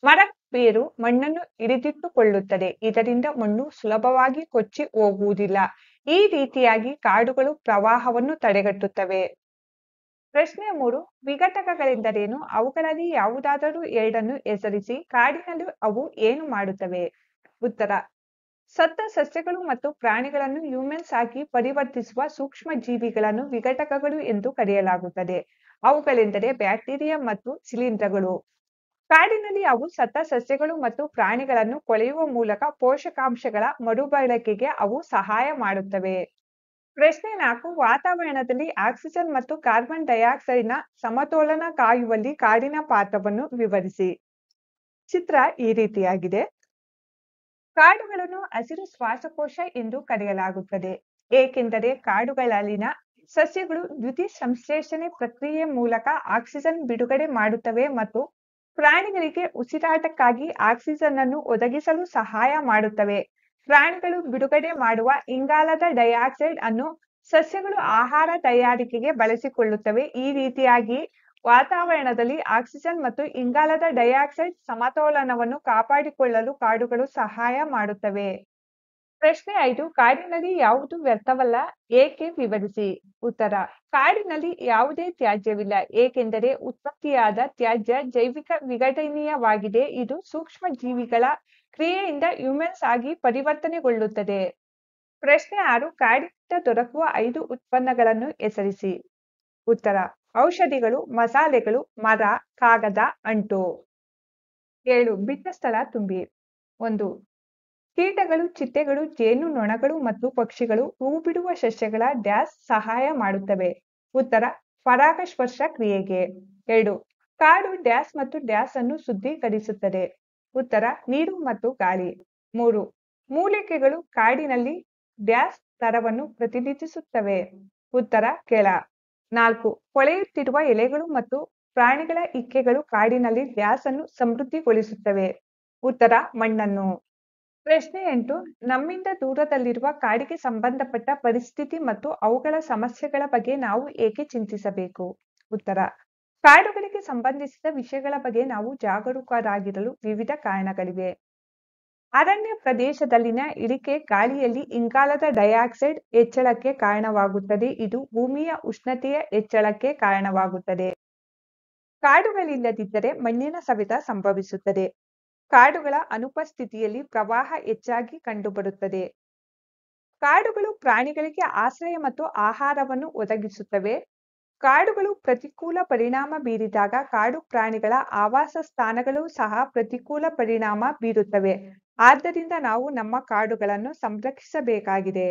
ಮರ ಬೇರು ಮಣ್ಣನ್ನು ಹಿಡಿದಿಟ್ಟುಕೊಳ್ಳುತ್ತದೆ. ಇದರಿಂದ ಮಣ್ಣು ಸುಲಭವಾಗಿ ಕೊಚ್ಚಿ ಹೋಗುವುದಿಲ್ಲ. ಈ ರೀತಿಯಾಗಿ ಕಾಡುಗಳು ಪ್ರವಾಹವನ್ನು ತಡೆಗಟ್ಟುತ್ತವೆ. ಪ್ರಶ್ನೆ 3. ವಿಘಟಕಗಳೆಂದರೇನು? ಅವುಗಳಲ್ಲಿ ಯಾವುದಾದರೂ ಎರಡನ್ನು ಹೆಸರಿಸಿ. ಕಾಡಿನಲ್ಲಿ ಅವು ಏನು ಮಾಡುತ್ತವೆ? ಉತ್ತರ. ಸತ್ತ ಸಸ್ಯಗಳು ಮತ್ತು ಪ್ರಾಣಿಗಳನ್ನು ಹ್ಯೂಮನ್ಸ್ ಆಗಿ ಪರಿವರ್ತಿಸುವ ಸೂಕ್ಷ್ಮ ಜೀವಿಗಳನ್ನು ವಿಘಟಕಗಳು ಎಂದು ಕರೆಯಲಾಗುತ್ತದೆ. ಅವುಗಳೆಂದರೆ ಬ್ಯಾಕ್ಟೀರಿಯಾ ಮತ್ತು ಶಿಲೀಂಧ್ರಗಳು. ಕಾಡಿನಲ್ಲಿ ಅವು ಸತ್ತ ಸಸ್ಯಗಳು ಮತ್ತು ಪ್ರಾಣಿಗಳನ್ನು ಕೊಳೆಯುವ ಮೂಲಕ ಪೋಷಕಾಂಶಗಳ ಮರುಬಳಕೆಗೆ ಅವು ಸಹಾಯ ಮಾಡುತ್ತವೆ. ಪ್ರಶ್ನೆ 4. ವಾತಾವರಣದಲ್ಲಿ ಆಕ್ಸಿಜನ್ ಮತ್ತು ಕಾರ್ಬನ್ ಡೈಆಕ್ಸೈಡ್ನ ಸಮತೋಲನ ಕಾಯುವಲ್ಲಿ ಕಾಡಿನ ಪಾತ್ರವನ್ನು ವಿವರಿಸಿ. ಚಿತ್ರ ಈ ರೀತಿಯಾಗಿದೆ. ಕಾಡುಗಳನ್ನು ಹಸಿರು ಶ್ವಾಸಕೋಶ ಎಂದು ಕರೆಯಲಾಗುತ್ತದೆ, ಏಕೆಂದರೆ ಕಾಡುಗಳಲ್ಲಿನ ಸಸ್ಯಗಳು ದ್ಯುತಿಸಂಶ್ಲೇಷಣೆ ಪ್ರಕ್ರಿಯೆ ಮೂಲಕ ಆಕ್ಸಿಜನ್ ಬಿಡುಗಡೆ ಮಾಡುತ್ತವೆ ಮತ್ತು ಪ್ರಾಣಿಗಳಿಗೆ ಉಸಿರಾಟಕ್ಕಾಗಿ ಆಕ್ಸಿಜನ್ ಅನ್ನು ಒದಗಿಸಲು ಸಹಾಯ ಮಾಡುತ್ತವೆ. ಪ್ರಾಣಿಗಳು ಬಿಡುಗಡೆ ಮಾಡುವ ಇಂಗಾಲದ ಡೈಆಕ್ಸೈಡ್ ಅನ್ನು ಸಸ್ಯಗಳು ಆಹಾರ ತಯಾರಿಕೆಗೆ ಬಳಸಿಕೊಳ್ಳುತ್ತವೆ. ಈ ರೀತಿಯಾಗಿ ವಾತಾವರಣದಲ್ಲಿ ಆಕ್ಸಿಜನ್ ಮತ್ತು ಇಂಗಾಲದ ಡೈಆಕ್ಸೈಡ್ ಸಮತೋಲನವನ್ನು ಕಾಪಾಡಿಕೊಳ್ಳಲು ಕಾಡುಗಳು ಸಹಾಯ ಮಾಡುತ್ತವೆ. ಪ್ರಶ್ನೆ 5. ಕಾಡಿನಲ್ಲಿ ಯಾವುದು ವ್ಯರ್ಥವಲ್ಲ, ಏಕೆ ವಿವರಿಸಿ. ಉತ್ತರ. ಕಾಡಿನಲ್ಲಿ ಯಾವುದೇ ತ್ಯಾಜ್ಯವಿಲ್ಲ, ಏಕೆಂದರೆ ಉತ್ಪತ್ತಿಯಾದ ತ್ಯಾಜ್ಯ ಜೈವಿಕ ವಿಘಟನೀಯವಾಗಿದೆ. ಇದು ಸೂಕ್ಷ್ಮ ಜೀವಿಗಳ ಕ್ರಿಯೆಯಿಂದ ಹ್ಯೂಮನ್ಸ್ ಆಗಿ ಪರಿವರ್ತನೆಗೊಳ್ಳುತ್ತದೆ. ಪ್ರಶ್ನೆ 6. ಕಾಡಿನಿಂದ ದೊರಕುವ 5 ಉತ್ಪನ್ನಗಳನ್ನು ಹೆಸರಿಸಿ. ಉತ್ತರ. ಔಷಧಿಗಳು, ಮಸಾಲೆಗಳು, ಮರ, ಕಾಗದ, ಅಂಟು. 7. ಬಿಟ್ಟ ಸ್ಥಳ ತುಂಬಿ. 1. ಕೀಟಗಳು, ಚಿಟ್ಟೆಗಳು, ಜೇನು ನೊಣಗಳು ಮತ್ತು ಪಕ್ಷಿಗಳು ಹೂ ಬಿಡುವ ಸಸ್ಯಗಳ ಡ್ಯಾಶ್ ಸಹಾಯ ಮಾಡುತ್ತವೆ. ಉತ್ತರ. ಪರಾಗಸ್ಪರ್ಶ ಕ್ರಿಯೆಗೆ. 2. ಕಾಡು ಡ್ಯಾಶ್ ಮತ್ತು ಡ್ಯಾಶ್ ಅನ್ನು ಶುದ್ಧೀಕರಿಸುತ್ತದೆ. ಉತ್ತರ. ನೀರು ಮತ್ತು ಗಾಳಿ. 3. ಮೂಲಿಕೆಗಳು ಕಾಡಿನಲ್ಲಿ ಡ್ಯಾಶ್ ಸ್ತರವನ್ನು ಪ್ರತಿನಿಧಿಸುತ್ತವೆ. ಉತ್ತರ. ಕೆಳ. 4. ಕೊಳೆಯುತ್ತಿರುವ ಎಲೆಗಳು ಮತ್ತು ಪ್ರಾಣಿಗಳ ಇಕ್ಕೆಗಳು ಕಾಡಿನಲ್ಲಿ ಡ್ಯಾಶ್ ಅನ್ನು ಸಮೃದ್ಧಿಗೊಳಿಸುತ್ತವೆ. ಉತ್ತರ. ಮಣ್ಣನ್ನು. ಪ್ರಶ್ನೆ 8. ನಮ್ಮಿಂದ ದೂರದಲ್ಲಿರುವ ಕಾಡಿಗೆ ಸಂಬಂಧಪಟ್ಟ ಪರಿಸ್ಥಿತಿ ಮತ್ತು ಅವುಗಳ ಸಮಸ್ಯೆಗಳ ಬಗ್ಗೆ ನಾವು ಏಕೆ ಚಿಂತಿಸಬೇಕು? ಉತ್ತರ. ಕಾಡುಗಳಿಗೆ ಸಂಬಂಧಿಸಿದ ವಿಷಯಗಳ ಬಗ್ಗೆ ನಾವು ಜಾಗರೂಕರಾಗಿರಲು ವಿವಿಧ ಕಾರಣಗಳಿವೆ. ಅರಣ್ಯ ಪ್ರದೇಶದಲ್ಲಿನ ಇಳಿಕೆ ಗಾಳಿಯಲ್ಲಿ ಇಂಗಾಲದ ಡೈಆಕ್ಸೈಡ್ ಹೆಚ್ಚಳಕ್ಕೆ ಕಾರಣವಾಗುತ್ತದೆ. ಇದು ಭೂಮಿಯ ಉಷ್ಣತೆಯ ಹೆಚ್ಚಳಕ್ಕೆ ಕಾರಣವಾಗುತ್ತದೆ. ಕಾಡುಗಳಿಲ್ಲದಿದ್ದರೆ ಮಣ್ಣಿನ ಸವೆತ ಸಂಭವಿಸುತ್ತದೆ. ಕಾಡುಗಳ ಅನುಪಸ್ಥಿತಿಯಲ್ಲಿ ಪ್ರವಾಹ ಹೆಚ್ಚಾಗಿ ಕಂಡುಬರುತ್ತದೆ. ಕಾಡುಗಳು ಪ್ರಾಣಿಗಳಿಗೆ ಆಶ್ರಯ ಮತ್ತು ಆಹಾರವನ್ನು ಒದಗಿಸುತ್ತವೆ. ಕಾಡುಗಳು ಪ್ರತಿಕೂಲ ಪರಿಣಾಮ ಬೀರಿದಾಗ ಕಾಡು ಪ್ರಾಣಿಗಳ ಆವಾಸ ಸ್ಥಾನಗಳು ಸಹ ಪ್ರತಿಕೂಲ ಪರಿಣಾಮ ಬೀರುತ್ತವೆ. ಆದ್ದರಿಂದ ನಾವು ನಮ್ಮ ಕಾಡುಗಳನ್ನು ಸಂರಕ್ಷಿಸಬೇಕಾಗಿದೆ.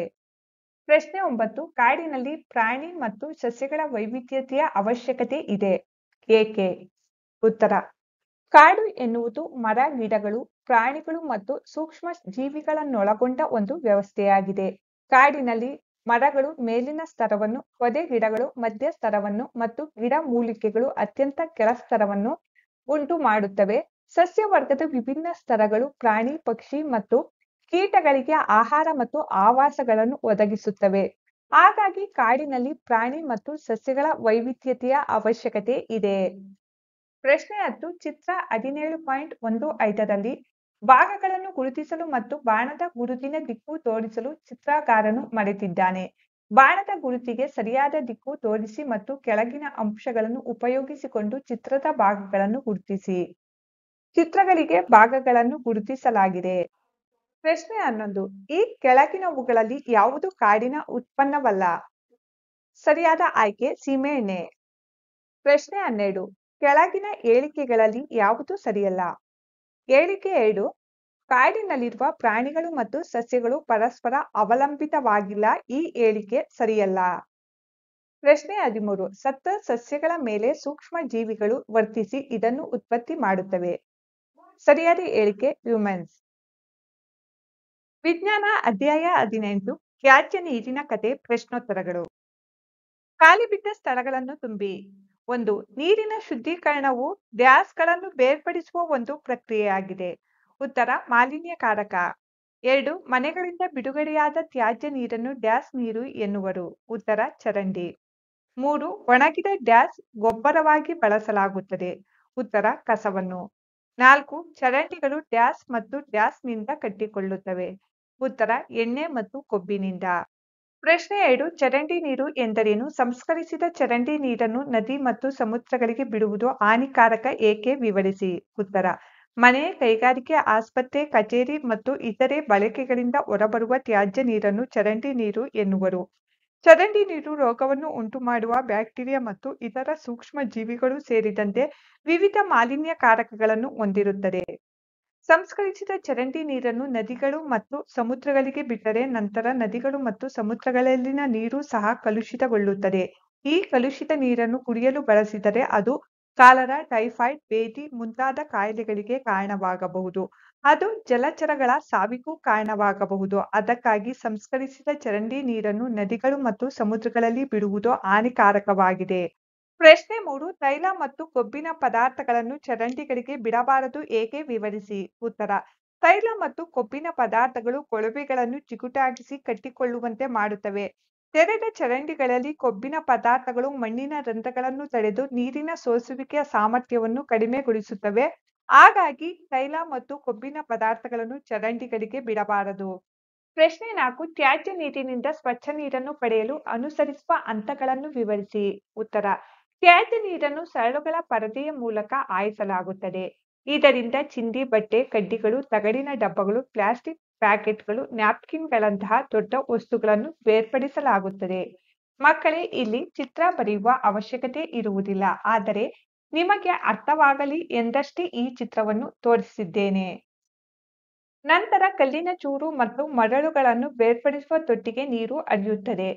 ಪ್ರಶ್ನೆ 9. ಕಾಡಿನಲ್ಲಿ ಪ್ರಾಣಿ ಮತ್ತು ಸಸ್ಯಗಳ ವೈವಿಧ್ಯತೆಯ ಅವಶ್ಯಕತೆ ಇದೆ, ಏಕೆ? ಉತ್ತರ. ಕಾಡು ಎನ್ನುವುದು ಮರ, ಗಿಡಗಳು, ಪ್ರಾಣಿಗಳು ಮತ್ತು ಸೂಕ್ಷ್ಮ ಜೀವಿಗಳನ್ನೊಳಗೊಂಡ ಒಂದು ವ್ಯವಸ್ಥೆಯಾಗಿದೆ. ಕಾಡಿನಲ್ಲಿ ಮರಗಳು ಮೇಲಿನ ಸ್ತರವನ್ನು, ಪೊದೆ ಗಿಡಗಳು ಮಧ್ಯ ಸ್ತರವನ್ನು ಮತ್ತು ಗಿಡ ಮೂಲಿಕೆಗಳು ಅತ್ಯಂತ ಕೆಳ ಸ್ತರವನ್ನು ಉಂಟು ಮಾಡುತ್ತವೆ. ಸಸ್ಯವರ್ಗದ ವಿಭಿನ್ನ ಸ್ತರಗಳು ಪ್ರಾಣಿ, ಪಕ್ಷಿ ಮತ್ತು ಕೀಟಗಳಿಗೆ ಆಹಾರ ಮತ್ತು ಆವಾಸಗಳನ್ನು ಒದಗಿಸುತ್ತವೆ. ಹಾಗಾಗಿ ಕಾಡಿನಲ್ಲಿ ಪ್ರಾಣಿ ಮತ್ತು ಸಸ್ಯಗಳ ವೈವಿಧ್ಯತೆಯ ಅವಶ್ಯಕತೆ ಇದೆ. ಪ್ರಶ್ನೆ 10. ಚಿತ್ರ 17.15ರಲ್ಲಿ ಭಾಗಗಳನ್ನು ಗುರುತಿಸಲು ಮತ್ತು ಬಾಣದ ಗುರುತಿನ ದಿಕ್ಕು ತೋರಿಸಲು ಚಿತ್ರಕಾರನು ಮರೆತಿದ್ದಾನೆ. ಬಾಣದ ಗುರುತಿಗೆ ಸರಿಯಾದ ದಿಕ್ಕು ತೋರಿಸಿ ಮತ್ತು ಕೆಳಗಿನ ಅಂಶಗಳನ್ನು ಉಪಯೋಗಿಸಿಕೊಂಡು ಚಿತ್ರದ ಭಾಗಗಳನ್ನು ಗುರುತಿಸಿ. ಚಿತ್ರಗಳಿಗೆ ಭಾಗಗಳನ್ನು ಗುರುತಿಸಲಾಗಿದೆ. ಪ್ರಶ್ನೆ 11. ಈ ಕೆಳಗಿನವುಗಳಲ್ಲಿ ಯಾವುದು ಕಾಡಿನ ಉತ್ಪನ್ನವಲ್ಲ? ಸರಿಯಾದ ಆಯ್ಕೆ ಸೀಮೆಎಣ್ಣೆ. ಪ್ರಶ್ನೆ 12. ಕೆಳಗಿನ ಹೇಳಿಕೆಗಳಲ್ಲಿ ಯಾವುದು ಸರಿಯಲ್ಲ? ಹೇಳಿಕೆ 2. ಕಾಡಿನಲ್ಲಿರುವ ಪ್ರಾಣಿಗಳು ಮತ್ತು ಸಸ್ಯಗಳು ಪರಸ್ಪರ ಅವಲಂಬಿತವಾಗಿಲ್ಲ. ಈ ಹೇಳಿಕೆ ಸರಿಯಲ್ಲ. ಪ್ರಶ್ನೆ 13. ಸತ್ತ ಸಸ್ಯಗಳ ಮೇಲೆ ಸೂಕ್ಷ್ಮ ಜೀವಿಗಳು ವರ್ತಿಸಿ ಇದನ್ನು ಉತ್ಪತ್ತಿ ಮಾಡುತ್ತವೆ. ಸರಿಯಾದ ಹೇಳಿಕೆ ಹ್ಯೂಮನ್ಸ್. ವಿಜ್ಞಾನ ಅಧ್ಯಾಯ 18. ತ್ಯಾಜ್ಯ ನೀರಿನ ಕಥೆ ಪ್ರಶ್ನೋತ್ತರಗಳು. ಖಾಲಿ ಬಿದ್ದ ಸ್ಥಳಗಳನ್ನು ತುಂಬಿ. 1. ನೀರಿನ ಶುದ್ಧೀಕರಣವು ಡ್ಯಾಶ್ಗಳನ್ನು ಬೇರ್ಪಡಿಸುವ ಒಂದು ಪ್ರಕ್ರಿಯೆಯಾಗಿದೆ. ಉತ್ತರ. ಮಾಲಿನ್ಯಕಾರಕ. 2. ಮನೆಗಳಿಂದ ಬಿಡುಗಡೆಯಾದ ತ್ಯಾಜ್ಯ ನೀರನ್ನು ಡ್ಯಾಶ್ ನೀರು ಎನ್ನುವರು. ಉತ್ತರ. ಚರಂಡಿ. 3. ಒಣಗಿದ ಡ್ಯಾಶ್ ಗೊಬ್ಬರವಾಗಿ ಬಳಸಲಾಗುತ್ತದೆ. ಉತ್ತರ. ಕಸವನ್ನು. 4. ಚರಂಡಿಗಳು ಡ್ಯಾಶ್ ಮತ್ತು ಡ್ಯಾಶ್ನಿಂದ ಕಟ್ಟಿಕೊಳ್ಳುತ್ತವೆ. ಉತ್ತರ. ಎಣ್ಣೆ ಮತ್ತು ಕೊಬ್ಬಿನಿಂದ. ಪ್ರಶ್ನೆ 2 ಚರಂಡಿ ನೀರು ಎಂದರೇನು? ಸಂಸ್ಕರಿಸಿದ ಚರಂಡಿ ನೀರನ್ನು ನದಿ ಮತ್ತು ಸಮುದ್ರಗಳಿಗೆ ಬಿಡುವುದು ಹಾನಿಕಾರಕ ಏಕೆ ವಿವರಿಸಿ? ಉತ್ತರ ಮನೆ, ಕೈಗಾರಿಕೆ, ಆಸ್ಪತ್ರೆ, ಕಚೇರಿ ಮತ್ತು ಇತರೆ ಬಳಕೆಗಳಿಂದ ಹೊರಬರುವ ತ್ಯಾಜ್ಯ ನೀರನ್ನು ಚರಂಡಿ ನೀರು ಎನ್ನುವರು. ಚರಂಡಿ ನೀರು ರೋಗವನ್ನು ಉಂಟುಮಾಡುವ ಬ್ಯಾಕ್ಟೀರಿಯಾ ಮತ್ತು ಇತರ ಸೂಕ್ಷ್ಮ ಜೀವಿಗಳು ಸೇರಿದಂತೆ ವಿವಿಧ ಮಾಲಿನ್ಯಕಾರಕಗಳನ್ನು ಹೊಂದಿರುತ್ತದೆ. ಸಂಸ್ಕರಿಸಿದ ಚರಂಡಿ ನೀರನ್ನು ನದಿಗಳು ಮತ್ತು ಸಮುದ್ರಗಳಿಗೆ ಬಿಟ್ಟರೆ ನಂತರ ನದಿಗಳು ಮತ್ತು ಸಮುದ್ರಗಳಲ್ಲಿನ ನೀರು ಸಹ ಕಲುಷಿತಗೊಳ್ಳುತ್ತದೆ. ಈ ಕಲುಷಿತ ನೀರನ್ನು ಕುಡಿಯಲು ಬಳಸಿದರೆ ಅದು ಕಾಲರಾ, ಟೈಫಾಯ್ಡ್, ಭೇದಿ ಮುಂತಾದ ಕಾಯಿಲೆಗಳಿಗೆ ಕಾರಣವಾಗಬಹುದು. ಅದು ಜಲಚರಗಳ ಸಾವಿಗೂ ಕಾರಣವಾಗಬಹುದು. ಅದಕ್ಕಾಗಿ ಸಂಸ್ಕರಿಸಿದ ಚರಂಡಿ ನೀರನ್ನು ನದಿಗಳು ಮತ್ತು ಸಮುದ್ರಗಳಲ್ಲಿ ಬಿಡುವುದು ಹಾನಿಕಾರಕವಾಗಿದೆ. ಪ್ರಶ್ನೆ 3 ತೈಲ ಮತ್ತು ಕೊಬ್ಬಿನ ಪದಾರ್ಥಗಳನ್ನು ಚರಂಡಿಗಳಿಗೆ ಬಿಡಬಾರದು ಏಕೆ ವಿವರಿಸಿ? ಉತ್ತರ ತೈಲ ಮತ್ತು ಕೊಬ್ಬಿನ ಪದಾರ್ಥಗಳು ಕೊಳವೆಗಳನ್ನು ಜಿಗುಟಾಗಿಸಿ ಕಟ್ಟಿಕೊಳ್ಳುವಂತೆ ಮಾಡುತ್ತವೆ. ತೆರೆದ ಚರಂಡಿಗಳಲ್ಲಿ ಕೊಬ್ಬಿನ ಪದಾರ್ಥಗಳು ಮಣ್ಣಿನ ರಂಧ್ರಗಳನ್ನು ತಡೆದು ನೀರಿನ ಸೋಸುವಿಕೆಯ ಸಾಮರ್ಥ್ಯವನ್ನು ಕಡಿಮೆಗೊಳಿಸುತ್ತವೆ. ಹಾಗಾಗಿ ತೈಲ ಮತ್ತು ಕೊಬ್ಬಿನ ಪದಾರ್ಥಗಳನ್ನು ಚರಂಡಿಗಳಿಗೆ ಬಿಡಬಾರದು. ಪ್ರಶ್ನೆ 4 ತ್ಯಾಜ್ಯ ನೀರಿನಿಂದ ಸ್ವಚ್ಛ ನೀರನ್ನು ಪಡೆಯಲು ಅನುಸರಿಸುವ ಹಂತಗಳನ್ನು ವಿವರಿಸಿ. ಉತ್ತರ ತ್ಯಾಜ್ಯ ನೀರನ್ನು ಸರಳುಗಳ ಪರದೆಯ ಮೂಲಕ ಹಾಯಿಸಲಾಗುತ್ತದೆ. ಇದರಿಂದ ಚಿಂದಿ ಬಟ್ಟೆ, ಕಡ್ಡಿಗಳು, ತಗಡಿನ ಡಬ್ಬಗಳು, ಪ್ಲಾಸ್ಟಿಕ್ ಪ್ಯಾಕೆಟ್ಗಳು, ನ್ಯಾಪ್ಕಿನ್ಗಳಂತಹ ದೊಡ್ಡ ವಸ್ತುಗಳನ್ನು ಬೇರ್ಪಡಿಸಲಾಗುತ್ತದೆ. ಮಕ್ಕಳೇ, ಇಲ್ಲಿ ಚಿತ್ರ ಬರೆಯುವ ಅವಶ್ಯಕತೆ ಇರುವುದಿಲ್ಲ. ಆದರೆ ನಿಮಗೆ ಅರ್ಥವಾಗಲಿ ಎಂದಷ್ಟೇ ಈ ಚಿತ್ರವನ್ನು ತೋರಿಸಿದ್ದೇನೆ. ನಂತರ ಕಲ್ಲಿನ ಚೂರು ಮತ್ತು ಮರಳುಗಳನ್ನು ಬೇರ್ಪಡಿಸುವ ತೊಟ್ಟಿಗೆ ನೀರು ಹರಿಯುತ್ತದೆ.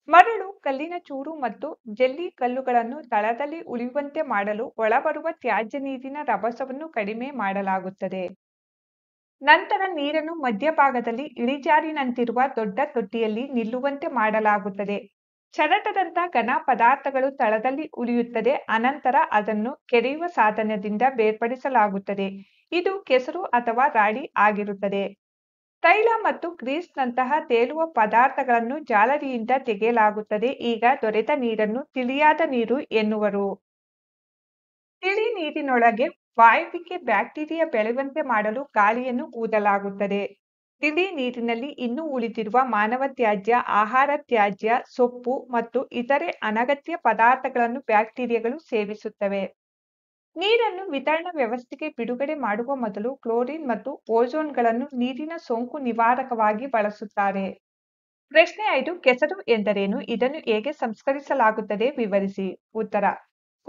ಮರಳು, ಕಲ್ಲಿನ ಚೂರು ಮತ್ತು ಜೆಲ್ಲಿ ಕಲ್ಲುಗಳನ್ನು ತಳದಲ್ಲಿ ಉಳಿಯುವಂತೆ ಮಾಡಲು ಒಳಬರುವ ತ್ಯಾಜ್ಯ ನೀರಿನ ರಭಸವನ್ನು ಕಡಿಮೆ ಮಾಡಲಾಗುತ್ತದೆ. ನಂತರ ನೀರನ್ನು ಮಧ್ಯಭಾಗದಲ್ಲಿ ಇಳಿಜಾರಿನಂತಿರುವ ದೊಡ್ಡ ತೊಟ್ಟಿಯಲ್ಲಿ ನಿಲ್ಲುವಂತೆ ಮಾಡಲಾಗುತ್ತದೆ. ಚರಟದಂಥ ಘನ ಪದಾರ್ಥಗಳು ತಳದಲ್ಲಿ ಉಳಿಯುತ್ತದೆ. ಅನಂತರ ಅದನ್ನು ಕೆರೆಯುವ ಸಾಧನದಿಂದ ಬೇರ್ಪಡಿಸಲಾಗುತ್ತದೆ. ಇದು ಕೆಸರು ಅಥವಾ ರಾಡಿ ಆಗಿರುತ್ತದೆ. ತೈಲ ಮತ್ತು ಗ್ರೀಸ್‌ನಂತಹ ತೇಲುವ ಪದಾರ್ಥಗಳನ್ನು ಜಾಲರಿಯಿಂದ ತೆಗೆಯಲಾಗುತ್ತದೆ. ಈಗ ದೊರೆತ ನೀರನ್ನು ತಿಳಿಯಾದ ನೀರು ಎನ್ನುವರು. ತಿಳಿ ನೀರಿನೊಳಗೆ ವಾಯುವಿಕೆ ಬ್ಯಾಕ್ಟೀರಿಯಾ ಬೆಳೆಯುವಂತೆ ಮಾಡಲು ಗಾಳಿಯನ್ನು ಊದಲಾಗುತ್ತದೆ. ತಿಳಿ ನೀರಿನಲ್ಲಿ ಇನ್ನೂ ಉಳಿದಿರುವ ಮಾನವ ತ್ಯಾಜ್ಯ, ಆಹಾರ ತ್ಯಾಜ್ಯ, ಸೊಪ್ಪು ಮತ್ತು ಇತರೆ ಅನಗತ್ಯ ಪದಾರ್ಥಗಳನ್ನು ಬ್ಯಾಕ್ಟೀರಿಯಾಗಳು ಸೇವಿಸುತ್ತವೆ. ನೀರನ್ನು ವಿತರಣಾ ವ್ಯವಸ್ಥೆಗೆ ಬಿಡುಗಡೆ ಮಾಡುವ ಮೊದಲು ಕ್ಲೋರಿನ್ ಮತ್ತು ಓಝೋನ್ಗಳನ್ನು ನೀರಿನ ಸೋಂಕು ನಿವಾರಕವಾಗಿ ಬಳಸುತ್ತಾರೆ. ಪ್ರಶ್ನೆ 5 ಕೆಸರು ಎಂದರೇನು? ಇದನ್ನು ಹೇಗೆ ಸಂಸ್ಕರಿಸಲಾಗುತ್ತದೆ ವಿವರಿಸಿ. ಉತ್ತರ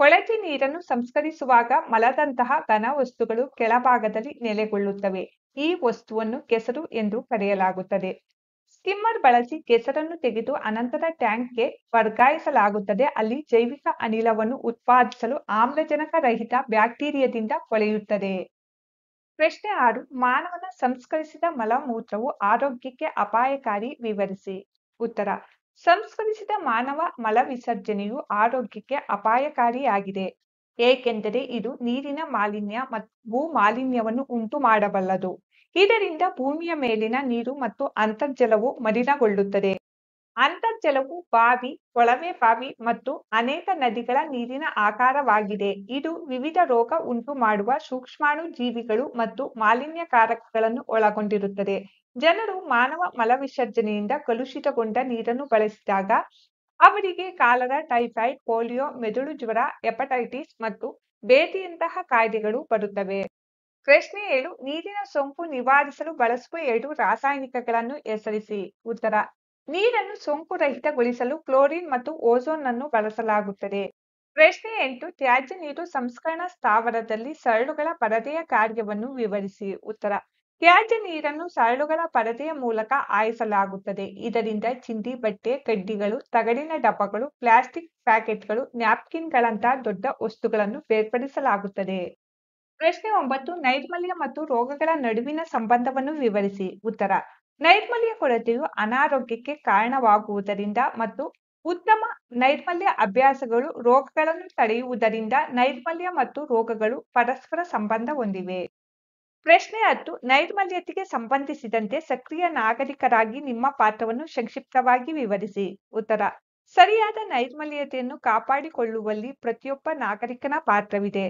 ಕೊಳಚೆ ನೀರನ್ನು ಸಂಸ್ಕರಿಸುವಾಗ ಮಲದಂತಹ ಘನ ವಸ್ತುಗಳು ಕೆಳಭಾಗದಲ್ಲಿ ನೆಲೆಗೊಳ್ಳುತ್ತವೆ. ಈ ವಸ್ತುವನ್ನು ಕೆಸರು ಎಂದು ಕರೆಯಲಾಗುತ್ತದೆ. ಸ್ಕಿಮ್ಮರ್ ಬಳಸಿ ಕೆಸರನ್ನು ತೆಗೆದು ಅನಂತರ ಟ್ಯಾಂಕ್ಗೆ ವರ್ಗಾಯಿಸಲಾಗುತ್ತದೆ. ಅಲ್ಲಿ ಜೈವಿಕ ಅನಿಲವನ್ನು ಉತ್ಪಾದಿಸಲು ಆಮ್ಲಜನಕ ರಹಿತ ಬ್ಯಾಕ್ಟೀರಿಯಾದಿಂದ ಕೊಳೆಯುತ್ತದೆ. ಪ್ರಶ್ನೆ 6 ಮಾನವನ ಸಂಸ್ಕರಿಸಿದ ಮಲಮೂತ್ರವು ಆರೋಗ್ಯಕ್ಕೆ ಅಪಾಯಕಾರಿ ವಿವರಿಸಿ. ಉತ್ತರ ಸಂಸ್ಕರಿಸಿದ ಮಾನವ ಮಲವಿಸರ್ಜನೆಯು ಆರೋಗ್ಯಕ್ಕೆ ಅಪಾಯಕಾರಿಯಾಗಿದೆ. ಏಕೆಂದರೆ ಇದು ನೀರಿನ ಮಾಲಿನ್ಯ ಮತ್ತು ಭೂ ಮಾಲಿನ್ಯವನ್ನು ಉಂಟು ಮಾಡಬಲ್ಲದು. ಇದರಿಂದ ಭೂಮಿಯ ಮೇಲಿನ ನೀರು ಮತ್ತು ಅಂತರ್ಜಲವು ಮಲಿನಗೊಳ್ಳುತ್ತದೆ. ಅಂತರ್ಜಲವು ಬಾವಿ, ಕೊಳವೆ ಬಾವಿ ಮತ್ತು ಅನೇಕ ನದಿಗಳ ನೀರಿನ ಆಕಾರವಾಗಿದೆ. ಇದು ವಿವಿಧ ರೋಗ ಉಂಟು ಮಾಡುವ ಸೂಕ್ಷ್ಮಾಣು ಜೀವಿಗಳು ಮತ್ತು ಮಾಲಿನ್ಯಕಾರಕಗಳನ್ನು ಒಳಗೊಂಡಿರುತ್ತದೆ. ಜನರು ಮಾನವ ಮಲವಿಸರ್ಜನೆಯಿಂದ ಕಲುಷಿತಗೊಂಡ ನೀರನ್ನು ಬಳಸಿದಾಗ ಅವರಿಗೆ ಕಾಲರಾ, ಟೈಫಾಯ್ಡ್, ಪೋಲಿಯೋ, ಮೆದುಳು ಜ್ವರ, ಹೆಪಟೈಟಿಸ್ ಮತ್ತು ಭೇದಿಯಂತಹ ಕಾಯಿಲೆಗಳು ಬರುತ್ತವೆ. ಪ್ರಶ್ನೆ 7 ನೀರಿನ ಸೋಂಕು ನಿವಾರಿಸಲು ಬಳಸುವ 2 ರಾಸಾಯನಿಕಗಳನ್ನು ಹೆಸರಿಸಿ. ಉತ್ತರ ನೀರನ್ನು ಸೋಂಕು ರಹಿತಗೊಳಿಸಲು ಕ್ಲೋರಿನ್ ಮತ್ತು ಓಝೋನ್ ಅನ್ನು ಬಳಸಲಾಗುತ್ತದೆ. ಪ್ರಶ್ನೆ 8 ತ್ಯಾಜ್ಯ ನೀರು ಸಂಸ್ಕರಣಾ ಸ್ಥಾವರದಲ್ಲಿ ಸರಳುಗಳ ಪರದೆಯ ಕಾರ್ಯವನ್ನು ವಿವರಿಸಿ. ಉತ್ತರ ತ್ಯಾಜ್ಯ ನೀರನ್ನು ಸರಳುಗಳ ಪರದೆಯ ಮೂಲಕ ಹಾಯಿಸಲಾಗುತ್ತದೆ. ಇದರಿಂದ ಚಿಂದಿ ಬಟ್ಟೆ, ಕಡ್ಡಿಗಳು, ತಗಡಿನ ಡಬ್ಬಗಳು, ಪ್ಲಾಸ್ಟಿಕ್ ಪ್ಯಾಕೆಟ್ಗಳು, ನ್ಯಾಪ್ಕಿನ್ಗಳಂತಹ ದೊಡ್ಡ ವಸ್ತುಗಳನ್ನು ಬೇರ್ಪಡಿಸಲಾಗುತ್ತದೆ. ಪ್ರಶ್ನೆ 9 ನೈರ್ಮಲ್ಯ ಮತ್ತು ರೋಗಗಳ ನಡುವಿನ ಸಂಬಂಧವನ್ನು ವಿವರಿಸಿ. ಉತ್ತರ ನೈರ್ಮಲ್ಯ ಕೊರತೆಯು ಅನಾರೋಗ್ಯಕ್ಕೆ ಕಾರಣವಾಗುವುದರಿಂದ ಮತ್ತು ಉತ್ತಮ ನೈರ್ಮಲ್ಯ ಅಭ್ಯಾಸಗಳು ರೋಗಗಳನ್ನು ತಡೆಯುವುದರಿಂದ ನೈರ್ಮಲ್ಯ ಮತ್ತು ರೋಗಗಳು ಪರಸ್ಪರ ಸಂಬಂಧ ಹೊಂದಿವೆ. ಪ್ರಶ್ನೆ 10 ನೈರ್ಮಲ್ಯತೆಗೆ ಸಂಬಂಧಿಸಿದಂತೆ ಸಕ್ರಿಯ ನಾಗರಿಕರಾಗಿ ನಿಮ್ಮ ಪಾತ್ರವನ್ನು ಸಂಕ್ಷಿಪ್ತವಾಗಿ ವಿವರಿಸಿ. ಉತ್ತರ ಸರಿಯಾದ ನೈರ್ಮಲ್ಯತೆಯನ್ನು ಕಾಪಾಡಿಕೊಳ್ಳುವಲ್ಲಿ ಪ್ರತಿಯೊಬ್ಬ ನಾಗರಿಕನ ಪಾತ್ರವಿದೆ.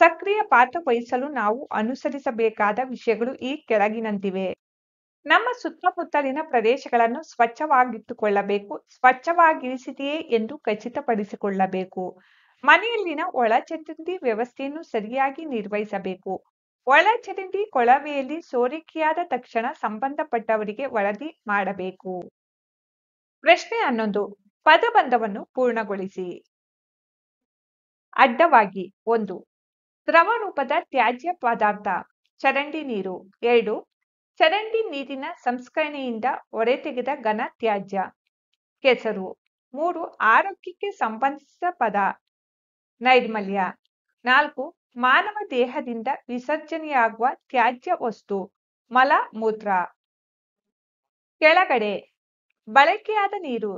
ಸಕ್ರಿಯ ಪಾತ್ರ ವಹಿಸಲು ನಾವು ಅನುಸರಿಸಬೇಕಾದ ವಿಷಯಗಳು ಈ ಕೆಳಗಿನಂತಿವೆ. ನಮ್ಮ ಸುತ್ತಮುತ್ತಲಿನ ಪ್ರದೇಶಗಳನ್ನು ಸ್ವಚ್ಛವಾಗಿಟ್ಟುಕೊಳ್ಳಬೇಕು. ಸ್ವಚ್ಛವಾಗಿರಿಸಿದೆಯೇ ಎಂದು ಖಚಿತಪಡಿಸಿಕೊಳ್ಳಬೇಕು. ಮನೆಯಲ್ಲಿನ ಒಳಚರಂಡಿ ವ್ಯವಸ್ಥೆಯನ್ನು ಸರಿಯಾಗಿ ನಿರ್ವಹಿಸಬೇಕು. ಒಳಚರಂಡಿ ಕೊಳವೆಯಲ್ಲಿ ಸೋರಿಕೆಯಾದ ತಕ್ಷಣ ಸಂಬಂಧಪಟ್ಟವರಿಗೆ ವರದಿ ಮಾಡಬೇಕು. ಪ್ರಶ್ನೆ 11. ಪದಬಂಧವನ್ನು ಪೂರ್ಣಗೊಳಿಸಿ. ಅಡ್ಡವಾಗಿ 1. ದ್ರವ ರೂಪದ ತ್ಯಾಜ್ಯ ಪದಾರ್ಥ ಚರಂಡಿ ನೀರು. 2. ಚರಂಡಿ ನೀರಿನ ಸಂಸ್ಕರಣೆಯಿಂದ ಹೊರತೆಗೆದ ಘನ ತ್ಯಾಜ್ಯ ಕೆಸರು. 3. ಆರೋಗ್ಯಕ್ಕೆ ಸಂಬಂಧಿಸಿದ ಪದ ನೈರ್ಮಲ್ಯ. 4. ಮಾನವ ದೇಹದಿಂದ ವಿಸರ್ಜನೆಯಾಗುವ ತ್ಯಾಜ್ಯ ವಸ್ತು ಮಲ ಮೂತ್ರ. ಕೆಳಗಡೆ ಬಳಕೆಯಾದ ನೀರು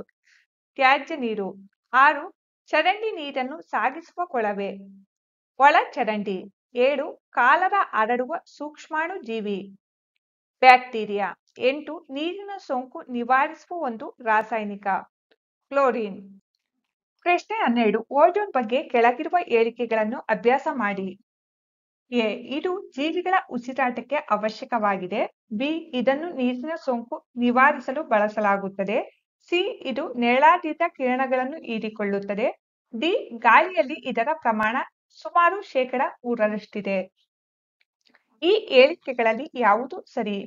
ತ್ಯಾಜ್ಯ ನೀರು. 6. ಚರಂಡಿ ನೀರನ್ನು ಸಾಗಿಸುವ ಕೊಳವೆ ಒಳ ಚರಂಡಿ. 7. ಕಾಲರ ಹರಡುವ ಸೂಕ್ಷ್ಮಾಣು ಜೀವಿ ಬ್ಯಾಕ್ಟೀರಿಯಾ. 8. ನೀರಿನ ಸೋಂಕು ನಿವಾರಿಸುವ ಒಂದು ರಾಸಾಯನಿಕ ಕ್ಲೋರಿನ್. ಪ್ರಶ್ನೆ 12. ಓಜೋನ್ ಬಗ್ಗೆ ಕೆಳಗಿರುವ ಹೇಳಿಕೆಗಳನ್ನು ಅಭ್ಯಾಸ ಮಾಡಿ. ಎ. ಇದು ಜೀವಿಗಳ ಉಸಿರಾಟಕ್ಕೆ ಅವಶ್ಯಕವಾಗಿದೆ. ಬಿ. ಇದನ್ನು ನೀರಿನ ಸೋಂಕು ನಿವಾರಿಸಲು ಬಳಸಲಾಗುತ್ತದೆ. ಸಿ. ಇದು ನೇರಳಾತೀತ ಕಿರಣಗಳನ್ನು ಹೀರಿಕೊಳ್ಳುತ್ತದೆ. ಡಿ. ಗಾಳಿಯಲ್ಲಿ ಇದರ ಪ್ರಮಾಣ ಸುಮಾರು 3%. ಈ ಹೇಳಿಕೆಗಳಲ್ಲಿ ಯಾವುದು ಸರಿ?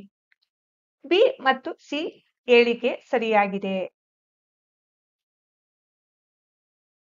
ಬಿ ಮತ್ತು ಸಿ ಹೇಳಿಕೆ ಸರಿಯಾಗಿದೆ.